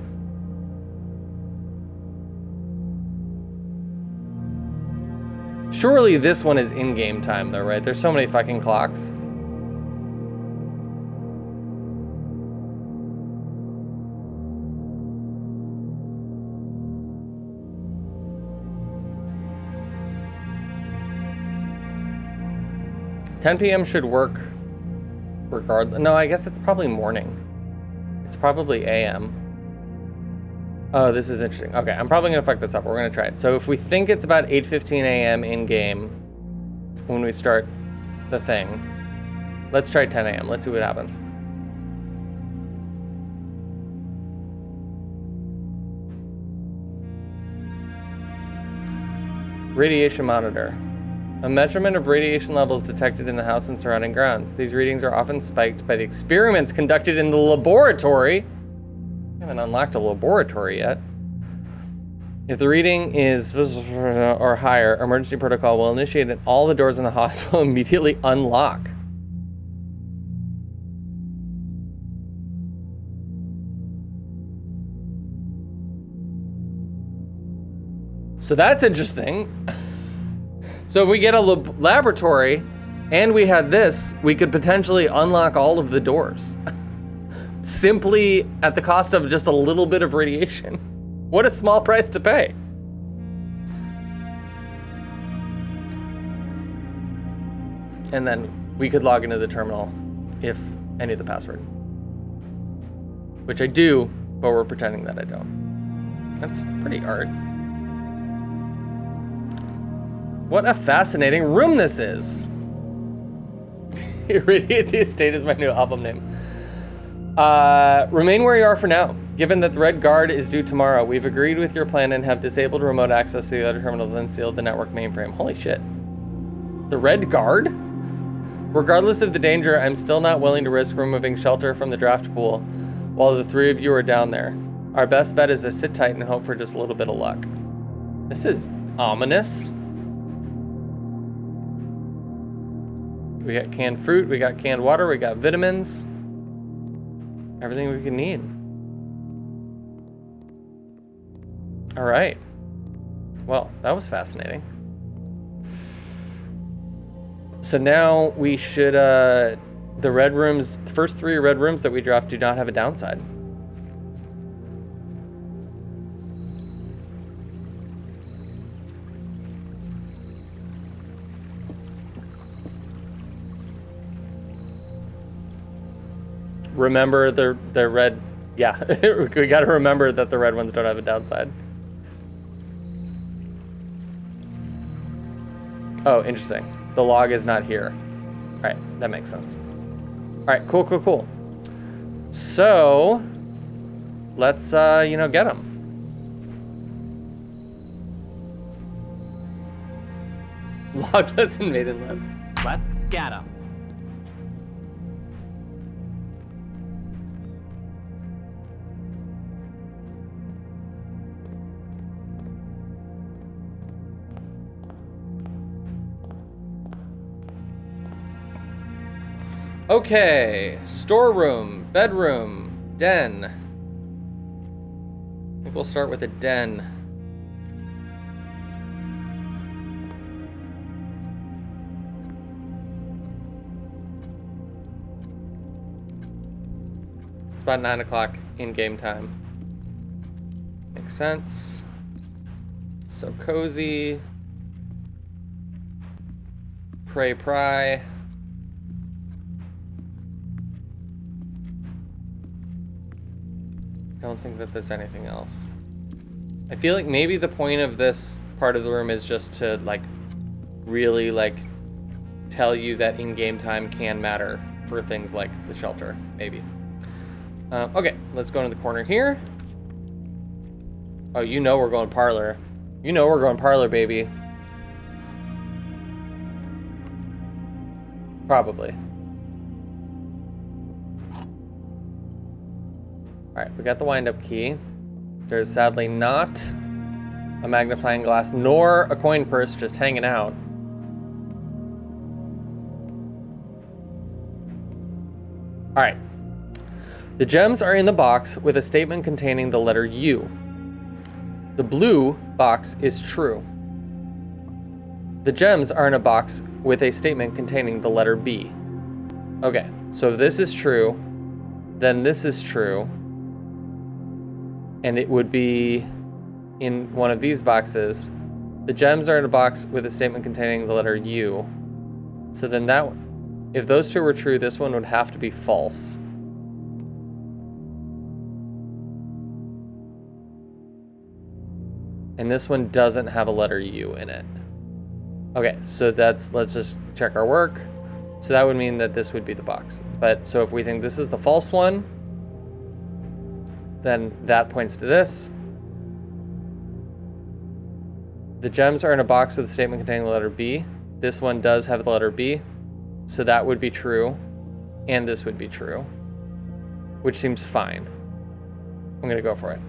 Surely this one is in-game time though, right? There's so many fucking clocks. $10 p.m. should work regardless. No, I guess it's probably morning. It's probably AM. Oh, this is interesting. Okay, I'm probably gonna fuck this up. We're gonna try it. So if we think it's about 8:15 AM in game when we start the thing, let's try 10 AM. Let's see what happens. Radiation monitor. A measurement of radiation levels detected in the house and surrounding grounds. These readings are often spiked by the experiments conducted in the laboratory. I haven't unlocked a laboratory yet. If the reading is or higher, emergency protocol will initiate and all the doors in the house will immediately unlock. So that's interesting. So if we get a laboratory and we had this, we could potentially unlock all of the doors. Simply at the cost of just a little bit of radiation. What a small price to pay. And then we could log into the terminal if I knew the password. Which I do, but we're pretending that I don't. That's pretty art. What a fascinating room this is. Irradiate the Estate is my new album name. Remain where you are for now. Given that the Red Guard is due tomorrow, we've agreed with your plan and have disabled remote access to the other terminals and sealed the network mainframe. Holy shit. The Red Guard? Regardless of the danger, I'm still not willing to risk removing shelter from the draft pool while the three of you are down there. Our best bet is to sit tight and hope for just a little bit of luck. This is ominous. We got canned fruit, we got canned water, we got vitamins. Everything we can need. All right. Well, that was fascinating. So now we should, the red rooms, the first 3 red rooms that we draft do not have a downside. remember the red. Yeah, we got to remember that the red ones don't have a downside. Oh, interesting. The log is not here. All right, that makes sense. All right, cool. So, let's, get them. Logless and maidenless. Let's get him. Okay, storeroom, bedroom, den. I think we'll start with a den. It's about 9 o'clock in game time. Makes sense. So cozy. Pry. Don't think that there's anything else. I feel like maybe the point of this part of the room is just to like really like tell you that in-game time can matter for things like the shelter, maybe. Okay, let's go into the corner here. Oh, you know we're going parlor. You know we're going parlor, baby. Probably. All right, we got the wind-up key. There's sadly not a magnifying glass nor a coin purse just hanging out. All right. The gems are in the box with a statement containing the letter U. The blue box is true. The gems are in a box with a statement containing the letter B. Okay, so if this is true, then this is true. And it would be in one of these boxes. The gems are in a box with a statement containing the letter U. So then that, if those two were true, this one would have to be false. And this one doesn't have a letter U in it. Okay, so let's just check our work. So that would mean that this would be the box. But so if we think this is the false one, then that points to this. The gems are in a box with a statement containing the letter B. This one does have the letter B, so that would be true, and this would be true, which seems fine. I'm gonna go for it.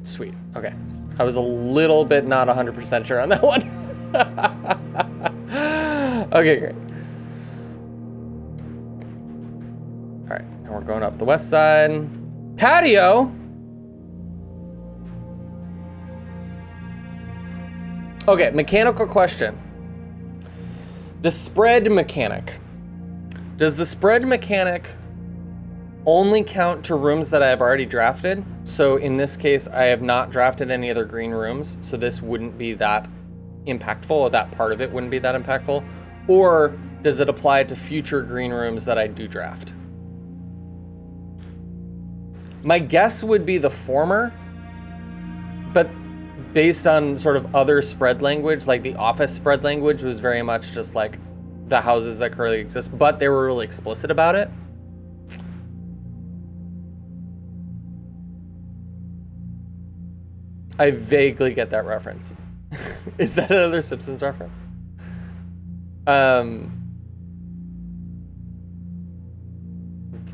Sweet, okay. I was a little bit not 100% sure on that one. Okay, great. All right, and we're going up the west side. Patio? Okay, mechanical question. The spread mechanic. Does the spread mechanic only count to rooms that I have already drafted? So in this case, I have not drafted any other green rooms, so this wouldn't be that impactful, or that part of it wouldn't be that impactful. Or does it apply to future green rooms that I do draft? My guess would be the former, but based on sort of other spread language, like the office spread language was very much just like the houses that currently exist, but they were really explicit about it. I vaguely get that reference. Is that another Simpsons reference?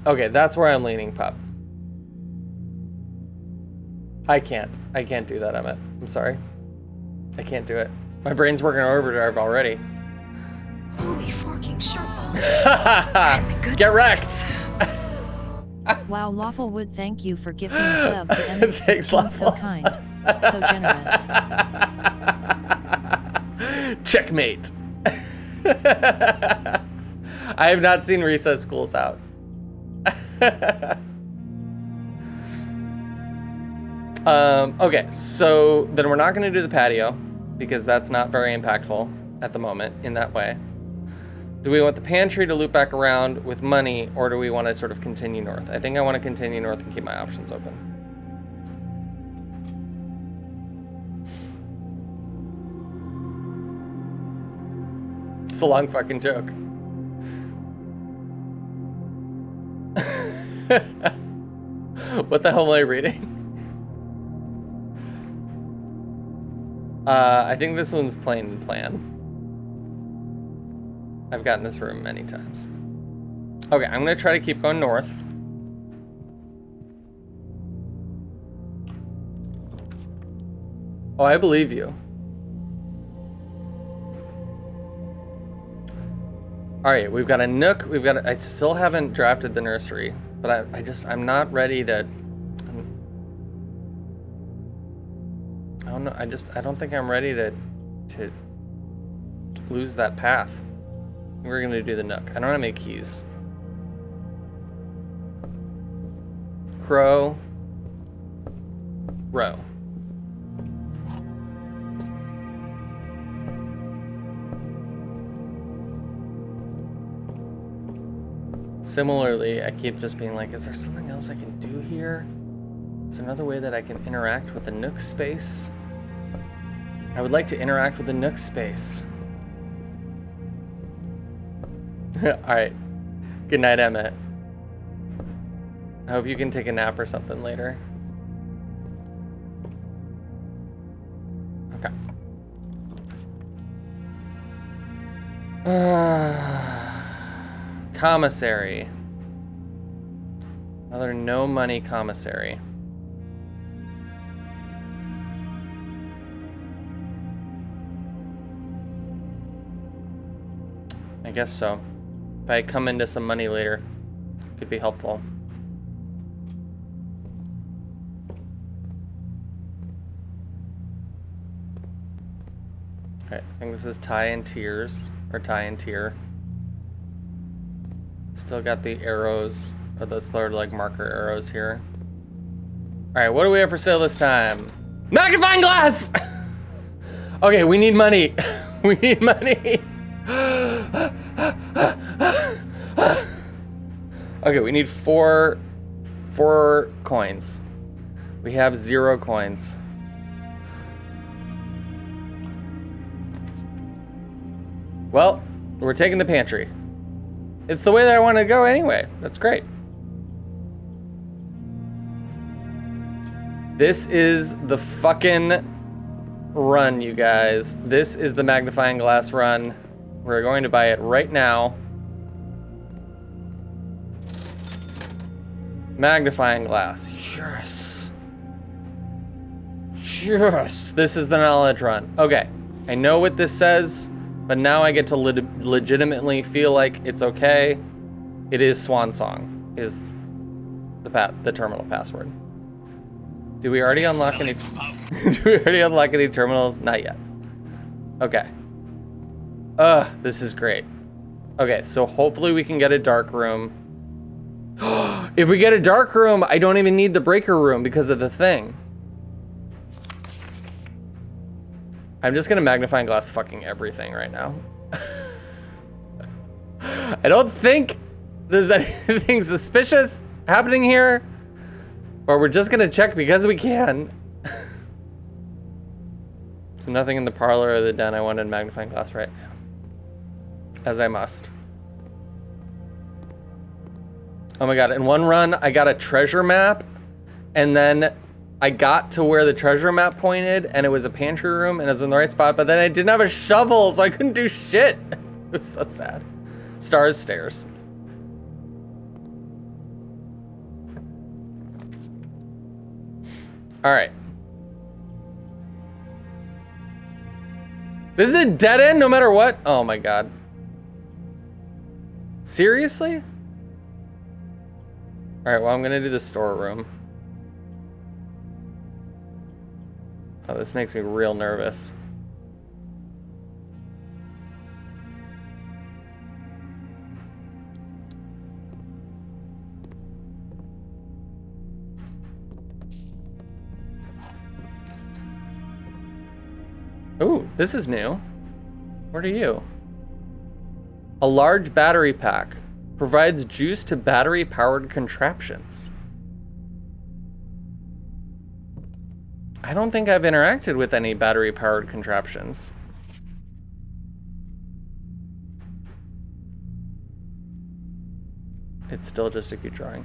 Okay, that's where I'm leaning, Pup. I can't do that, Emmett. I'm sorry. I can't do it. My brain's working on overdrive already. Holy forking sharp balls. Get wrecked. Wow, Lawfulwood, thank you for gifting a sub to Emmett. Thanks, Being Lawful. so kind, so generous. Checkmate. I have not seen Recess Schools Out. Okay, so then we're not going to do the patio because that's not very impactful at the moment in that way. Do we want the pantry to loop back around with money, or do we want to sort of continue north? I think I want to continue north and keep my options open. It's a long fucking joke. What the hell am I reading? I think this one's plain and plan. I've gotten this room many times. Okay, I'm gonna try to keep going north. Oh, I believe you. All right, we've got a nook. I still haven't drafted the nursery, but I'm not ready to. I don't know. I don't think I'm ready to lose that path. We're gonna do the nook. I don't have any keys. Crow. Row. Similarly, I keep just being like, is there something else I can do here? Is there another way that I can interact with the nook space? I would like to interact with the nook space. Alright. Good night, Emmett. I hope you can take a nap or something later. Okay. Commissary. Another no money commissary. I guess so. If I come into some money later, could be helpful. Okay, I think this is tie and tiers, or tie and tier. Still got the arrows, or those sort of like marker arrows here. All right, what do we have for sale this time? Magnifying glass! Okay, we need money. We need money. Okay, we need four coins. We have 0 coins. Well, we're taking the pantry. It's the way that I want to go anyway. That's great. This is the fucking run, you guys. This is the magnifying glass run. We're going to buy it right now. Magnifying glass. Yes. Yes. This is the knowledge run. Okay. I know what this says, but now I get to legitimately feel like it's okay. It is Swan Song, is the terminal password. Do we already unlock any? Do we already unlock any terminals? Not yet. Okay. This is great. Okay, so hopefully we can get a dark room. If we get a dark room, I don't even need the breaker room because of the thing. I'm just gonna magnifying glass fucking everything right now. I don't think there's anything suspicious happening here, but we're just gonna check because we can. So nothing in the parlor or the den. I wanted magnifying glass right now. As I must. Oh my god, in one run, I got a treasure map, and then I got to where the treasure map pointed, and it was a pantry room, and it was in the right spot, but then I didn't have a shovel, so I couldn't do shit. It was so sad. Stars, stairs. All right. This is a dead end no matter what? Oh my god. Seriously? All right, well, I'm gonna do the storeroom. Oh, this makes me real nervous. Ooh, this is new. What are you? A large battery pack provides juice to battery-powered contraptions. I don't think I've interacted with any battery-powered contraptions. It's still just a cute drawing.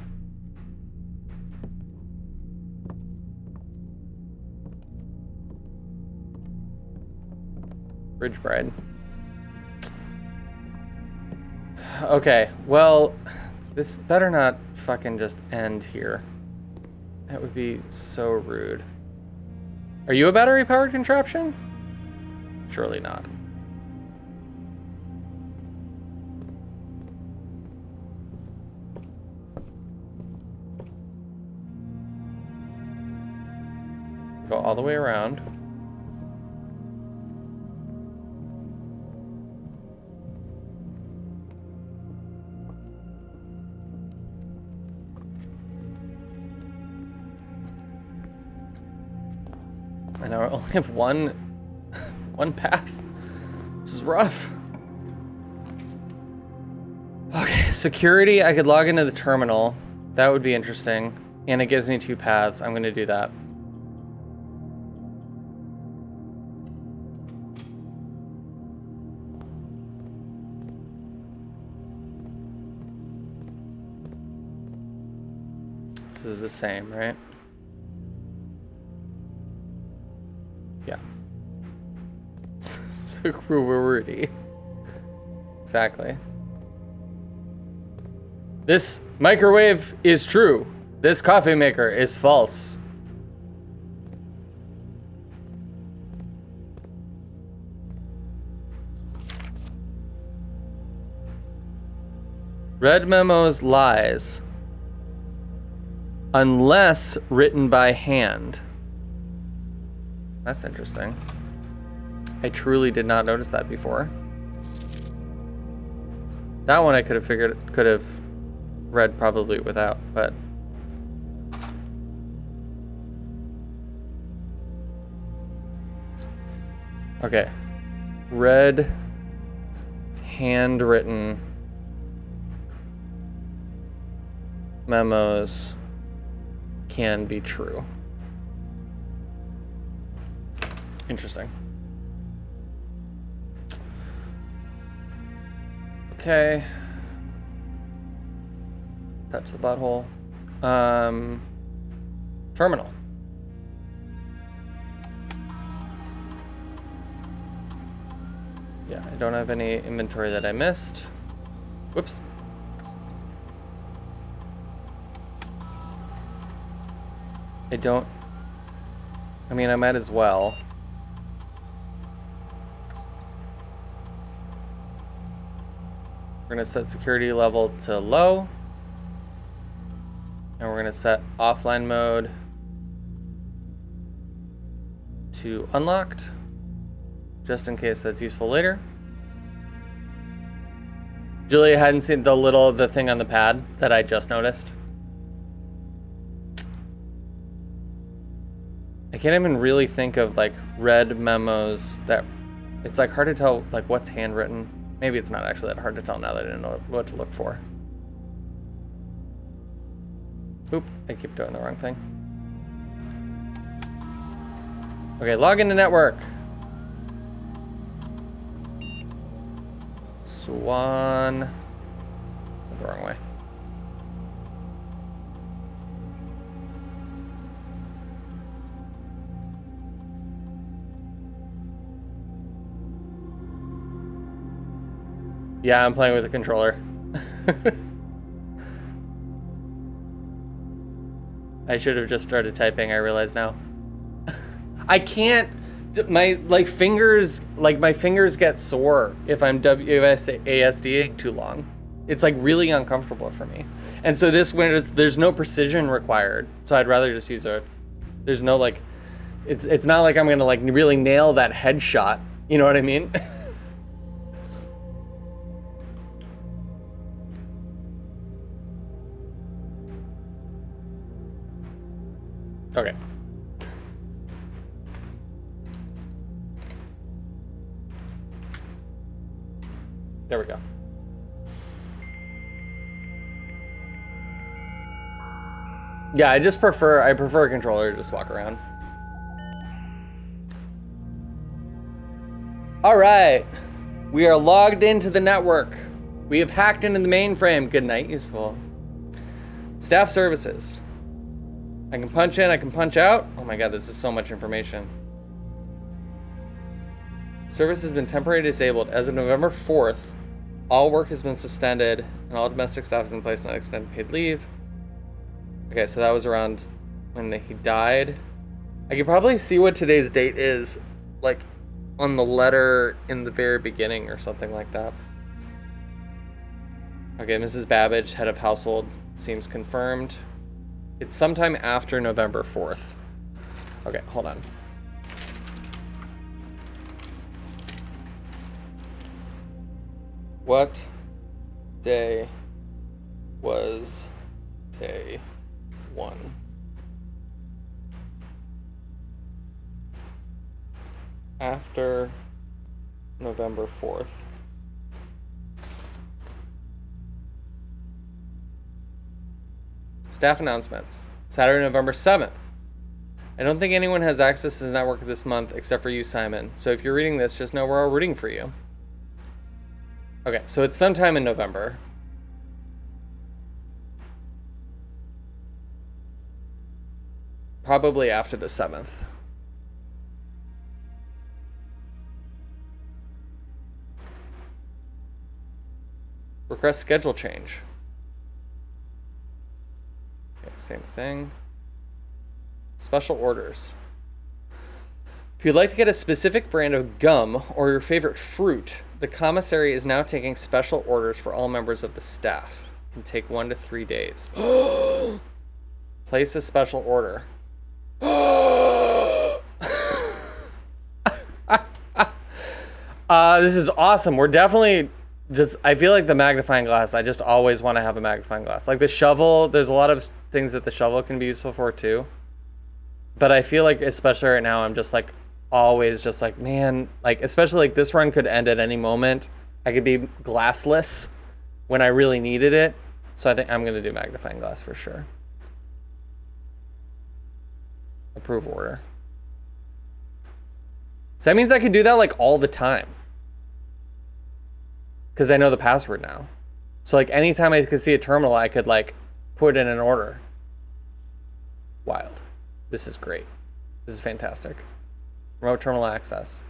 Bridge Bride. Okay, well, this better not fucking just end here. That would be so rude. Are you a battery-powered contraption? Surely not. Go all the way around. And I only have one path, which is rough. Okay, security, I could log into the terminal. That would be interesting. And it gives me 2 paths. I'm gonna do that. This is the same, right? Yeah. Security. Exactly. This microwave is true. This coffee maker is false. Red memos lies. Unless written by hand. That's interesting. I truly did not notice that before. That one I could have read probably without, but okay. Red handwritten memos can be true. Interesting. Okay. Touch the butthole. Terminal. Yeah, I don't have any inventory that I missed. Whoops. I mean, I might as well. We're gonna set security level to low. And we're gonna set offline mode to unlocked, just in case that's useful later. Julia hadn't seen the thing on the pad that I just noticed. I can't even really think of like red memos that it's like hard to tell like what's handwritten. Maybe it's not actually that hard to tell now that I didn't know what to look for. Oop, I keep doing the wrong thing. Okay, log into network. Swan. Went the wrong way. Yeah, I'm playing with a controller. I should have just started typing, I realize now. I can't, my fingers get sore if I'm WASDing too long. It's like really uncomfortable for me. And so there's no precision required. So I'd rather just use there's no like, it's not like I'm gonna like really nail that headshot. You know what I mean? Okay. There we go. Yeah, I prefer a controller to just walk around. All right, we are logged into the network. We have hacked into the mainframe. Good night, useful. Staff services. I can punch in, I can punch out. Oh my god, this is so much information. Service has been temporarily disabled. As of November 4th, all work has been suspended and all domestic staff have been placed on extended paid leave. Okay, so that was around when he died. I could probably see what today's date is, like, on the letter in the very beginning or something like that. Okay, Mrs. Babbage, head of household, seems confirmed. It's sometime after November 4th. Okay, hold on. What day was day 1? After November 4th. Staff announcements. Saturday, November 7th. I don't think anyone has access to the network this month except for you, Simon. So if you're reading this, just know we're all rooting for you. Okay, so it's sometime in November. Probably after the 7th. Request schedule change. Okay, same thing. Special orders. If you'd like to get a specific brand of gum or your favorite fruit, the commissary is now taking special orders for all members of the staff. It can take 1 to 3 days. Place a special order. This is awesome. We're definitely just, I feel like the magnifying glass, I just always want to have a magnifying glass. Like the shovel, there's a lot of things that the shovel can be useful for too. But I feel like, especially right now, I'm just like, always just like, man, like, especially like this run could end at any moment. I could be glassless when I really needed it. So I think I'm going to do magnifying glass for sure. Approve order. So that means I could do that like all the time. Because I know the password now. So like anytime I could see a terminal, I could like put in an order. Wild. This is great. This is fantastic. Remote terminal access.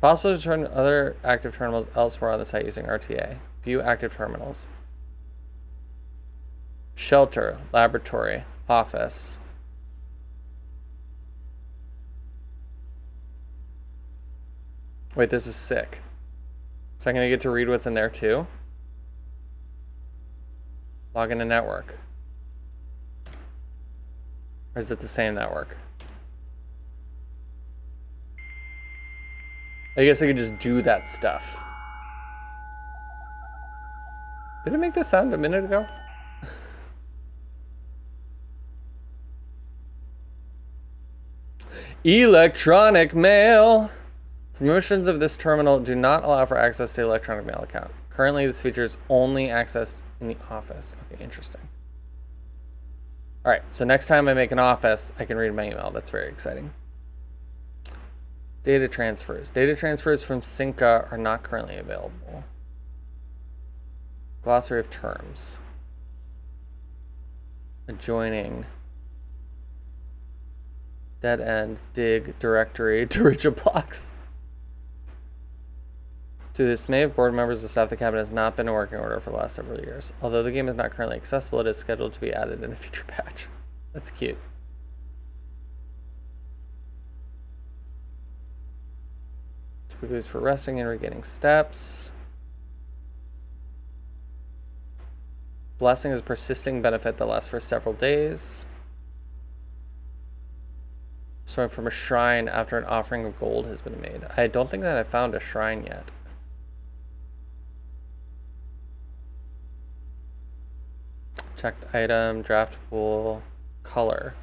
Possible to turn other active terminals elsewhere on the site using RTA. View active terminals. Shelter, laboratory, office. Wait, this is sick. So I'm gonna get to read what's in there too. Log into network. Or is it the same network? I guess I could just do that stuff. Did it make this sound a minute ago? Electronic mail. Permissions of this terminal do not allow for access to the electronic mail account. Currently, this feature is only accessed in the office. Okay, interesting. All right, so next time I make an office, I can read my email. That's very exciting. Data transfers. Data transfers from Synca are not currently available. Glossary of terms. Adjoining. Dead end. Dig. Directory. To rigid blocks. To the dismay of board members, the staff of the cabinet has not been in working order for the last several years. Although the game is not currently accessible, it is scheduled to be added in a future patch. That's cute. Typically used for resting and regaining steps. Blessing is a persisting benefit that lasts for several days. Storing from a shrine after an offering of gold has been made. I don't think that I found a shrine yet. Checked item, draft pool, color.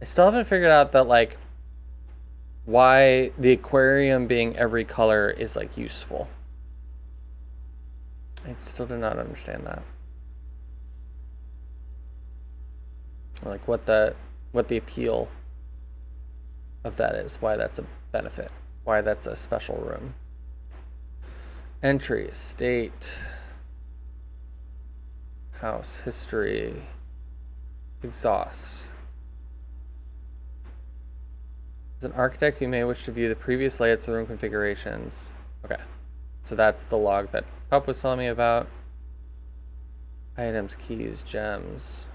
I still haven't figured out that like why the aquarium being every color is like useful. I still do not understand that. Like what the appeal of that is, why that's a benefit, why that's a special room. Entry, estate, house, history, exhaust. As an architect, you may wish to view the previous layouts of the room configurations. Okay, so that's the log that Pup was telling me about. Items, keys, gems.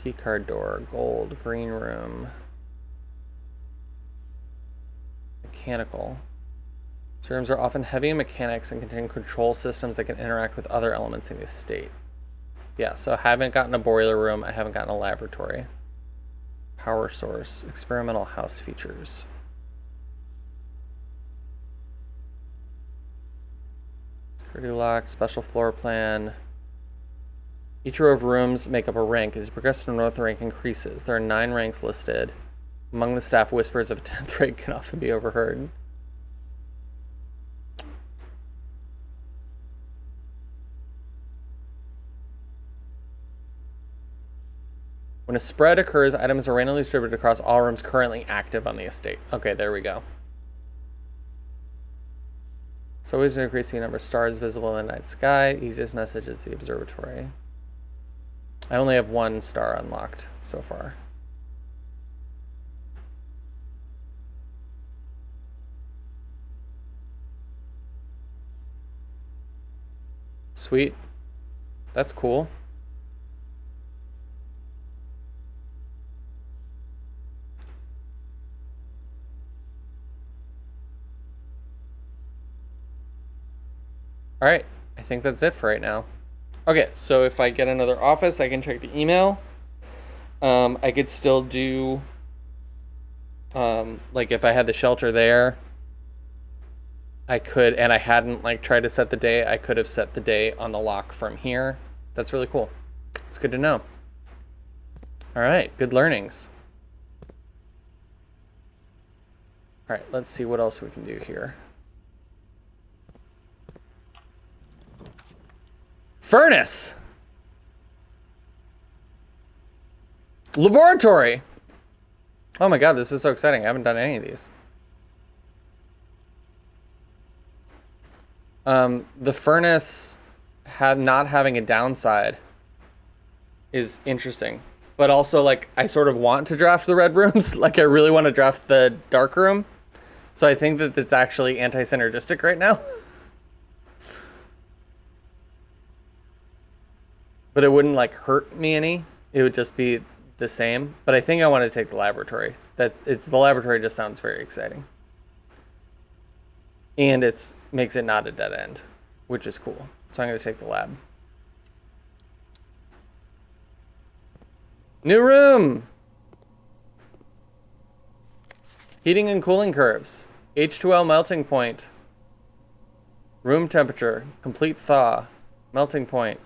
Key card door, gold, green room. Mechanical. These rooms are often heavy in mechanics and contain control systems that can interact with other elements in the estate. Yeah, so I haven't gotten a boiler room, I haven't gotten a laboratory. Power source, experimental house features. Security lock, special floor plan. Each row of rooms make up a rank. As you progress to the north, the rank increases. There are 9 ranks listed. Among the staff, whispers of a 10th rank can often be overheard. When a spread occurs, items are randomly distributed across all rooms currently active on the estate. Okay, there we go. So always increase the number of stars visible in the night sky. Easiest message is the observatory. I only have 1 star unlocked so far. Sweet. That's cool. All right, I think that's it for right now. Okay, so if I get another office, I can check the email. I could still do, like if I had the shelter there, I could, and I hadn't like tried to set the day, I could have set the day on the lock from here. That's really cool. It's good to know. All right, good learnings. All right, let's see what else we can do here. Furnace. Laboratory. Oh my god, this is so exciting. I haven't done any of these. The furnace not having a downside is interesting. But also, like, I sort of want to draft the red rooms. Like, I really want to draft the dark room. So I think that it's actually anti-synergistic right now. But it wouldn't like hurt me any. It would just be the same. But I think I want to take the laboratory. The laboratory just sounds very exciting. And makes it not a dead end, which is cool. So I'm going to take the lab. New room. Heating and cooling curves. H2L melting point. Room temperature. Complete thaw. Melting point.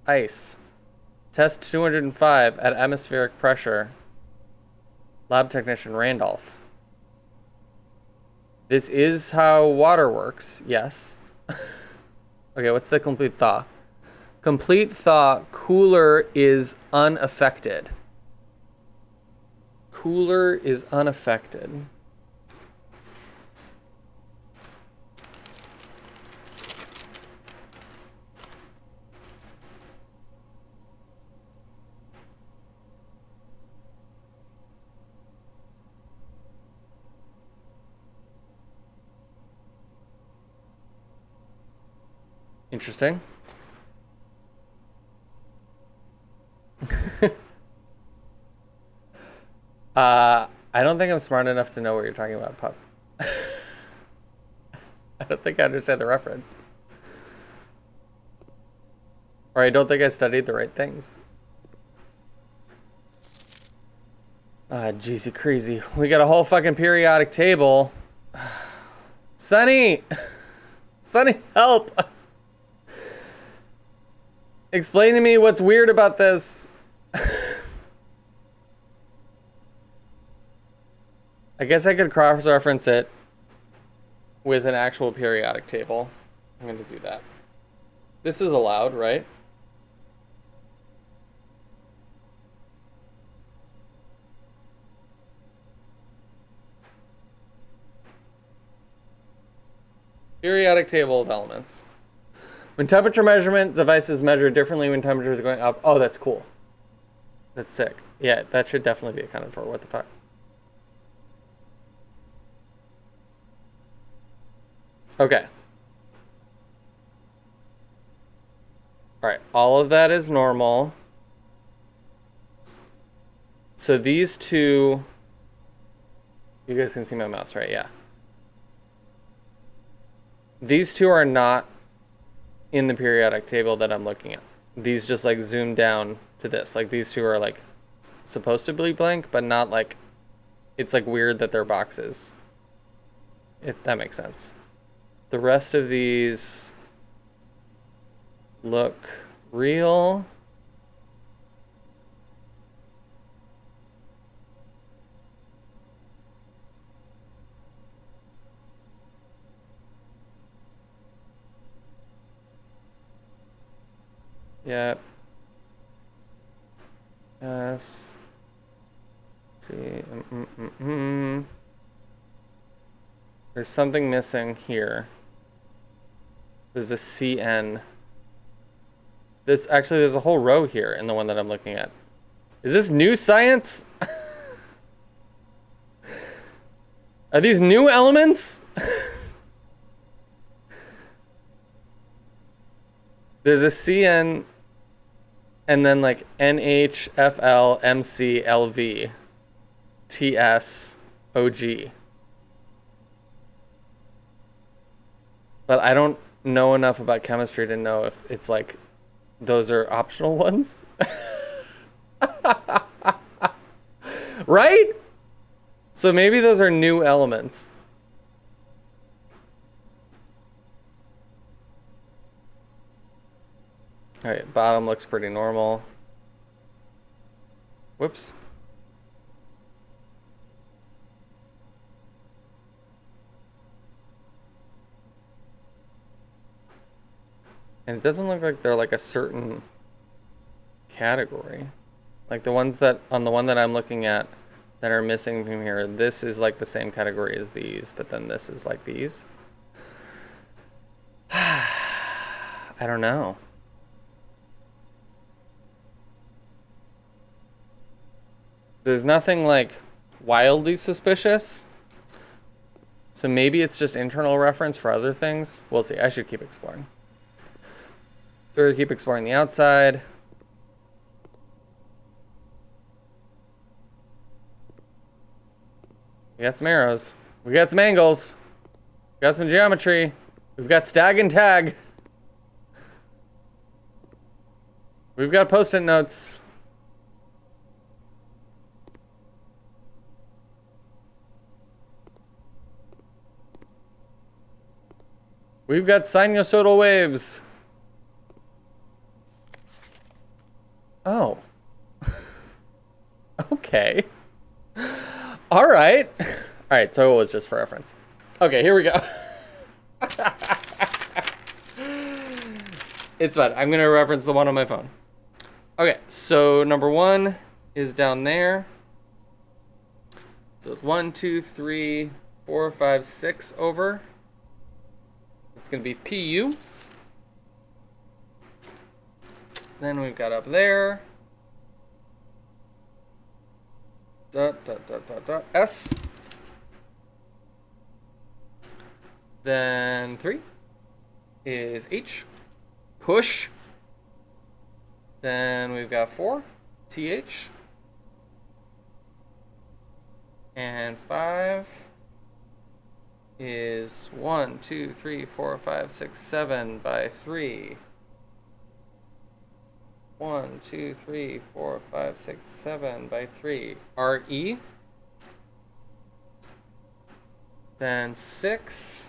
Ice. Test 205 at atmospheric pressure. Lab technician Randolph. This is how water works, yes. Okay, what's the complete thaw? Complete thaw, cooler is unaffected. Cooler is unaffected. Interesting. I don't think I'm smart enough to know what you're talking about, Pup. I don't think I understand the reference. Or I don't think I studied the right things. Ah, jeezy crazy. We got a whole fucking periodic table. Sonny! Sonny, help! Explain to me what's weird about this. I guess I could cross-reference it. with an actual periodic table. I'm going to do that. This is allowed, right? Periodic table of elements. When temperature measurement devices measure differently when temperatures are going up. Oh, that's cool. That's sick. Yeah, that should definitely be accounted for. What the fuck? Okay. Alright, all of that is normal. So these two... You guys can see my mouse, right? Yeah. These two are not in the periodic table that I'm looking at. These just like zoom down to this. Like these two are like supposed to be blank, but not like... It's like weird that they're boxes. If that makes sense. The rest of these look real. Yep. S. G. There's something missing here. There's a CN. There's a whole row here in the one that I'm looking at. Is this new science? Are these new elements? There's a CN and then like NH, FL, MC, LV, TS, OG. But I don't know enough about chemistry to know if it's like those are optional ones. Right? So maybe those are new elements. All right, bottom looks pretty normal. Whoops. And it doesn't look like they're like a certain category. Like the ones that, on the one that I'm looking at that are missing from here, this is like the same category as these, but then this is like these. I don't know. There's nothing like wildly suspicious. So maybe it's just internal reference for other things. We'll see. I should keep exploring. Or keep exploring the outside. We got some arrows. We got some angles. We got some geometry. We've got stag and tag. We've got post-it notes. We've got sinusoidal waves. Oh. Okay. All right. All right, so it was just for reference. Okay, here we go. It's fine. I'm going to reference the one on my phone. Okay, so number one is down there. So it's 1, 2, 3, 4, 5, 6 over. It's going to be PU. Then we've got up there. S. Then 3 is H. Push. Then we've got 4. TH. And 5 is 1, 2, 3, 4, 5, 6, 7 by 3. 1, 2, 3, 4, 5, 6, 7 by 3. RE. Then 6.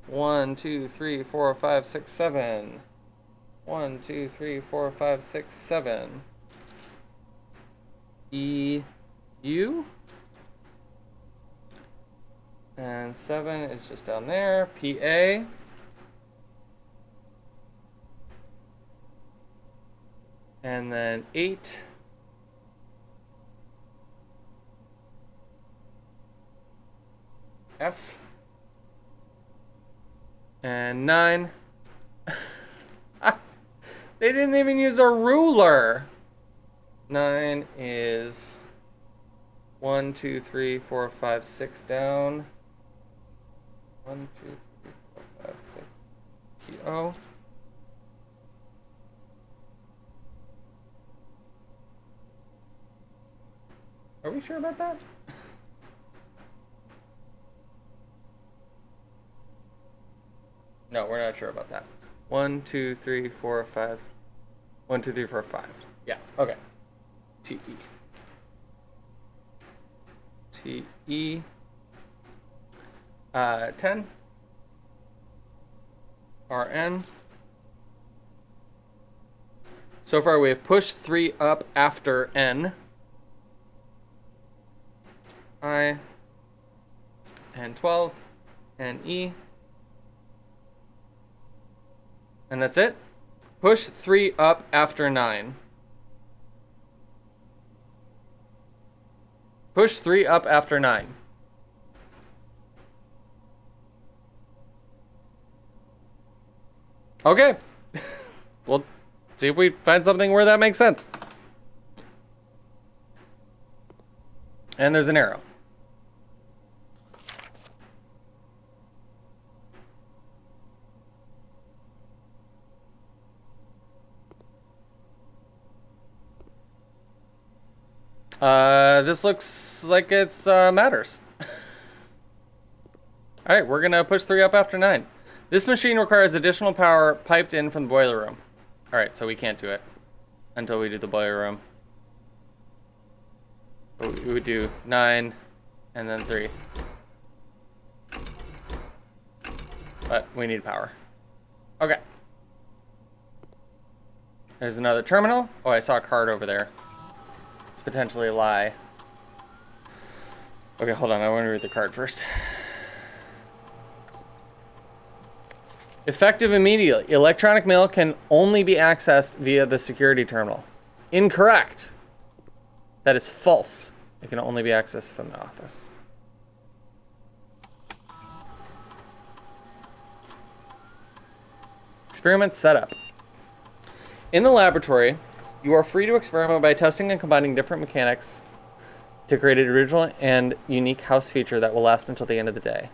1, 2, 3, 4, 5, 6, 7. 1, 2, 3, 4, 5, 6, 7. EU. And 7 is just down there. PA. And then 8. F. And 9. They didn't even use a ruler. 9 is 1, 2, 3, 4, 5, 6 down. 1, 2, 3, 4, 5, 6. PO. Are we sure about that? No, we're not sure about that. 1, 2, 3, 4, 5. 1, 2, 3, 4, 5. Yeah, okay. TE. TE. 10. RN. So far we have pushed 3 up after N. I. And 12. And E. And that's it. Push 3 up after 9. Push 3 up after 9. Okay. We'll see if we find something where that makes sense. And there's an arrow. This looks like it's matters. All right, we're gonna push 3 up after 9. This machine requires additional power piped in from the boiler room. All right, so we can't do it until we do the boiler room. We would do 9 and then 3. But we need power. Okay. There's another terminal. Oh, I saw a card over there. It's potentially a lie. Okay, hold on. I want to read the card first. Effective immediately. Electronic mail can only be accessed via the security terminal. Incorrect. That is false. It can only be accessed from the office. Experiment setup. In the laboratory, you are free to experiment by testing and combining different mechanics to create an original and unique house feature that will last until the end of the day.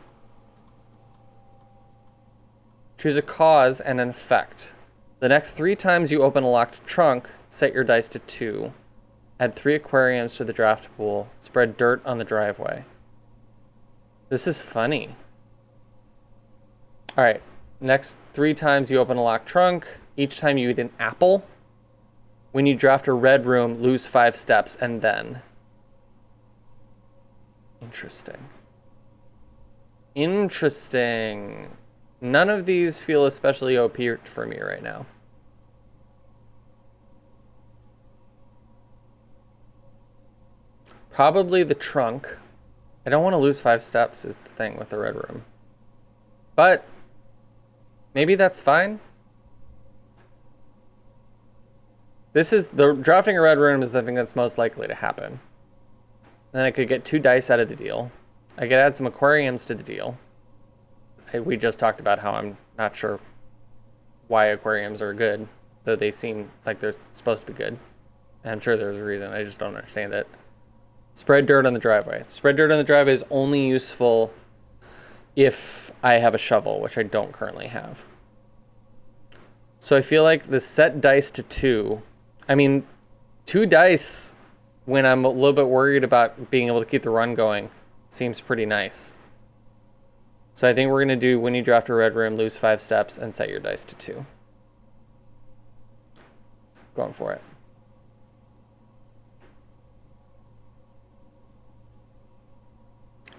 Choose a cause and an effect. The next 3 times you open a locked trunk, set your dice to 2. Add 3 aquariums to the draft pool. Spread dirt on the driveway. This is funny. All right. Next 3 times you open a locked trunk. Each time you eat an apple. When you draft a red room, lose 5 steps and then. Interesting. Interesting. None of these feel especially OP for me right now. Probably the trunk. I don't want to lose 5 steps is the thing with the red room. But maybe that's fine. This is the drafting a red room is the thing that's most likely to happen. Then I could get 2 dice out of the deal. I could add some aquariums to the deal. We just talked about how I'm not sure why aquariums are good, though they seem like they're supposed to be good. And I'm sure there's a reason, I just don't understand it. Spread dirt on the driveway. Spread dirt on the driveway is only useful if I have a shovel, which I don't currently have. So I feel like the set dice to 2. I mean, 2 dice when I'm a little bit worried about being able to keep the run going seems pretty nice. So I think we're going to do when you draft a red room, lose 5 steps, and set your dice to 2. Going for it.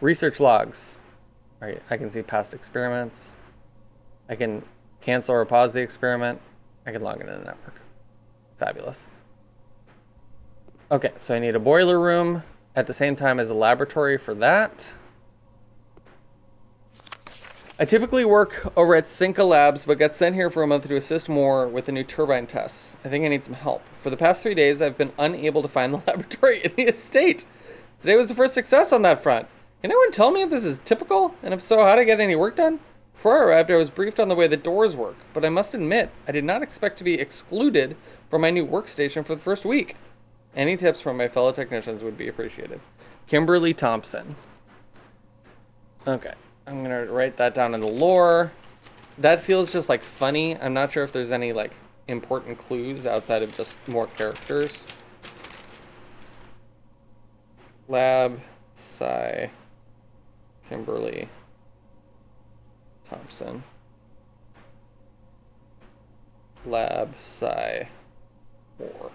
Research logs. All right, I can see past experiments. I can cancel or pause the experiment. I can log into the network. Fabulous. Okay, so I need a boiler room at the same time as a laboratory for that. I typically work over at Cinca Labs, but got sent here for a month to assist more with the new turbine tests. I think I need some help. For the past 3 days, I've been unable to find the laboratory in the estate. Today was the first success on that front. Can anyone tell me if this is typical? And if so, how to get any work done? Before I arrived, I was briefed on the way the doors work, but I must admit, I did not expect to be excluded from my new workstation for the first week. Any tips from my fellow technicians would be appreciated. Kimberly Thompson. Okay. I'm gonna write that down in the lore. That feels just like funny. I'm not sure if there's any like important clues outside of just more characters. Lab, Sci, Kimberly Thompson. Lab, Sci, Moore.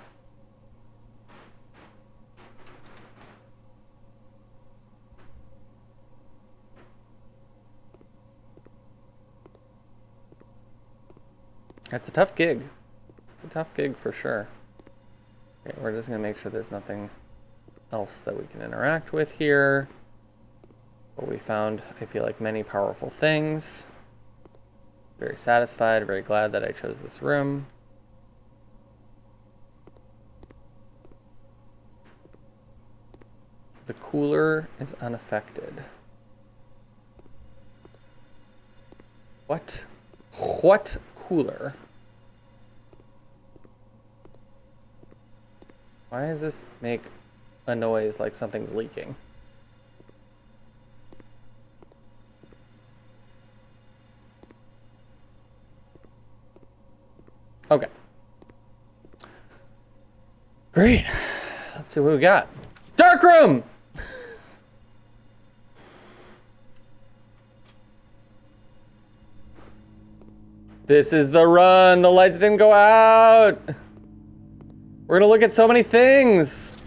That's a tough gig. It's a tough gig for sure. Okay, we're just gonna make sure there's nothing else that we can interact with here. But we found, I feel like, many powerful things. Very satisfied, very glad that I chose this room. The cooler is unaffected. What? What cooler? Why does this make a noise like something's leaking? Okay. Great. Let's see what we got. Dark room! This is the run. The lights didn't go out. We're gonna look at so many things.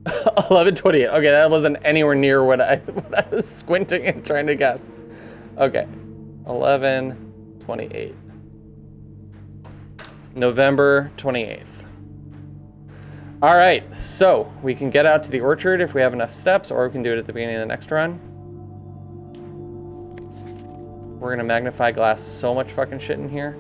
11:28. Okay, that wasn't anywhere near what I was squinting and trying to guess. Okay, 11:28. November 28th. All right, so we can get out to the orchard if we have enough steps, or we can do it at the beginning of the next run. We're gonna magnify glass so much fucking shit in here.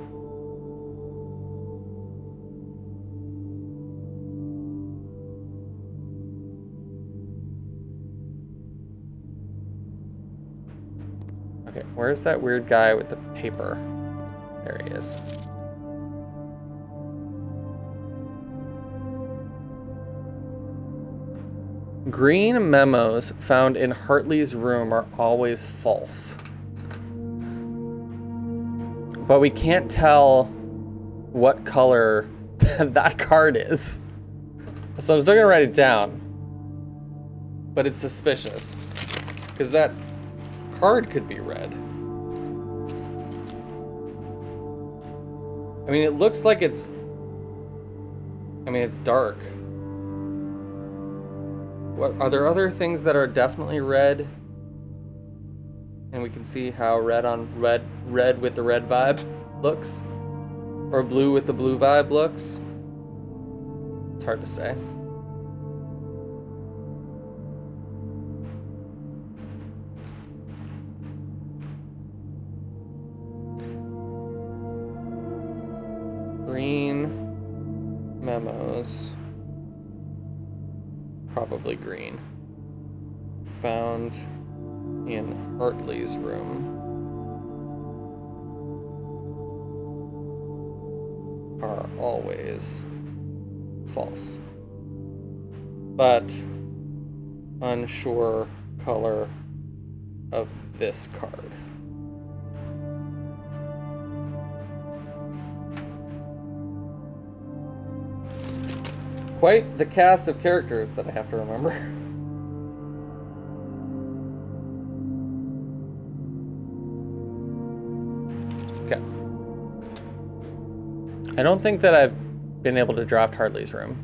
Okay, where's that weird guy with the paper? There he is. Green memos found in Hartley's room are always false. But we can't tell what color that card is. So I'm still gonna write it down. But it's suspicious. Because that card could be red. I mean, it looks like it's... I mean, it's dark. What, are there other things that are definitely red? And we can see how red on red with the red vibe looks, or blue with the blue vibe looks. It's hard to say. Green memos, probably green. Found in Hartley's room are always false, but unsure color of this card. Quite the cast of characters that I have to remember. Okay. I don't think that I've been able to draft Hartley's room.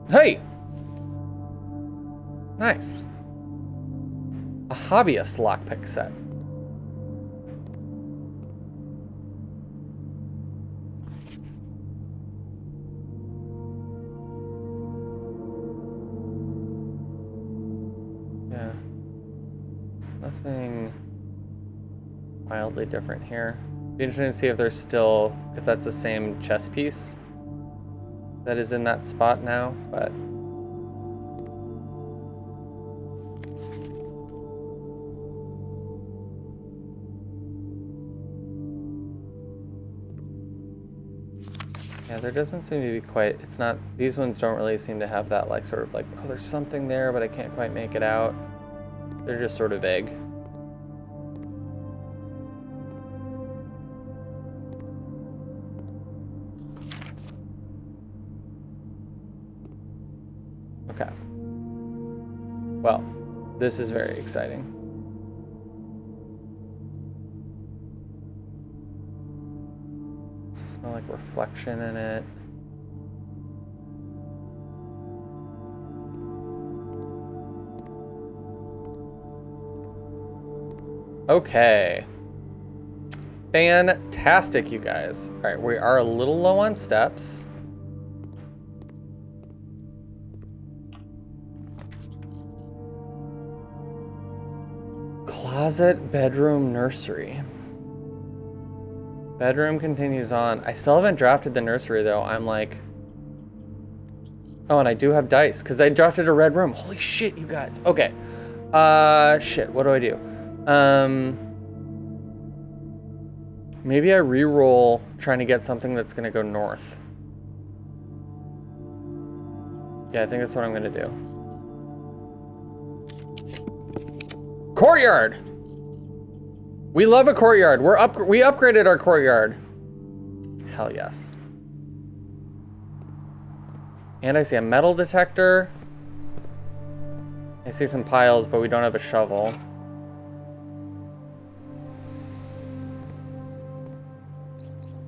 Hey! Nice. A hobbyist lockpick set. Yeah. There's nothing wildly different here. Be interesting to see if there's still, if that's the same chess piece that is in that spot now, but yeah, there doesn't seem to be quite, it's not, these ones don't really seem to have that like sort of like, oh, there's something there, but I can't quite make it out. They're just sort of vague. Okay. Well, this is very exciting. It's kind of like reflection in it. Okay. Fantastic, you guys. All right, we are a little low on steps. Closet, bedroom, nursery. Bedroom continues on. I still haven't drafted the nursery though. I'm like, oh, and I do have dice because I drafted a red room. Holy shit, you guys. Okay. Shit, what do I do? Maybe I re-roll trying to get something that's gonna go north. Yeah, I think that's what I'm gonna do. Courtyard! We love a courtyard. We upgraded our courtyard. Hell yes. And I see a metal detector. I see some piles, but we don't have a shovel.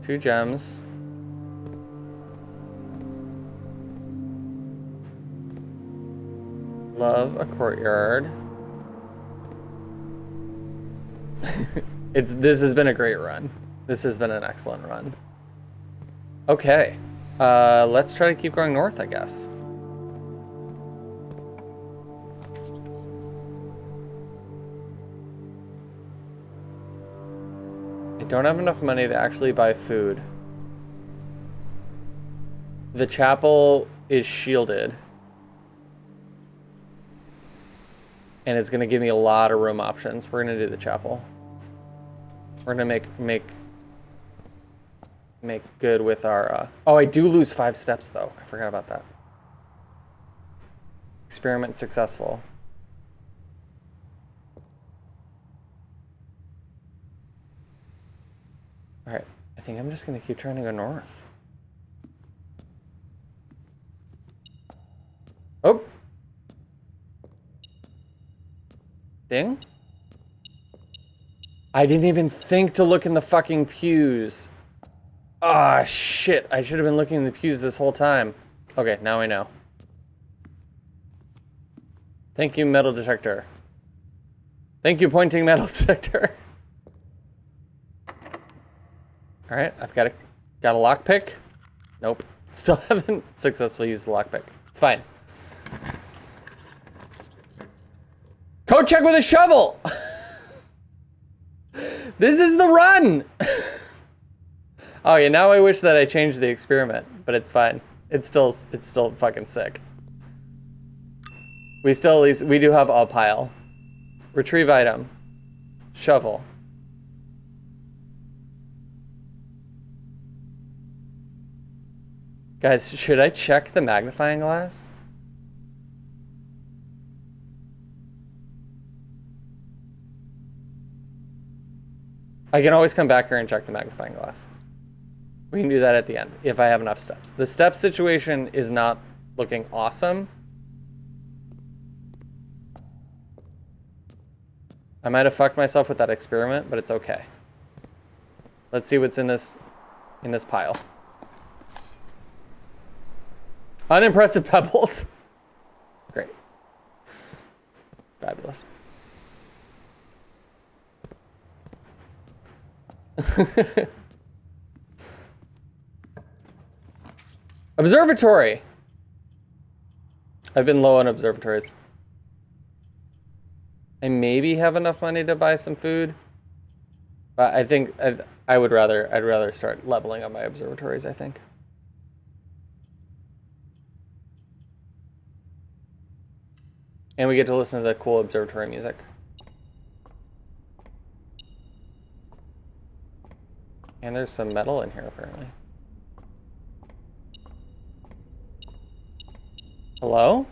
Two gems. Love a courtyard. This has been a great run. This has been an excellent run. Okay. Let's try to keep going north, I guess. I don't have enough money to actually buy food. The chapel is shielded. And it's gonna give me a lot of room options. We're gonna do the chapel. We're gonna make good with our, oh, I do lose 5 steps though. I forgot about that. Experiment successful. All right, I think I'm just gonna keep trying to go north. Oh. Ding. I didn't even think to look in the fucking pews. Ah, shit. I should have been looking in the pews this whole time. Okay, now I know. Thank you, metal detector. Thank you, pointing metal detector. All right, I've got a lockpick. Nope, still haven't successfully used the lockpick. It's fine. Code check with a shovel. This is the run. Oh yeah, now I wish that I changed the experiment, but it's fine. It's still fucking sick. We do have a pile. Retrieve item. Shovel. Guys, should I check the magnifying glass? I can always come back here and check the magnifying glass. We can do that at the end, if I have enough steps. The step situation is not looking awesome. I might have fucked myself with that experiment, but it's okay. Let's see what's in this pile. Unimpressive pebbles. Great. Fabulous. Observatory. I've been low on observatories. I maybe have enough money to buy some food, but I think I'd rather start leveling up my observatories, I think. And we get to listen to the cool observatory music. And there's some metal in here, apparently. Hello?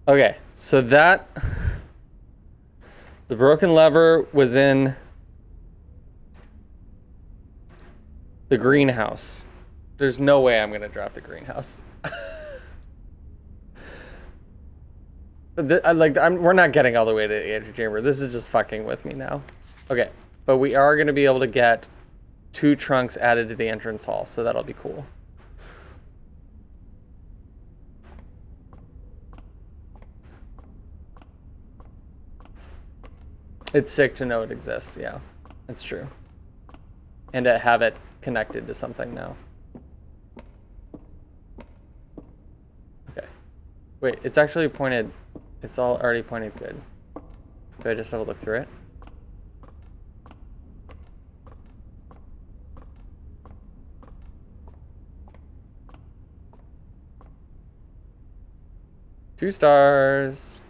Okay, so that... The broken lever was in the greenhouse. There's no way I'm gonna draft the greenhouse. We're not getting all the way to the antechamber. This is just fucking with me now. Okay, but we are gonna be able to get 2 trunks added to the entrance hall, so that'll be cool. It's sick to know it exists, yeah. It's true. And to have it connected to something now. Okay. Wait, it's actually pointed... It's all already pointed good. Do I just have a look through it? Two stars.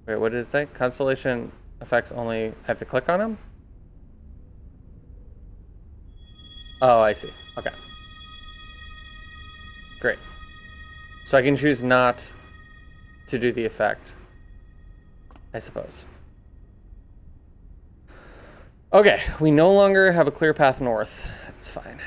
Wait, what did it say? Constellation effects only... I have to click on them? Oh, I see. Okay. Great. So I can choose not to do the effect, I suppose. Okay, we no longer have a clear path north. That's fine.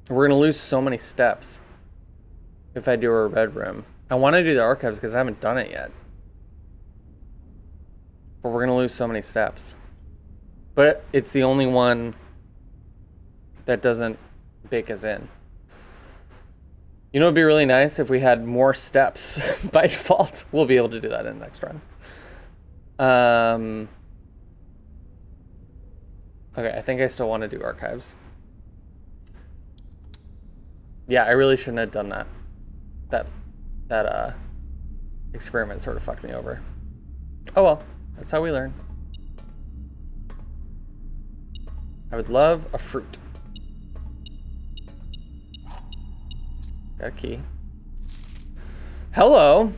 We're gonna lose so many steps if I do a red room. I want to do the archives because I haven't done it yet. But we're gonna lose so many steps. But it's the only one that doesn't bake us in. You know, it'd be really nice if we had more steps by default. We'll be able to do that in the next run. Okay, I think I still want to do archives. Yeah, I really shouldn't have done that. That experiment sort of fucked me over. Oh well, that's how we learn. I would love a fruit. Got a key. Hello.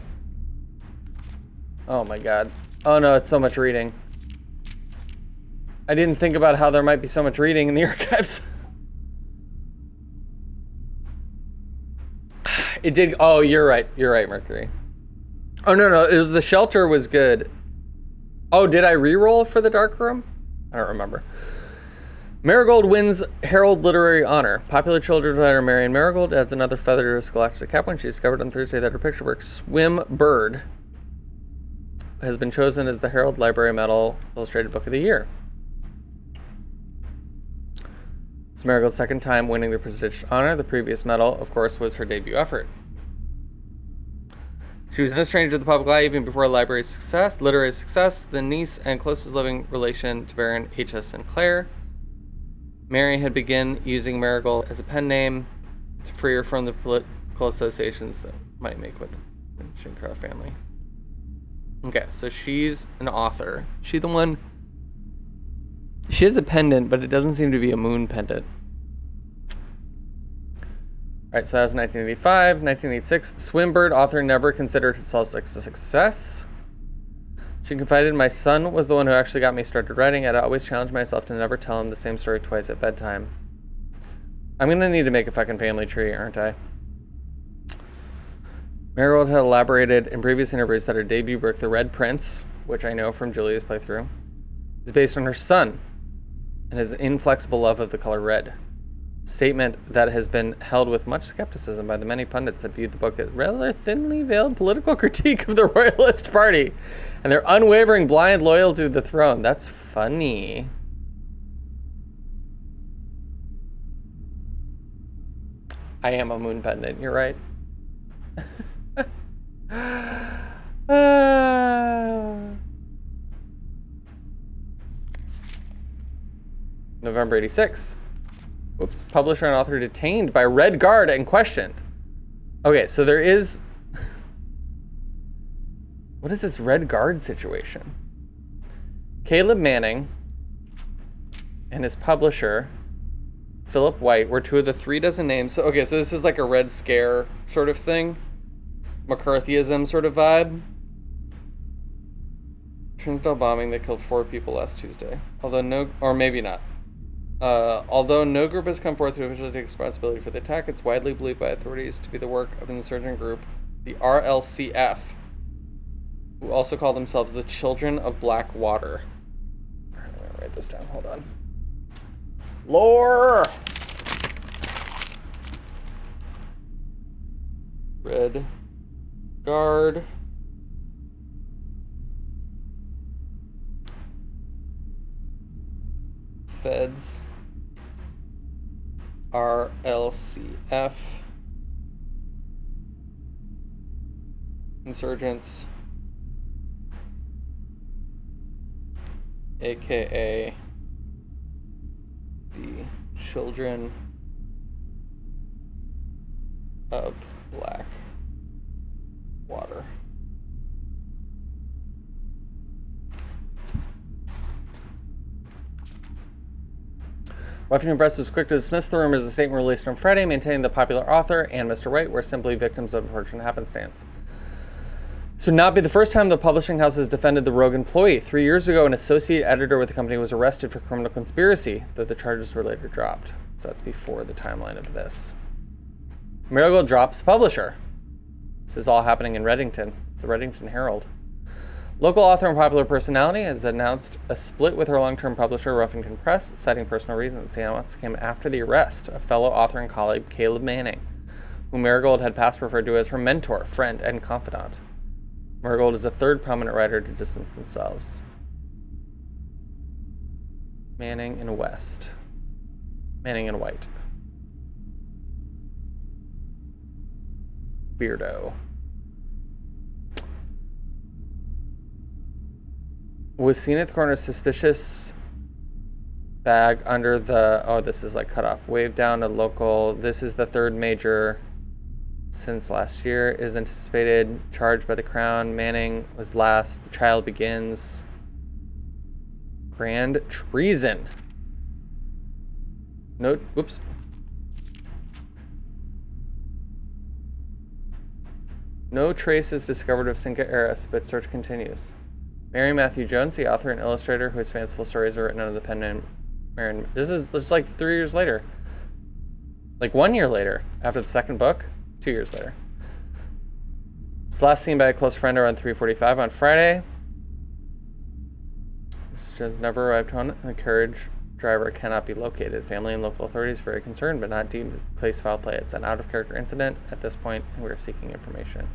Oh my god. Oh no, it's so much reading. I didn't think about how there might be so much reading in the archives. It did. Oh, you're right. You're right, Mercury. Oh, no. It was the shelter was good. Oh, did I re-roll for the dark room? I don't remember. Marigold wins Herald Literary Honor. Popular children's writer Marion Marigold adds another feather to her scholastic cap when she discovered on Thursday that her picture book, Swim Bird, has been chosen as the Herald Library Medal Illustrated Book of the Year. It's Marigold's second time winning the prestigious honor. The previous medal, of course, was her debut effort. She was no stranger to the public eye even before literary success, the niece and closest living relation to Baron H.S. Sinclair. Mary had begun using Marigold as a pen name to free her from the political associations that might make with the Sinclair family. Okay, so she's an author. She the one... She has a pendant, but it doesn't seem to be a moon pendant. Alright, so that was 1985. 1986, Swimbird, author, never considered herself a success. She confided, my son was the one who actually got me started writing. I'd always challenged myself to never tell him the same story twice at bedtime. I'm gonna need to make a fucking family tree, aren't I? Marigold had elaborated in previous interviews that her debut book, The Red Prince, which I know from Julia's playthrough, is based on her son and his inflexible love of the color red. Statement that has been held with much skepticism by the many pundits that viewed the book as rather thinly veiled political critique of the Royalist Party and their unwavering blind loyalty to the throne. That's funny. I am a moon pendant, you're right. November 86. Whoops. Publisher and author detained by Red Guard and questioned. Okay, so there is... What is this Red Guard situation? Caleb Manning and his publisher, Philip White, were two of the 36 names. So, okay, so this is like a Red Scare sort of thing. McCarthyism sort of vibe. Trinsdale bombing that killed 4 people last Tuesday. Although no... Or maybe not. Although no group has come forth to officially take responsibility for the attack, it's widely believed by authorities to be the work of an insurgent group, the RLCF, who also call themselves the Children of Black Water. Alright, I'm gonna write this down, hold on. Lore! Red Guard. Feds. RLCF, insurgents, aka the Children of Black Water. Washington Press was quick to dismiss the rumors. The statement released on Friday, maintaining the popular author and Mr. White were simply victims of unfortunate happenstance. This would not be the first time the publishing house has defended the rogue employee. 3 years ago, an associate editor with the company was arrested for criminal conspiracy, though the charges were later dropped. So that's before the timeline of this. Marigold drops publisher. This is all happening in Reddington. It's the Reddington Herald. Local author and popular personality has announced a split with her long-term publisher, Ruffington Press, citing personal reasons. The announcement came after the arrest of fellow author and colleague Caleb Manning, whom Marigold had past referred to as her mentor, friend, and confidant. Marigold is the third prominent writer to distance themselves. Manning and West. Manning and White. Weirdo. Was seen at the corner, suspicious bag under the... Oh, this is like cut off. Waved down a local... This is the third major since last year. Is anticipated. Charged by the Crown. Manning was last. The trial begins. Grand treason. Note... Whoops. No trace is discovered of Cinca heiress, but search continues. Mary Matthew Jones, the author and illustrator whose fanciful stories are written under the pen name Marion. This is just like 3 years later. Like 1 year later, after the second book. 2 years later. It's last seen by a close friend around 3:45 on Friday. Mrs. Jones never arrived home, and the carriage driver cannot be located. Family and local authorities are very concerned, but not deemed to place foul play. It's an out-of-character incident at this point, and we are seeking information.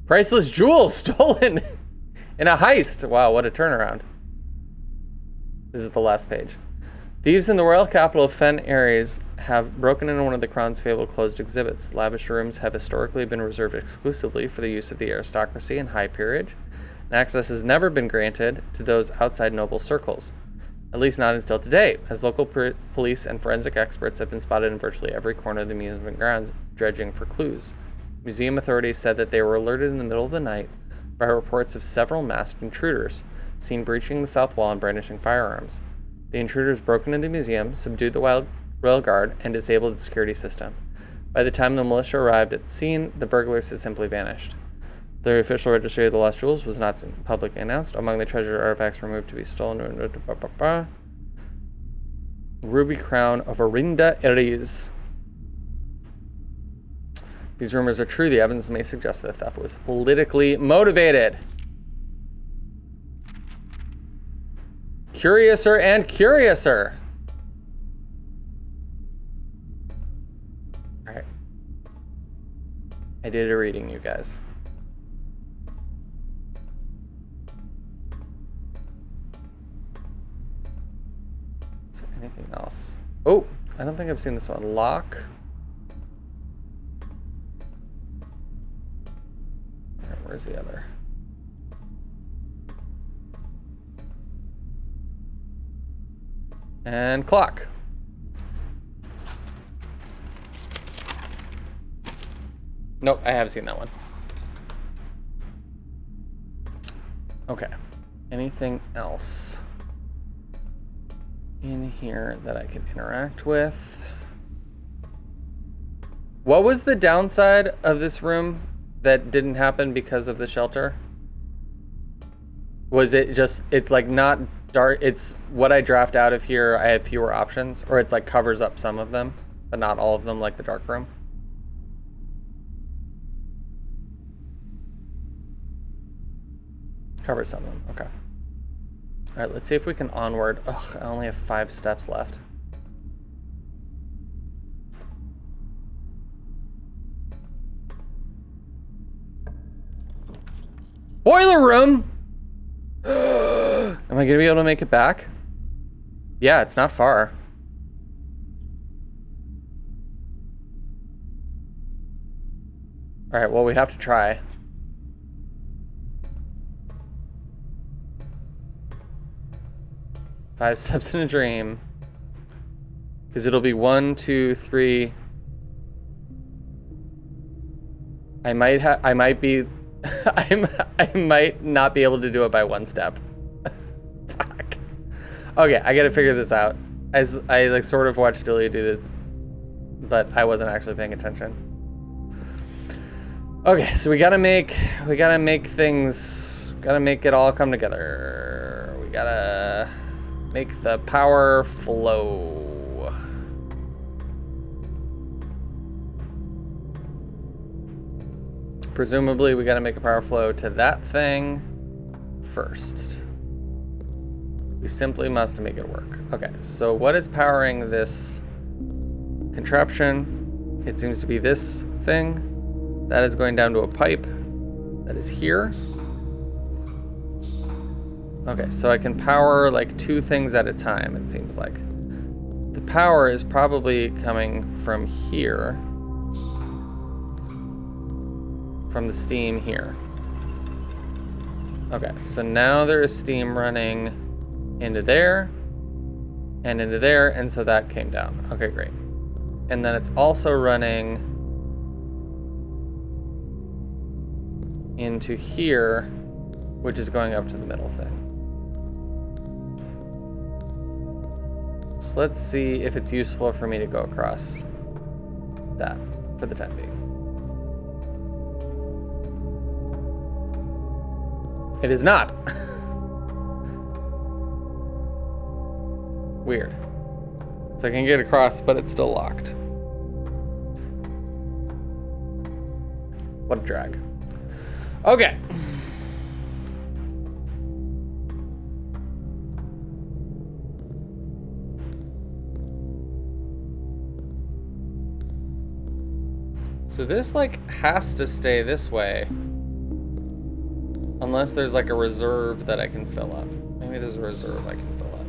Priceless jewels stolen in a heist. Wow, what a turnaround. This is the last page. Thieves in the royal capital of Fen Ares have broken into one of the Crown's fabled closed exhibits. Lavish rooms have historically been reserved exclusively for the use of the aristocracy and high peerage, and access has never been granted to those outside noble circles. At least not until today, as local police and forensic experts have been spotted in virtually every corner of the museum grounds dredging for clues. Museum authorities said that they were alerted in the middle of the night by reports of several masked intruders seen breaching the south wall and brandishing firearms. The intruders broke into the museum, subdued the royal guard, and disabled the security system. By the time the militia arrived at the scene, the burglars had simply vanished. The official registry of the lost jewels was not publicly announced. Among the treasured artifacts removed to be stolen, ruby crown of Orinda Ares. If these rumors are true, the evidence may suggest that the theft was politically motivated. Curiouser and curiouser. All right. I did a reading, you guys. Is there anything else? Oh, I don't think I've seen this one. Lock. All right, where's the other? And clock. Nope, I have seen that one. Okay. Anything else in here that I can interact with? What was the downside of this room that didn't happen because of the shelter? Was it just, it's like not dark, it's what I draft out of here, I have fewer options, or it's like covers up some of them, but not all of them, like the dark room? Covers some of them, okay. All right, let's see if we can onward. Ugh, I only have 5 steps left. Boiler room! Am I gonna be able to make it back? Yeah, it's not far. All right, well, we have to try. Five steps in a dream. Because it'll be 1, 2, 3. I might be, I might not be able to do it by 1 step. Fuck. Okay, I gotta figure this out. As I like sort of watched Julia do this, but I wasn't actually paying attention. Okay, so we gotta make things, gotta make it all come together. We gotta make the power flow. Presumably, we gotta make a power flow to that thing first. We simply must make it work. Okay, so what is powering this contraption? It seems to be this thing. That is going down to a pipe that is here. Okay, so I can power like 2 things at a time, it seems like. The power is probably coming from here. From the steam here. Okay, so now there is steam running into there and into there, and so that came down. Okay, great. And then it's also running into here, which is going up to the middle thing. So let's see if it's useful for me to go across that for the time being. It is not. Weird. So I can get across, but it's still locked. What a drag. Okay. So this like has to stay this way. Unless there's like a reserve that I can fill up. Maybe there's a reserve I can fill up.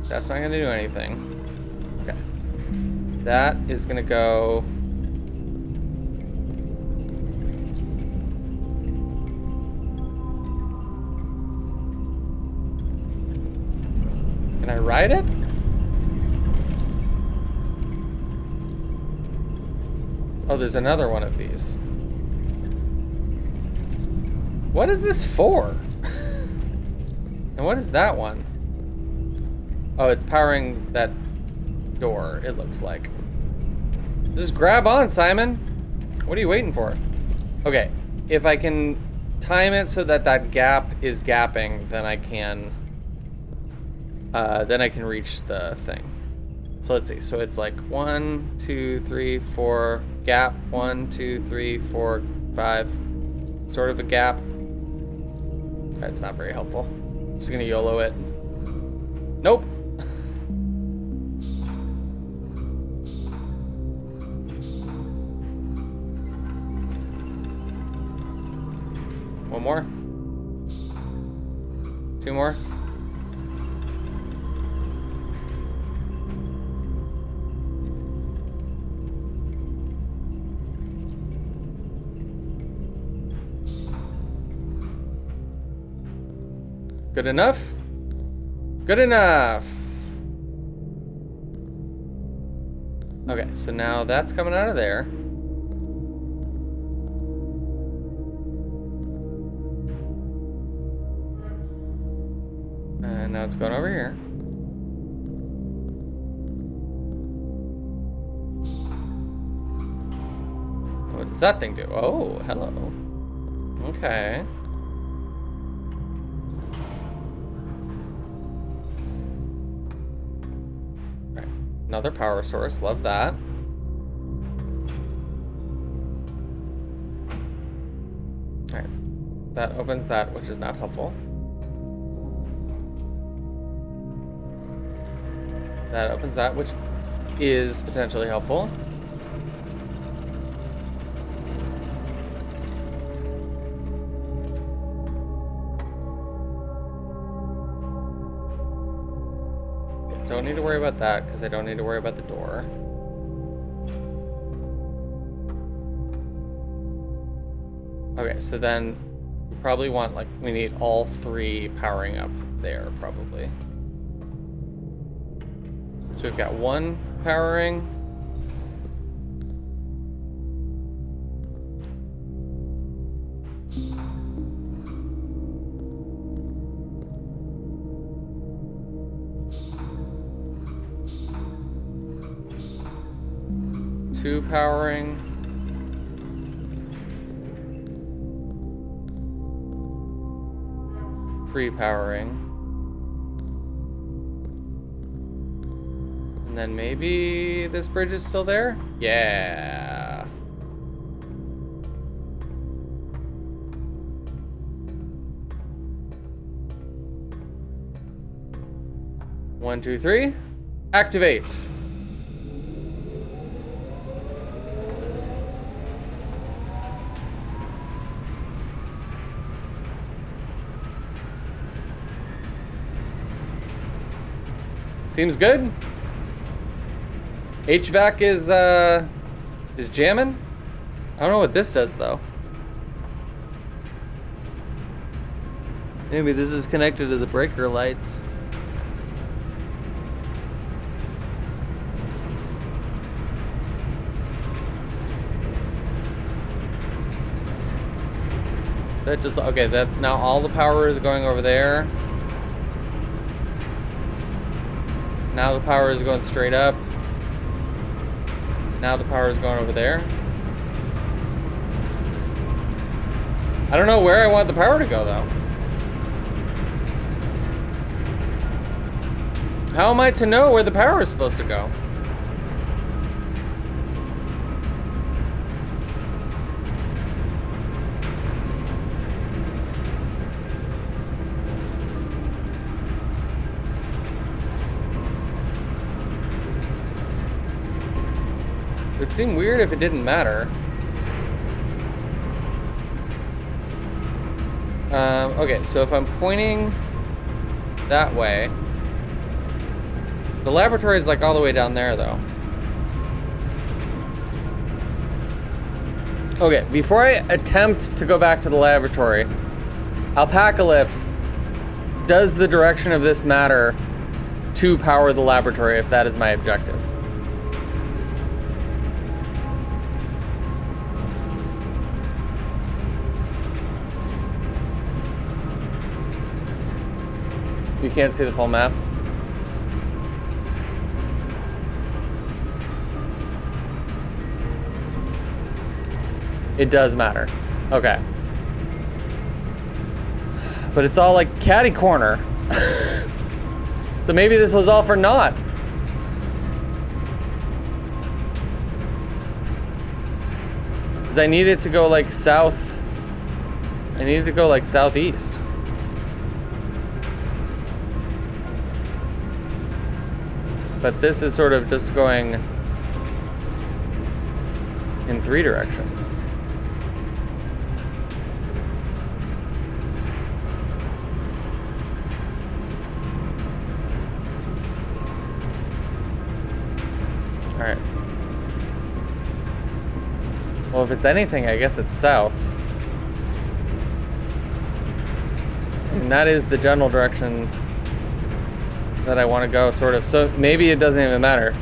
That's not gonna do anything. Okay. That is gonna go. Can I ride it? Oh, there's another one of these. What is this for? And what is that one? Oh, it's powering that door, it looks like. Just grab on, Simon. What are you waiting for? Okay, if I can time it so that that gap is gapping, then I can reach the thing. So let's see. So it's like 1, 2, 3, 4 gap. 1, 2, 3, 4, 5. Sort of a gap. That's not very helpful. Just gonna YOLO it. Nope. One more. 2 more. Good enough? Good enough. Okay, so now that's coming out of there. And now it's going over here. What does that thing do? Oh, hello. Okay. Right. Another power source. Love that. Alright. That opens that, which is not helpful. That opens that, which is potentially helpful. Don't need to worry about that because I don't need to worry about the door. Okay, so then we probably want, like, we need all 3 powering up there, probably. So we've got 1 powering. Two powering. Three powering. And then maybe this bridge is still there? Yeah. One, two, three. Activate. Seems good. HVAC is jamming. I don't know what this does though. Maybe this is connected to the breaker lights. So that just okay, that's now all the power is going over there. Now the power is going straight up. Now the power is going over there. I don't know where I want the power to go though. How am I to know where the power is supposed to go? It'd seem weird if it didn't matter. Okay, so if I'm pointing that way, the laboratory is like all the way down there though. Okay, before I attempt to go back to the laboratory, Alpacalypse, does the direction of this matter to power the laboratory if that is my objective? You can't see the full map? It does matter. Okay. But it's all like catty corner. So maybe this was all for naught. Because I need it to go like south. I need it to go like southeast. But this is sort of just going in 3 directions. All right. Well, if it's anything, I guess it's south. And that is the general direction that I want to go, sort of. So maybe it doesn't even matter.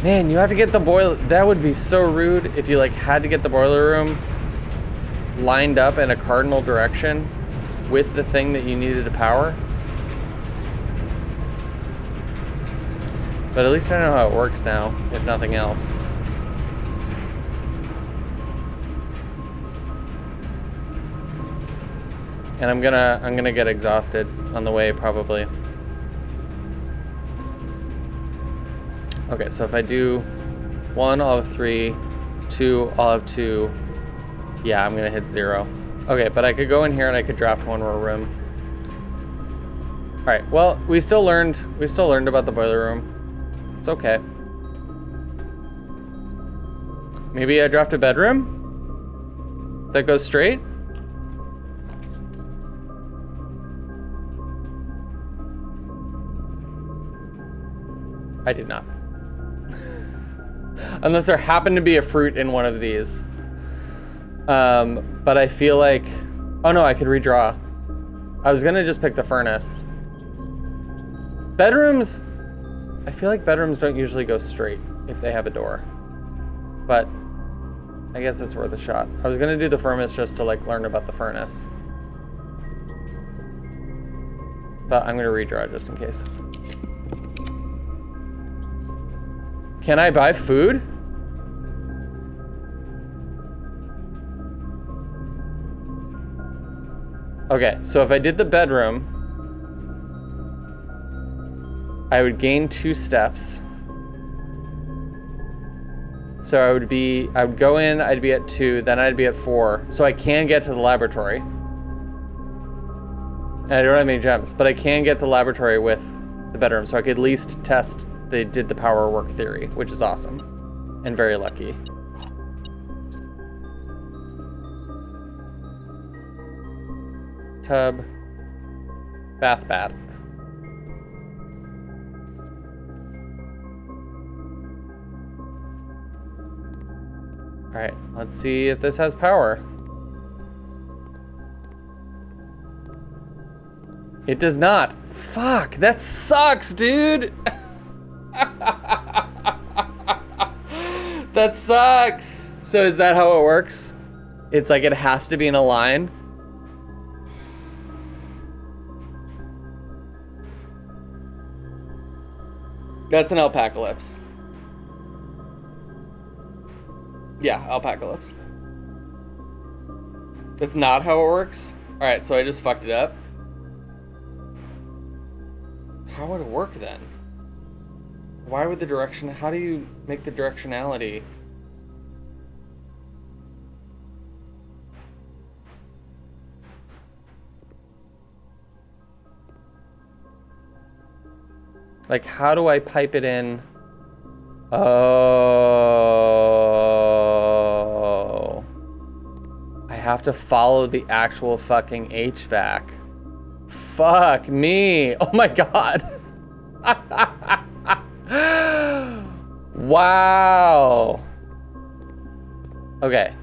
Man, you have to get the boiler. That would be so rude if you like had to get the boiler room lined up in a cardinal direction with the thing that you needed to power. But at least I know how it works now, if nothing else. And I'm gonna get exhausted on the way, probably. Okay, so if I do 1, I'll have 3, 2, I'll have 2. Yeah, I'm gonna hit 0. Okay, but I could go in here and I could draft 1 more room. All right, well, we still learned about the boiler room. It's okay. Maybe I draft a bedroom that goes straight. I did not. Unless there happened to be a fruit in one of these. But I feel like, oh no, I could redraw. I was gonna just pick the furnace. Bedrooms, I feel like bedrooms don't usually go straight if they have a door. But I guess it's worth a shot. I was gonna do the furnace just to like learn about the furnace. But I'm gonna redraw just in case. Can I buy food? Okay, so if I did the bedroom, I would gain 2 steps. So I would go in, I'd be at 2, then I'd be at 4. So I can get to the laboratory. And I don't have any gems, but I can get to the laboratory with the bedroom, so I could at least test they did the power work theory, which is awesome and very lucky. Tub, bath bat. All right, let's see if this has power. It does not. Fuck, that sucks, dude. That sucks. So is that how it works? It's like it has to be in a line? That's an alpacalypse. Yeah, alpacalypse. That's not how it works? Alright, so I just fucked it up. How would it work then? Why would the direction, how do you make the directionality? Like, how do I pipe it in? Oh. I have to follow the actual fucking HVAC. Fuck me. Oh my God. Wow. Okay.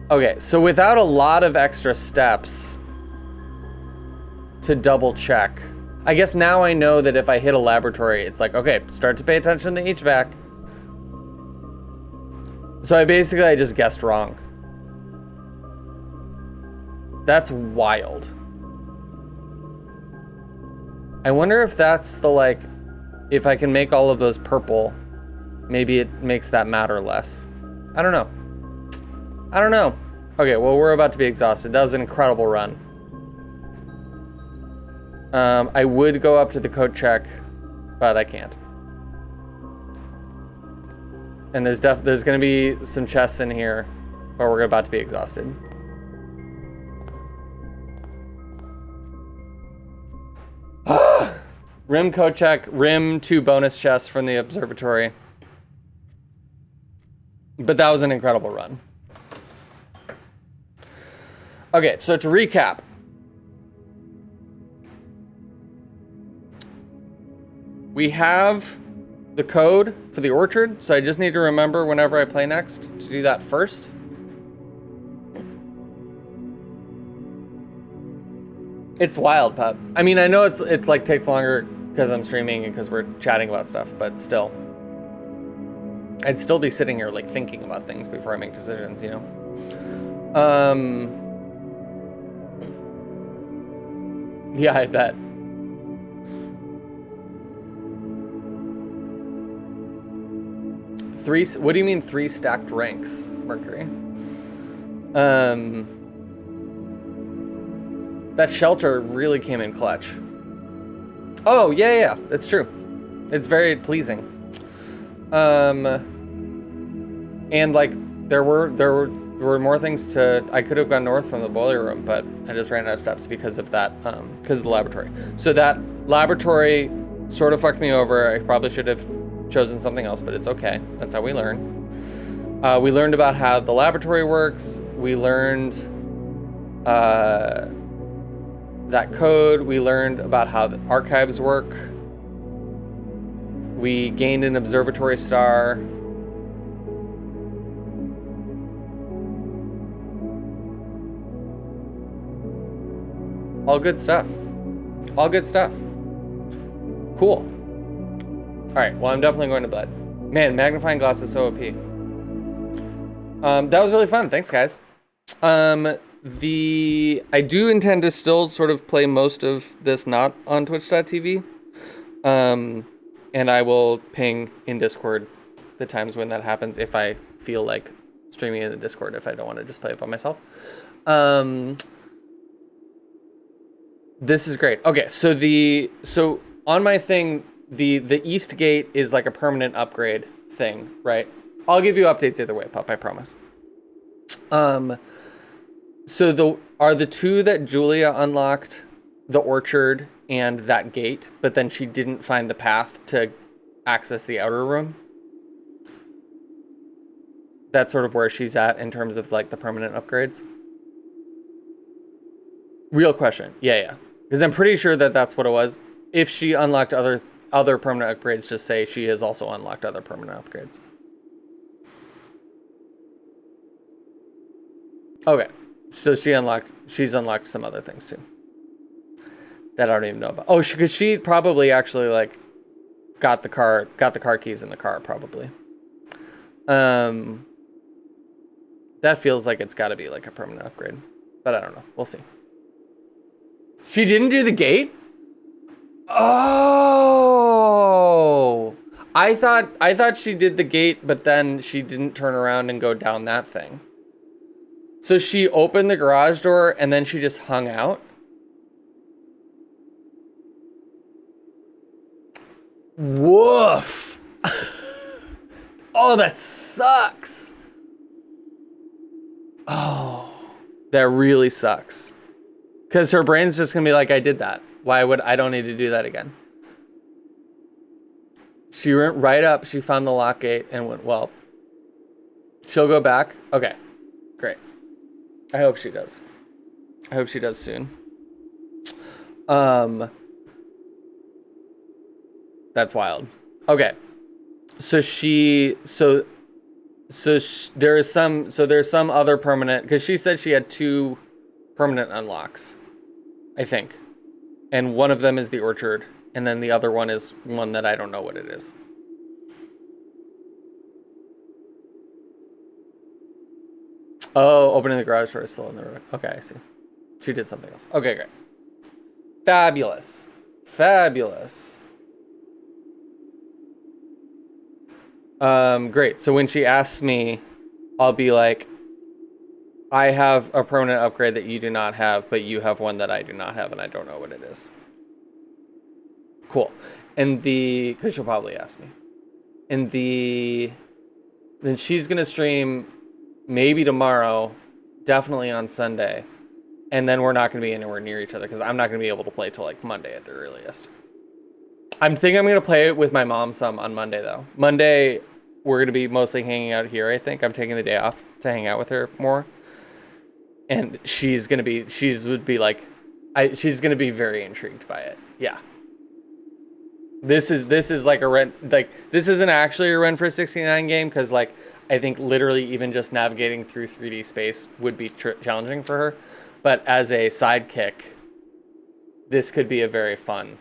Okay, so without a lot of extra steps to double check, I guess now I know that if I hit a laboratory, it's like, okay, start to pay attention to the HVAC. So I just guessed wrong. That's wild. I wonder if that's the, like, if I can make all of those purple, maybe it makes that matter less. I don't know. I don't know. Okay, well, we're about to be exhausted. That was an incredible run. I would go up to the code check, but I can't. And there's gonna be some chests in here, or we're about to be exhausted. Rim code check, Rim 2 bonus chests from the observatory. But that was an incredible run. Okay, so to recap. We have the code for the orchard, so I just need to remember whenever I play next to do that first. It's wild, Pup. I mean, I know it's like takes longer because I'm streaming and because we're chatting about stuff, but still. I'd still be sitting here like thinking about things before I make decisions, you know? Yeah, I bet. What do you mean 3 stacked ranks, Mercury? That shelter really came in clutch. Oh, yeah, that's true. It's very pleasing. And like there were more things to. I could have gone north from the boiler room, but I just ran out of steps because of that. Because of the laboratory. So that laboratory sort of fucked me over. I probably should have chosen something else, but it's okay. That's how we learn. We learned about how the laboratory works. We learned that code. We learned about how the archives work. We gained an observatory star. All good stuff. All good stuff. Cool. All right, well, I'm definitely going to bed. Man, magnifying glass is so OP. That was really fun. Thanks, guys. I do intend to still sort of play most of this not on twitch.tv. And I will ping in Discord the times when that happens if I feel like streaming in the Discord, if I don't want to just play it by myself. This is great. Okay, so on my thing, the East Gate is like a permanent upgrade thing, right? I'll give you updates either way, Pup, I promise. So are the 2 that Julia unlocked, the orchard and that gate, but then she didn't find the path to access the outer room? That's sort of where she's at in terms of like the permanent upgrades. Real question. Yeah. Because I'm pretty sure that that's what it was. If she unlocked other permanent upgrades, just say she has also unlocked other permanent upgrades. Okay. So she's unlocked some other things too. That I don't even know about. Oh, because she probably actually like got the car keys in the car probably. That feels like it's got to be like a permanent upgrade, but I don't know. We'll see. She didn't do the gate? Oh, I thought she did the gate, but then she didn't turn around and go down that thing. So she opened the garage door and then she just hung out. Woof. Oh, that sucks. Oh, that really sucks. Because her brain's just gonna be like, I did that. I don't need to do that again. She went right up, she found the lock gate and went, well, she'll go back. Okay, great. I hope she does. I hope she does soon. That's wild. Okay. There's some other permanent, because she said she had 2 permanent unlocks, I think. And one of them is the orchard, and then the other one is one that I don't know what it is. Oh, opening the garage door is still in the room. Okay, I see. She did something else. Okay, great. Fabulous. Great. So when she asks me, I'll be like, I have a permanent upgrade that you do not have, but you have one that I do not have, and I don't know what it is. Cool. And because she'll probably ask me. And then she's gonna stream maybe tomorrow, definitely on Sunday. And then we're not gonna be anywhere near each other because I'm not gonna be able to play till like Monday at the earliest. I'm gonna play it with my mom some on Monday though. Monday, we're gonna be mostly hanging out here, I think. I'm taking the day off to hang out with her more. And she's gonna be very intrigued by it. Yeah. This is like this isn't actually a Ren for 69 game because like I think literally even just navigating through 3D space would be challenging for her, but as a sidekick, this could be a very fun.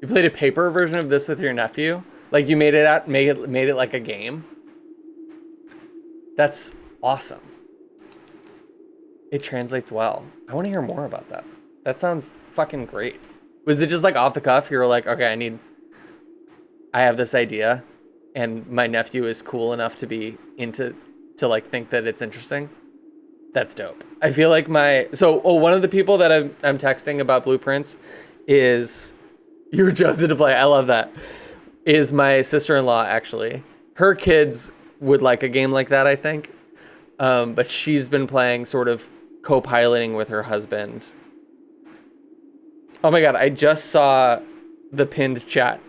You played a paper version of this with your nephew, like you made it like a game. That's awesome. It translates well. I want to hear more about that. That sounds fucking great. Was it just like off the cuff? You were like, okay, I have this idea and my nephew is cool enough to be to like think that it's interesting. That's dope. I feel like one of the people that I'm texting about blueprints is, you were chosen to play. I love that. Is my sister-in-law actually. Her kids would like a game like that, I think. But she's been playing sort of co-piloting with her husband. Oh my God, I just saw the pinned chat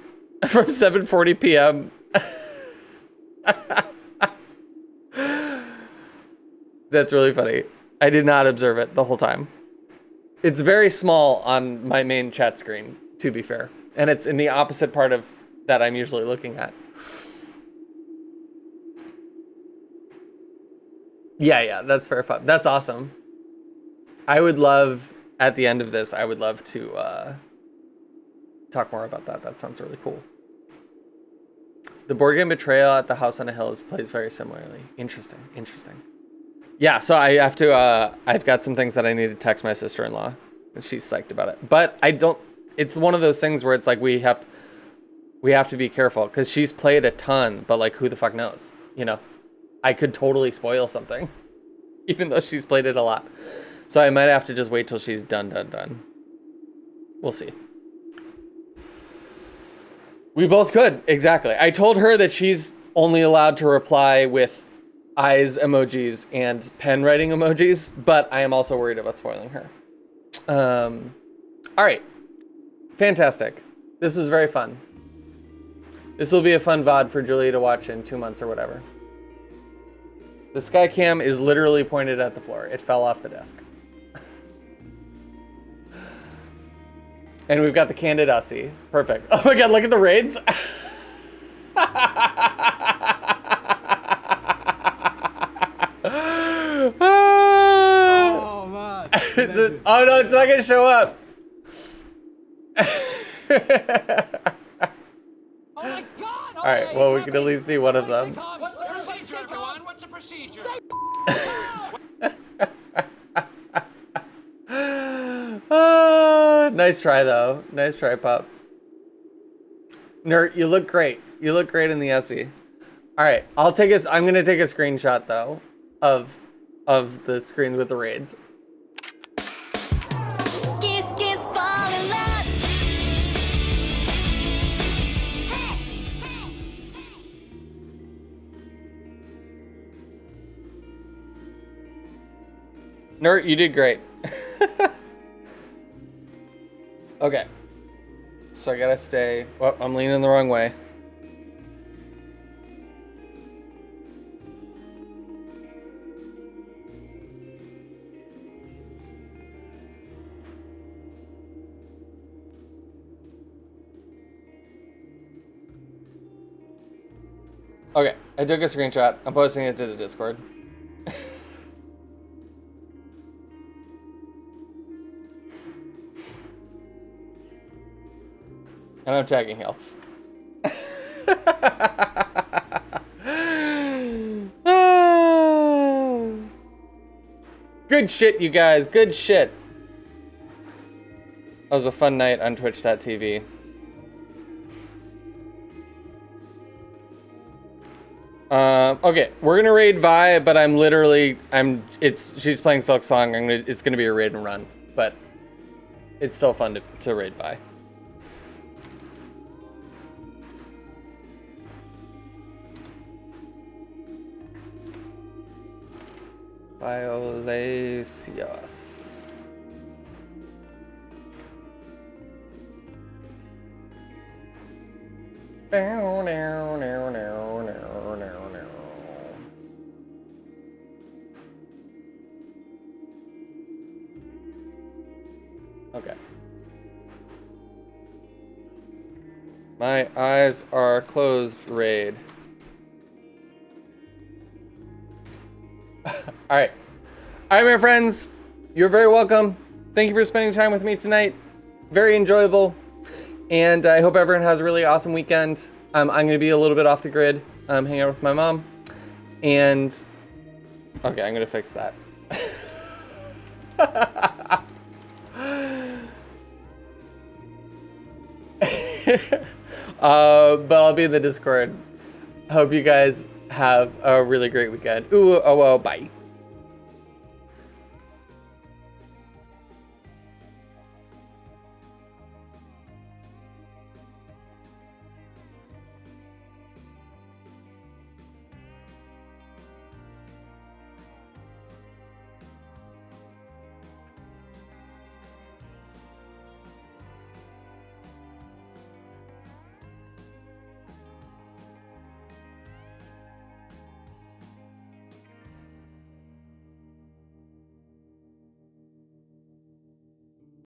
from 7:40 p.m. That's really funny. I did not observe it the whole time. It's very small on my main chat screen, to be fair. And it's in the opposite part of that I'm usually looking at. Yeah, that's fair. That's awesome. I would love, at the end of this, I would love to talk more about that. That sounds really cool. The board game Betrayal at the House on a Hill plays very similarly. Interesting. Yeah, so I have to, I've got some things that I need to text my sister-in-law. And she's psyched about it. But it's one of those things where it's like we have to be careful because she's played a ton, but like who the fuck knows, you know? I could totally spoil something, even though she's played it a lot. So I might have to just wait till she's done. We'll see. We both could, exactly. I told her that she's only allowed to reply with eyes emojis and pen writing emojis, but I am also worried about spoiling her. All right. Fantastic. This was very fun. This will be a fun VOD for Julia to watch in 2 months or whatever. The sky cam is literally pointed at the floor. It fell off the desk. And we've got the Candid Ussie. Perfect. Oh my God, look at the raids. Oh man. Oh no, it's not gonna show up. Oh my God! All right, well, we can at least see one of them. What's the procedure, everyone? What's the procedure? Nice try, though. Nice try, Pop. Nert, you look great. You look great in the Essie. All right, I'm gonna take a screenshot though of the screen with the raids. Kiss, kiss, fall in love. Nert, you did great. Okay. So I gotta stay. Well, I'm leaning the wrong way. Okay, I took a screenshot. I'm posting it to the Discord. And I'm tagging Hiltz. Good shit, you guys. Good shit. That was a fun night on Twitch.tv. Okay, we're gonna raid Vi, but she's playing Silk Song. It's gonna be a raid and run, but it's still fun to raid Vi. Violaceous. Okay. My eyes are closed, Raid. Alright. Alright, my friends. You're very welcome. Thank you for spending time with me tonight. Very enjoyable. And I hope everyone has a really awesome weekend. I'm going to be a little bit off the grid, hanging out with my mom. And, okay, I'm going to fix that. But I'll be in the Discord. Hope you guys have a really great weekend. Ooh, oh, well, bye.